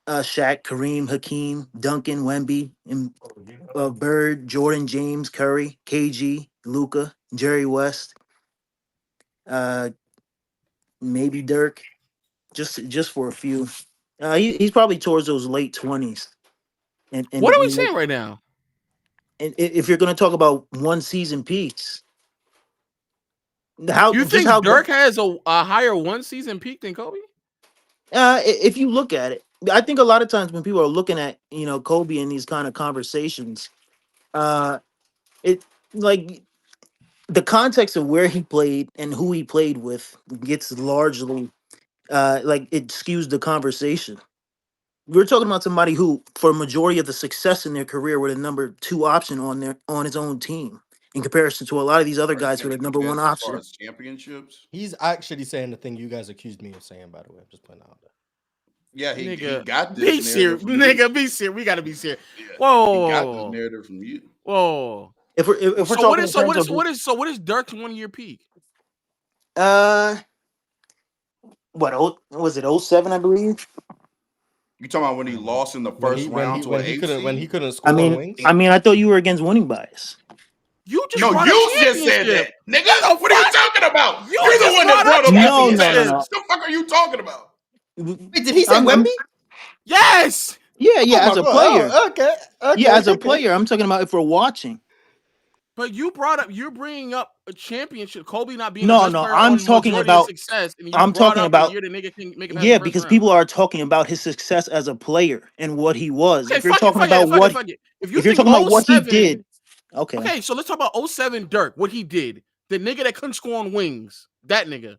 S20: Shaq, Kareem, Hakeem, Duncan, Wemby, and Bird, Jordan, James, Curry, KG, Luka, Jerry West, maybe Dirk, just for a few. He's probably towards those late 20s. And
S2: what are we saying right now?
S20: And if you're going to talk about one season peaks,
S2: you think Dirk has a higher one season peak than Kobe?
S20: If you look at it, I think a lot of times when people are looking at Kobe in these kind of conversations, it like the context of where he played and who he played with gets largely like it skews the conversation. We're talking about somebody who, for a majority of the success in their career, were the number 2 option on his own team, in comparison to a lot of these other guys who are the number 1 option.
S1: As championships.
S3: He's actually saying the thing you guys accused me of saying, by the way. I'm just putting it out there.
S1: Yeah, he got this.
S2: Be serious, nigga. Be serious. We gotta be serious. Whoa,
S1: he got this narrative from you.
S2: Whoa.
S20: If we're talking,
S2: what is Dirk's 1 year peak?
S20: What was it? 07, I believe.
S1: You talking about when he lost in the first round to an 8
S3: when he couldn't score on wings?
S20: I mean, I thought you were against winning bias.
S2: You just
S1: just said that, nigga. What are you talking about? You're the one that brought up
S20: No.
S1: What the fuck are you talking about?
S3: Wait, did he say Wemby?
S2: Yes.
S20: Yeah,
S18: Oh
S20: as
S18: my
S20: a
S18: god.
S20: player.
S18: Oh, okay.
S20: Yeah, as a
S18: Okay.
S20: player. I'm talking about if we're watching.
S2: But you're bringing up a championship. Kobe not being the
S20: No,
S2: best
S20: no.
S2: player
S20: I'm
S2: on
S20: talking
S2: majority of
S20: about.
S2: success, and you
S20: I'm
S2: brought
S20: talking
S2: up the
S20: about.
S2: year the nigga can make it past the
S20: Yeah,
S2: first
S20: because
S2: round.
S20: people are talking about his success as a player and what he was.
S2: Okay,
S20: If you're
S2: fuck it,
S20: talking
S2: fuck it,
S20: about
S2: fuck it,
S20: what,
S2: fuck it. If you
S20: if you're
S2: think
S20: talking about what he
S2: 07,
S20: did, okay.
S2: okay, so let's talk about 07 Dirk, what he did. The nigga that couldn't score on wings. That nigga.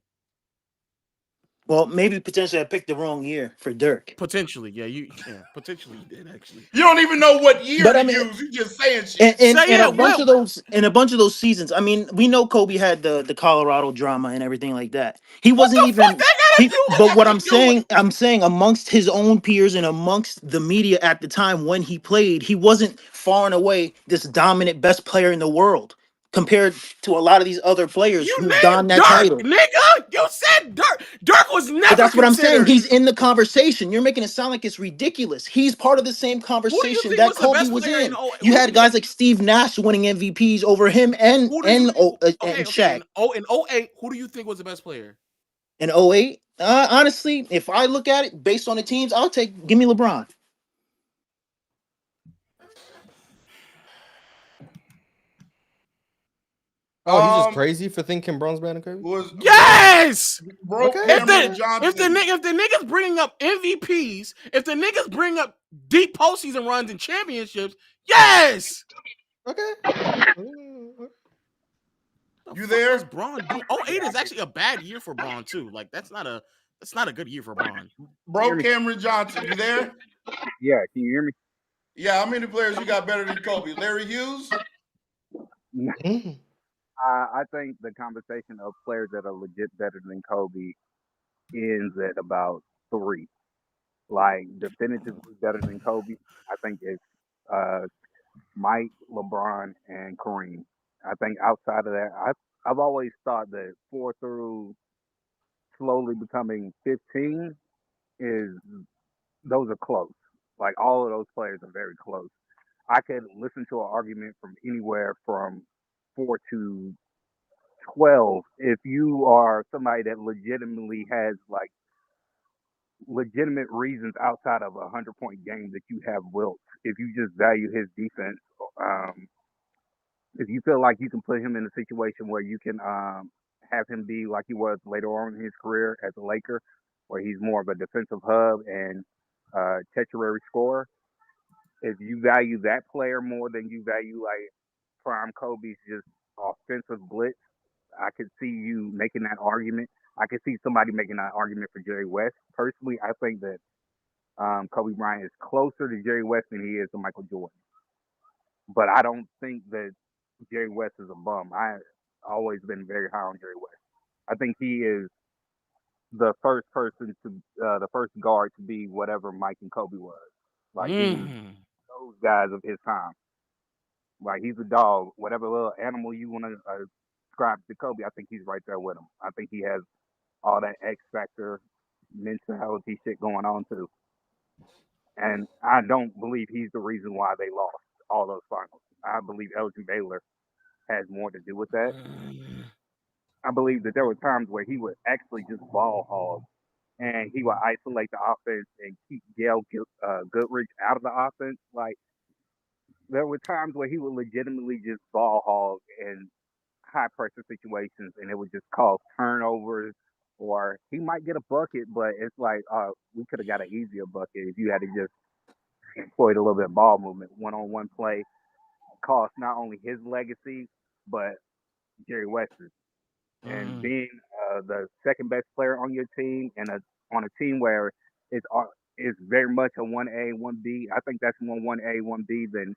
S20: Well, maybe potentially I picked the wrong year for Dirk.
S2: Potentially, potentially he did actually.
S1: You don't even know what year
S20: But
S1: to
S20: I mean,
S1: use. You just saying shit.
S20: and a bunch of those seasons. I mean, we know Kobe had the Colorado drama and everything like that. He
S2: What
S20: wasn't
S2: the fuck
S20: even
S2: that gotta do?
S20: but what
S2: Yo,
S20: I'm saying amongst his own peers and amongst the media at the time when he played, he wasn't far and away this dominant best player in the world compared to a lot of these other players
S2: you
S20: who donned
S2: named
S20: that
S2: Dirk,
S20: title.
S2: nigga. You said Dirk. Dirk was
S20: But
S2: never
S20: that's what I'm saying.
S2: considered.
S20: He's in the conversation. You're making it sound like it's ridiculous. He's part of the same
S2: Who do you
S20: conversation
S2: think
S20: that
S2: was the
S20: Kobe
S2: best
S20: was
S2: player in
S20: in. You had guys like Steve Nash winning MVPs over him and
S2: who do you
S20: and
S2: think?
S20: and
S2: Okay.
S20: Shaq.
S2: In 08, who do you think was the best player?
S20: In '08, honestly, if I look at it based on the teams, give me LeBron.
S3: Oh, he's just crazy for thinking Bronze better than Kobe.
S2: Yes.
S1: Broke
S3: Okay.
S1: Cameron
S2: If
S1: Johnson.
S2: the niggas bring up MVPs, if the niggas bring up deep postseason runs and championships, yes.
S3: Okay.
S1: You there?
S2: Was Braun do? 08 is actually a bad year for Braun too. Like that's not a good year for Braun.
S1: Broke Cameron Johnson. You there?
S21: Yeah, can you hear me?
S1: Yeah, how many players you got better than Kobe? Larry Hughes?
S21: I think the conversation of players that are legit better than Kobe ends at about 3. Like definitively better than Kobe. I think it's Mike, LeBron, and Kareem. I think outside of that, I've always thought that 4 through slowly becoming 15 is those are close. Like all of those players are very close. I could listen to an argument from anywhere from 4 to 12 if you are somebody that legitimately has like legitimate reasons outside of a 100-point game that you have Wilt. If you just value his defense, um, if you feel like you can put him in a situation where you can have him be like he was later on in his career as a Laker, where he's more of a defensive hub and tertiary scorer. If you value that player more than you value like prime Kobe's just offensive blitz, I could see you making that argument. I could see somebody making that argument for Jerry West. Personally, I think that Kobe Bryant is closer to Jerry West than he is to Michael Jordan. But I don't think that Jerry West is a bum. I've always been very high on Jerry West. I think he is the first person to, the first guard to be whatever Mike and Kobe was. Like he's those guys of his time. Like he's a dog. Whatever little animal you want to ascribe to Kobe, I think he's right there with him. I think he has all that X factor mentality shit going on too. And I don't believe he's the reason why they lost all those finals. I believe Elgin Baylor has more to do with that. I believe that there were times where he would actually just ball hog and he would isolate the offense and keep Gail Goodrich out of the offense. Like there were times where he would legitimately just ball hog in high pressure situations and it would just cause turnovers or he might get a bucket, but it's like we could have got an easier bucket if you had to just employed a little bit of ball movement. One-on-one play cost not only his legacy, but Jerry West's. And being the second best player on your team and on a team where it's very much a 1A, 1B, I think that's more 1A, 1B than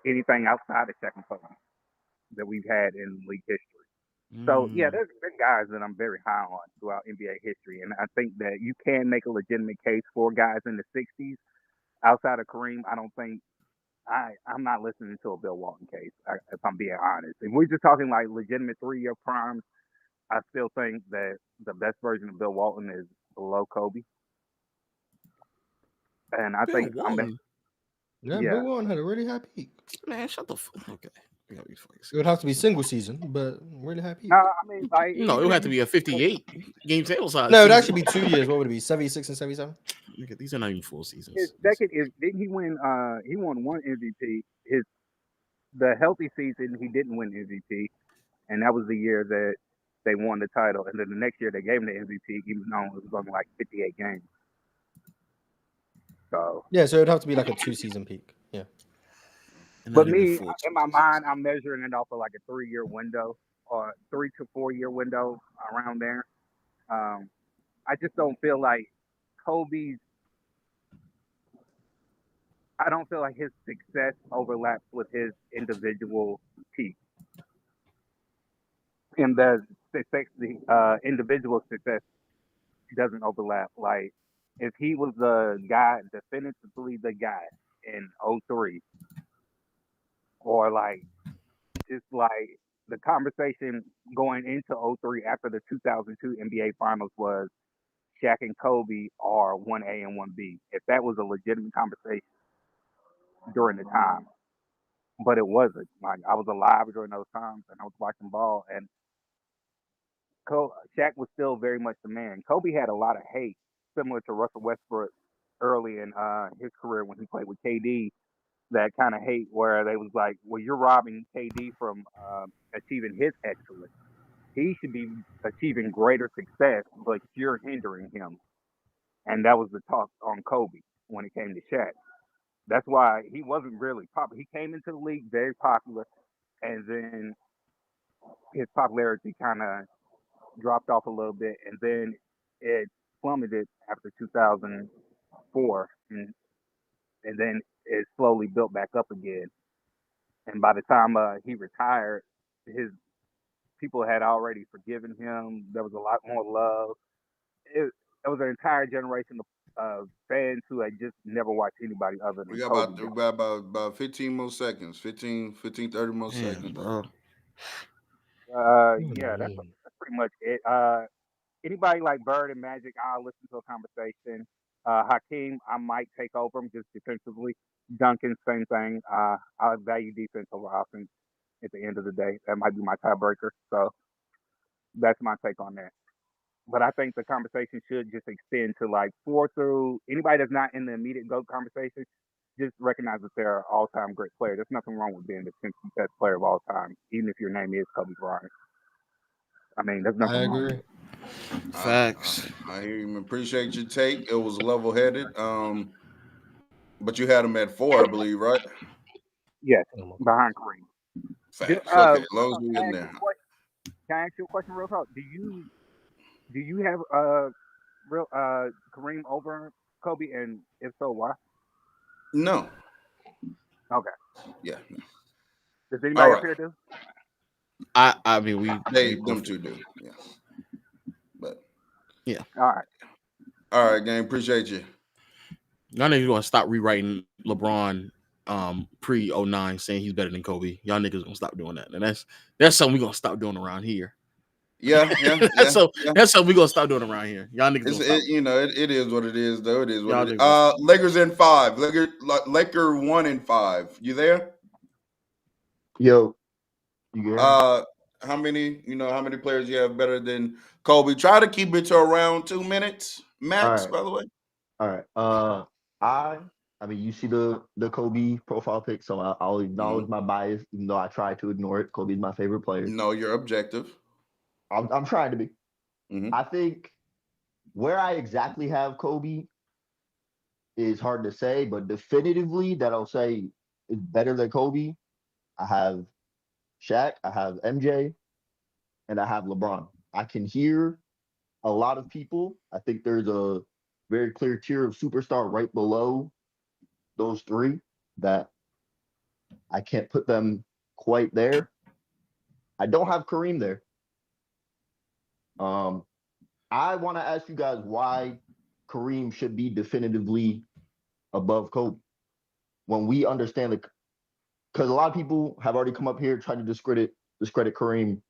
S21: anything outside of Shaq and Kobe that we've had in league history. So, yeah, there's been guys that I'm very high on throughout NBA history. And I think that you can make a legitimate case for guys in the 60s outside of Kareem. I don't think I'm not listening to a Bill Walton case, if I'm being honest. If we're just talking like legitimate 3-year primes, I still think that the best version of Bill Walton is below Kobe. And I
S2: Bill
S21: think
S2: Walton.
S3: Yeah, Bill Walton had a really high peak.
S2: Man, shut the fuck. Okay.
S3: It would have to be single season, but really happy.
S21: No, I mean, like,
S2: No, it
S21: even
S2: would
S21: if
S2: have to
S21: you
S2: be a 58 game sample size.
S3: No, it'd
S2: season.
S3: actually be 2 years. What would it be? 76 and 77?
S2: Nigga, these are not even full
S21: his
S2: seasons.
S21: second is didn't he win? He won one MVP. The healthy season he didn't win MVP, and that was the year that they won the title. And then the next year they gave him the MVP, even though it was only like 58 games. So
S3: Yeah, so it'd have to be like a 2-season peak. Yeah.
S21: but me, in my mind, I'm measuring it off of like a 3-year window or 3 to 4 year window around there. I just don't feel like Kobe's. I don't feel like his success overlaps with his individual peak, and the individual success doesn't overlap. Like if he was the guy, definitively the guy in '03, or like just like the conversation going into '03 after the 2002 NBA Finals was Shaq and Kobe are 1A and 1B. If that was a legitimate conversation during the time, but it wasn't. Like I was alive during those times and I was watching ball, and Shaq was still very much the man. Kobe had a lot of hate, similar to Russell Westbrook early in his career when he played with KD. That kind of hate where they was like, well, you're robbing KD from achieving his excellence. He should be achieving greater success, but you're hindering him. And that was the talk on Kobe when it came to Shaq. That's why he wasn't really popular. He came into the league very popular, and then his popularity kind of dropped off a little bit, and then it plummeted after 2004, and then it slowly built back up again. And by the time he retired, his people had already forgiven him. There was a lot more love. It was an entire generation of fans who had just never watched anybody other
S1: We
S21: than
S1: got
S21: Kobe.
S1: about 15 more seconds. 15, 30 more seconds.
S2: Bro.
S21: Yeah, that's pretty much it. Anybody like Bird and Magic, I'll listen to a conversation. Hakeem, I might take over him just defensively. Duncan, same thing. I value defense over offense at the end of the day. That might be my tiebreaker. So that's my take on that. But I think the conversation should just extend to like 4 through anybody that's not in the immediate GOAT conversation. Just recognize that they're all-time great player. There's nothing wrong with being the 10th best player of all time, even if your name is Kobe Bryant. I mean, there's nothing wrong with it.
S2: Facts.
S1: I hear you. Appreciate your take. It was level headed. But you had him at 4, I believe, right?
S21: Yes, behind Kareem.
S1: Facts. Okay, as long as we in there.
S21: Can I ask you a question real quick? Do you have real Kareem over Kobe, and if so, why?
S1: No.
S21: Okay.
S1: Yeah.
S21: Does anybody
S1: All
S21: up here do?
S2: I mean
S1: them two do. Yeah. But
S2: yeah.
S21: All right.
S1: All right, gang. Appreciate you.
S2: Y'all niggas gonna stop rewriting LeBron pre 09 saying he's better than Kobe. Y'all niggas gonna stop doing that. And that's something we gonna stop doing around here.
S1: Yeah.
S2: That's something we gonna stop doing around here. Y'all niggas gonna stop.
S1: It is what it is, though. It is what
S2: Y'all
S1: it is.
S2: niggas
S1: Lakers in 5. Laker 1 in 5. You there?
S7: Yo, you there?
S1: How many players you have better than Kobe? Try to keep it to around 2 minutes max,
S7: All right.
S1: by the way.
S7: All right. I mean, you see the Kobe profile pic, so I'll acknowledge my bias, even though I try to ignore it. Kobe's my favorite player.
S1: No, you're objective.
S7: I'm trying to be.
S1: Mm-hmm.
S7: I think where I exactly have Kobe is hard to say, but definitively that I'll say is better than Kobe. I have Shaq, I have MJ, and I have LeBron. I can hear a lot of people. I think there's a very clear tier of superstar right below those three that I can't put them quite there. I don't have Kareem there. I want to ask you guys why Kareem should be definitively above Kobe when we understand because a lot of people have already come up here trying to discredit Kareem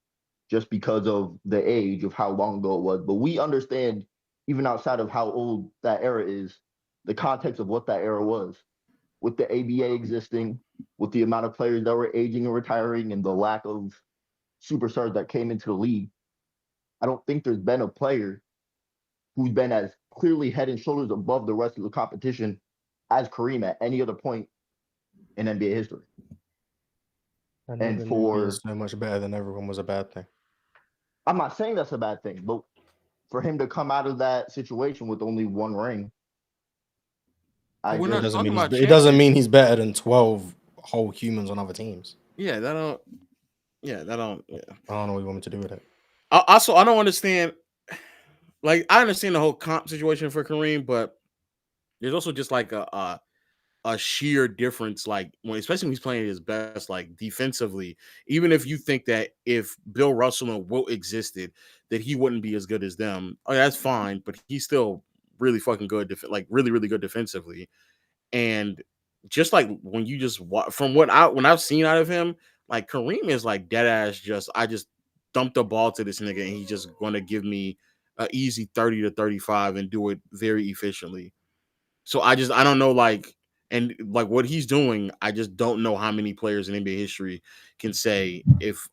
S7: just because of the age of how long ago it was. But we understand, even outside of how old that era is, the context of what that era was. With the ABA existing, with the amount of players that were aging and retiring and the lack of superstars that came into the league, I don't think there's been a player who's been as clearly head and shoulders above the rest of the competition as Kareem at any other point in NBA history.
S3: And
S7: And
S3: being
S7: for,
S3: so much better than everyone was a bad thing.
S7: I'm not saying that's a bad thing, but for him to come out of that situation with only one ring,
S2: But we're
S3: It
S2: not
S3: doesn't
S2: talking
S3: mean
S2: about
S3: it doesn't mean
S2: champions.
S3: he's better than 12 whole humans on other teams.
S2: Yeah, that don't. Yeah, that don't. Yeah.
S3: I don't know what you want me to do with it.
S2: Also, I don't understand. Like, I understand the whole comp situation for Kareem, but there's also just like a sheer difference, like when especially when he's playing his best, like defensively. Even if you think that if Bill Russell and Wilt existed, that he wouldn't be as good as them, oh, that's fine. But he's still really fucking good, like really, really good defensively. And just like when you just from when I've seen out of him, like Kareem is like dead ass. I just dumped the ball to this nigga, and he's just going to give me an easy 30 to 35 and do it very efficiently. So I don't know, like, and like what he's doing, I just don't know how many players in NBA history can say if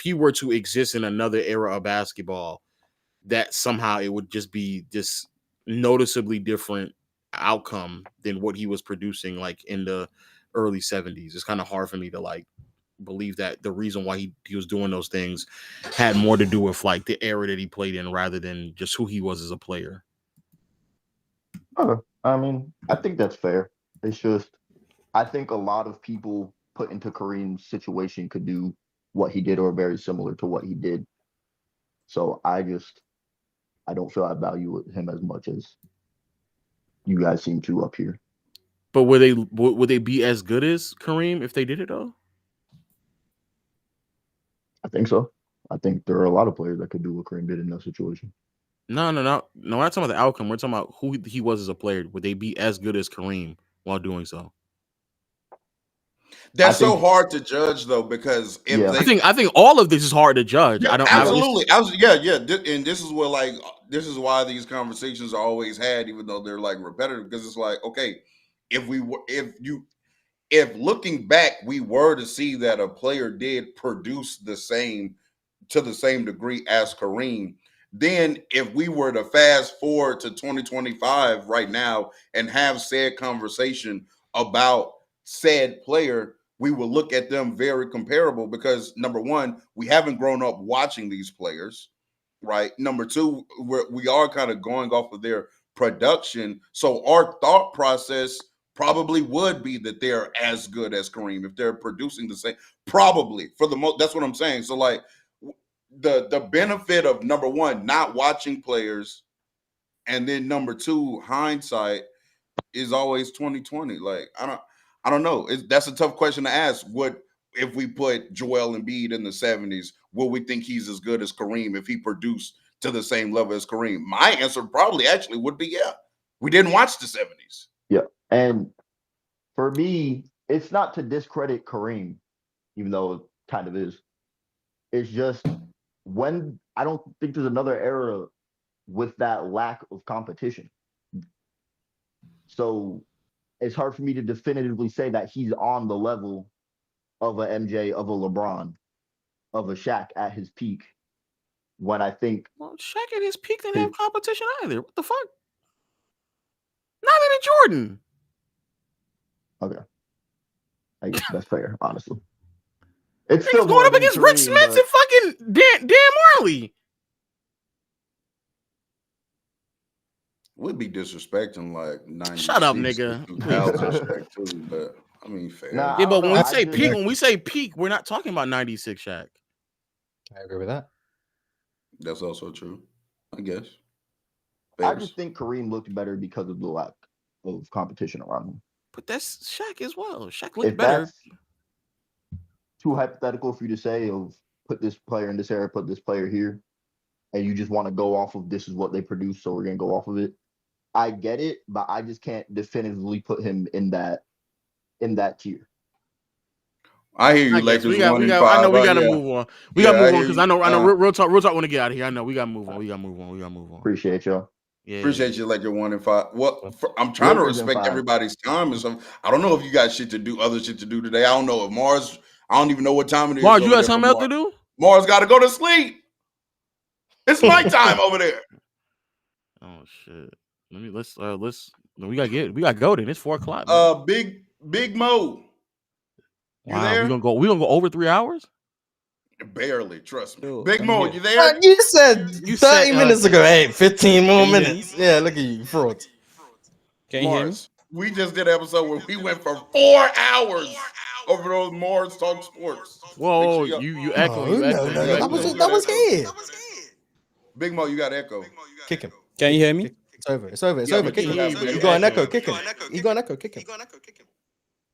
S2: he were to exist in another era of basketball, that somehow it would just be this noticeably different outcome than what he was producing like in the early 70s. It's kind of hard for me to like believe that the reason why he was doing those things had more to do with like the era that he played in rather than just who he was as a player.
S7: I mean, I think that's fair. It's just, I think a lot of people put into Kareem's situation could do what he did or very similar to what he did. So I don't feel I value him as much as you guys seem to up here.
S2: But would they be as good as Kareem if they did it though?
S7: I think so. I think there are a lot of players that could do what Kareem did in that situation.
S2: No. We're not talking about the outcome. We're talking about who he was as a player. Would they be as good as Kareem while doing so?
S1: That's so hard to judge though, because if
S2: I think all of this is hard to judge.
S1: Yeah, absolutely. And this is where like this is why these conversations are always had, even though they're like repetitive, because it's like, okay, if looking back, we were to see that a player did produce to the same degree as Kareem, then if we were to fast forward to 2025 right now and have said conversation about said player, we will look at them very comparable because number one, we haven't grown up watching these players, right? Number two, we are kind of going off of their production. So our thought process probably would be that they're as good as Kareem if they're producing the same. Probably for the most. That's what I'm saying. So like the benefit of number one, not watching players, and then number two, hindsight is always 2020. Like I don't know. That's a tough question to ask. What if we put Joel Embiid in the 70s? Will we think he's as good as Kareem if he produced to the same level as Kareem? My answer probably actually would be yeah. We didn't watch the 70s.
S7: Yeah. And for me, it's not to discredit Kareem, even though it kind of is. It's just when I don't think there's another era with that lack of competition. So it's hard for me to definitively say that he's on the level of a MJ, of a LeBron, of a Shaq at his peak. When I think
S2: Shaq at his peak didn't have competition either. What the fuck? Not even Jordan.
S7: Okay, I guess that's fair, honestly. It's
S2: He's
S7: still
S2: going up against Rick Smith and fucking Dan Marley.
S1: Would be disrespecting like 96.
S2: Shut up, nigga.
S1: Shaq too, but I mean, fair.
S2: Yeah, but when we say peak, we're not talking about 96 Shaq.
S3: I agree with that.
S1: That's also true, I guess.
S7: I just think Kareem looked better because of the lack of competition around him.
S2: But that's Shaq as well. Shaq looked
S7: If
S2: better.
S7: that's too hypothetical for you to say of put this player in this era, put this player here, and you just want to go off of this is what they produce, so we're gonna go off of it. I get it, but I just can't definitively put him in that tier.
S1: I hear you, Lakers.
S2: I know we gotta move on. We gotta move on because I know real talk want to get out of here. I know we gotta move on. We gotta move on.
S7: Appreciate y'all.
S2: Yeah.
S1: Appreciate you like you're 1-5. Well, I'm trying to
S7: Lakers in
S1: respect
S7: 5.
S1: everybody's time and stuff. I don't know if you got shit to do, other shit to do today. I don't know if Mars. I don't even know what time it is
S2: Mars, you
S1: over
S2: got
S1: there for
S2: something else to
S1: Mars.
S2: do?
S1: Mars got to go to sleep. It's nighttime over there.
S2: Oh shit. Let's we gotta go then. It's 4:00. Man.
S1: Big Mo. You
S2: Wow,
S1: there?
S2: we gonna go over 3 hours?
S1: Barely, trust me.
S3: Yo,
S1: Big
S3: I'm
S1: Mo,
S3: here.
S1: you there?
S3: You said
S2: You
S3: 30
S2: said,
S3: minutes ago. Hey, 15 more
S2: can you hear-
S3: minutes. Yeah, look at you, fraud.
S10: Can you hear me?
S1: Mars. We just did an episode where we went for 4 hours over those Mars Talk Sports. Make
S2: Whoa,
S1: sure y'all-
S2: you echoing, you
S3: No,
S2: echoing, you
S1: Yeah,
S3: that
S1: we
S3: was
S1: got
S3: that was
S1: echo.
S3: here.
S1: Big Mo, you got echo.
S3: Kick him.
S10: Can you hear me?
S3: It's over. It's over. It's
S1: Yeah,
S3: over.
S1: but
S3: Kick
S1: you
S3: him.
S1: have- but
S3: You
S1: you
S3: got an
S1: echo.
S3: echo. Kick him. He got an echo. Kick him.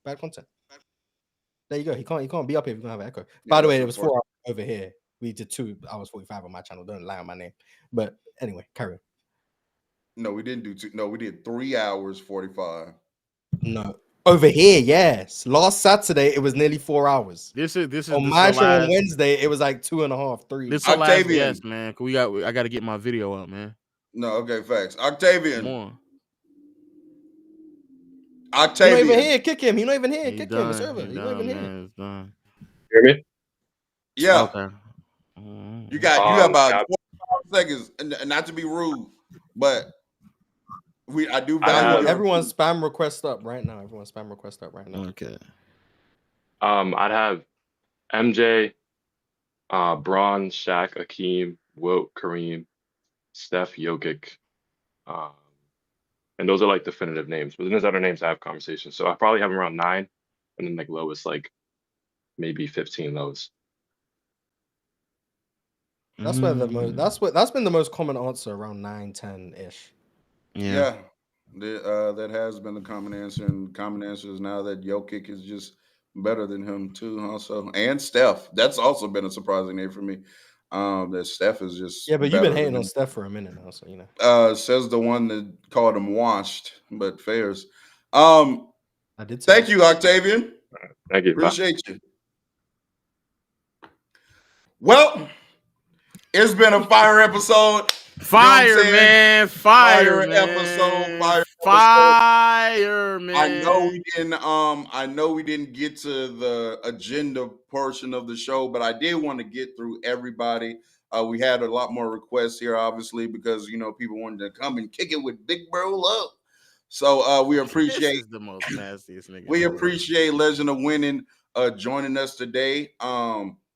S3: Bad content. There you go. He can't be up here if you're gonna have an echo. By the way,
S1: that's
S3: it was 4
S1: unfortunate.
S3: hours over here. We did 2 hours 45 on my channel. Don't lie on my name. But anyway, carry on.
S1: No, we didn't do 2. No, we did 3 hours 45.
S3: No. Over here, yes. Last Saturday, it was nearly 4 hours.
S2: This is
S3: On
S2: this
S3: my
S2: the
S3: show on
S2: last,
S3: Wednesday, it was like 2.5, 3.
S2: this the last
S1: Octavian.
S2: guess, man. I gotta get my video up, man.
S1: No, okay, facts.
S2: Come
S1: Octavian.
S2: on.
S3: He not
S1: Octavian.
S3: even here. Kick him. He not even here.
S2: He
S3: Kick
S2: done.
S3: him. It's over.
S2: He
S3: He not
S2: done,
S3: even here.
S2: man. It's done.
S9: Hear me?
S1: Yeah.
S2: Okay.
S1: You got about
S9: yeah.
S1: 45 seconds, and not to be rude, but I do
S9: I
S1: value
S9: have-
S1: your
S3: Everyone spam request up right now. Everyone spam request up right now.
S2: Okay.
S9: I'd have MJ, Braun, Shaq, Akeem, Wilt, Kareem, Steph, Jokic, and those are like definitive names. But then there's other names I have conversations. So I probably have around 9, and then like lowest like maybe 15 lows.
S3: That's where the most. That's been the most common answer around 9, 10 ish.
S1: Yeah. That has been the common answer, and common answer is now that Jokic is just better than him too, also, and Steph. That's also been a surprising name for me. That Steph is just
S3: Yeah, but you've
S1: better
S3: been hating
S1: than
S3: on
S1: him.
S3: Steph for a minute now, so you know.
S1: Says the one that called him washed, but fairs.
S3: I did.
S1: Thank you, Octavian.
S9: Thank you.
S1: Appreciate you. Well, it's been a fire episode.
S2: Fire,
S1: You know what I'm saying?
S2: man. Fire, man.
S1: Episode. Fire episode.
S2: Fire, man.
S1: I know we didn't get to the agenda portion of the show, but I did want to get through everybody. We had a lot more requests here, obviously, because people wanted to come and kick it with Big Bro Love. So we appreciate
S2: This is the most nastiest nigga.
S1: we
S2: ever.
S1: appreciate Legend of Winning joining us today.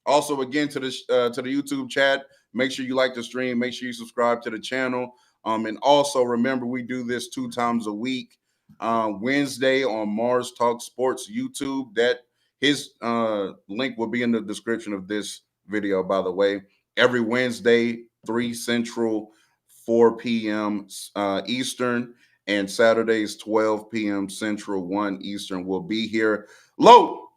S1: Also, again, to the YouTube chat, make sure you like the stream. Make sure you subscribe to the channel. And also remember, we do this 2 times a week. Wednesday on Mars Talk Sports YouTube. His link will be in the description of this video, by the way. Every Wednesday, 3 Central, 4 p.m. Eastern, and Saturdays, 12 p.m. Central, 1 Eastern. We'll be here. Lo,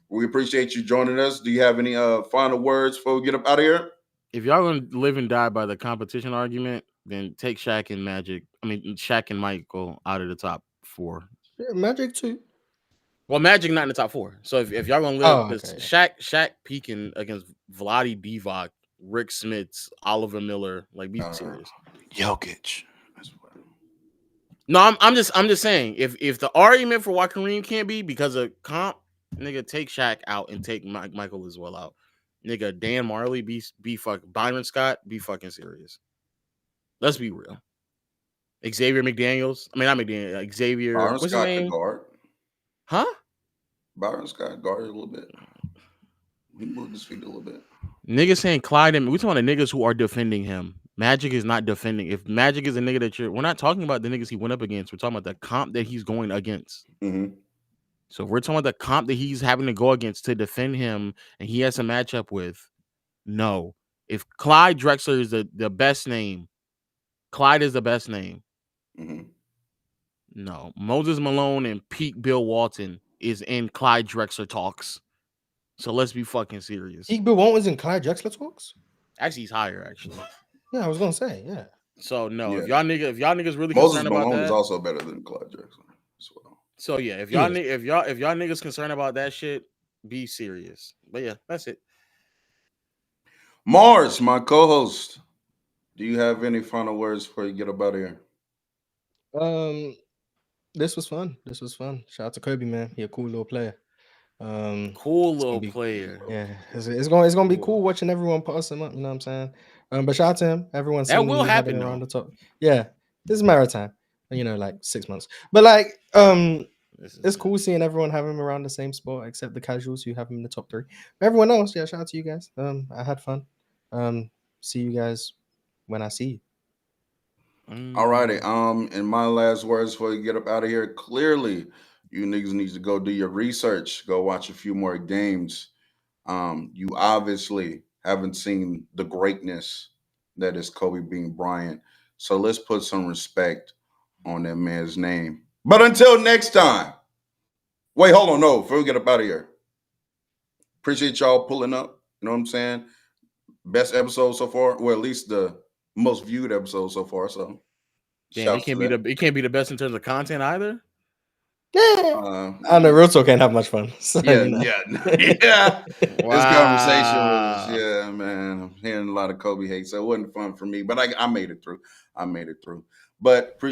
S1: we appreciate you joining us. Do you have any final words before we get up out of here?
S2: If y'all gonna live and die by the competition argument, then take Shaq and Michael out of the top 4.
S3: Yeah, Magic too.
S2: Well, Magic not in the top 4. So if y'all gonna live,
S3: Oh,
S2: it's
S3: okay.
S2: Shaq peaking against Vlade Divac, Rick Smits, Oliver Miller. Like, be serious.
S1: Jokic.
S2: No, I'm just saying, if the argument for why Kareem can't be because of comp, nigga, take Shaq out and take Michael as well out. Nigga, Dan Marley, be fucking Byron Scott, be fucking serious. Let's be real. Xavier McDaniels. I mean, not McDaniels. Xavier.
S1: Byron
S2: What's
S1: Scott
S2: his
S1: can
S2: name?
S1: guard.
S2: Huh?
S1: Byron Scott guarded a little bit. He moved his feet a little bit.
S2: Niggas saying Clyde and we're talking about the niggas who are defending him. Magic is not defending. If Magic is a nigga that we're not talking about the niggas he went up against. We're talking about the comp that he's going against.
S1: Mm-hmm.
S2: So if we're talking about the comp that he's having to go against to defend him and he has a matchup with, no. If Clyde Drexler is the best name, Clyde is the best name.
S1: Mm-hmm.
S2: No. Moses Malone and peak Bill Walton is in Clyde Drexler talks. So let's be fucking serious.
S3: Peak Bill Walton's in Clyde Drexler talks?
S2: Actually, he's higher, actually.
S3: Yeah, I was gonna say, yeah.
S2: So no,
S1: Yeah.
S2: if y'all niggas really
S1: Moses
S2: concerned about
S1: Malone
S2: that,
S1: is also better than Clyde Jackson as well.
S2: so yeah, if y'all niggas concerned about that shit, be serious. But yeah, that's it.
S1: Mars, my co-host, do you have any final words before you get up out of here?
S3: This was fun. This was fun. Shout out to Kobe, man. He a cool little player.
S2: Cool
S3: It's gonna
S2: little
S3: be
S2: player.
S3: yeah. It's gonna be
S2: Cool.
S3: cool watching everyone pass him up. You know what I'm saying? But shout out to him. Everyone
S2: That will
S3: seemingly having
S2: happen,
S3: him around
S2: though.
S3: the top. Yeah, this is maritime. You know, like 6 months. But like it's cool seeing everyone have him around the same spot, except the casuals who have him in the top 3. But everyone else, yeah, shout out to you guys. I had fun. See you guys when I see you.
S1: All righty. And my last words before you get up out of here. Clearly, you niggas need to go do your research. Go watch a few more games. You obviously haven't seen the greatness that is Kobe Bean Bryant. So let's put some respect on that man's name. But until next time. Wait, hold on. No, before we get up out of here. Appreciate y'all pulling up. You know what I'm saying? Best episode so far. Well, at least the most viewed episode so far. So
S2: Damn,
S1: shouts to that.
S2: it can't be the best in terms of content either.
S3: I know real talk can't have much fun. So,
S1: Yeah,
S3: you know.
S1: yeah. This conversation was,
S2: Wow.
S1: yeah, man. I'm hearing a lot of Kobe hate, so it wasn't fun for me. But I made it through. But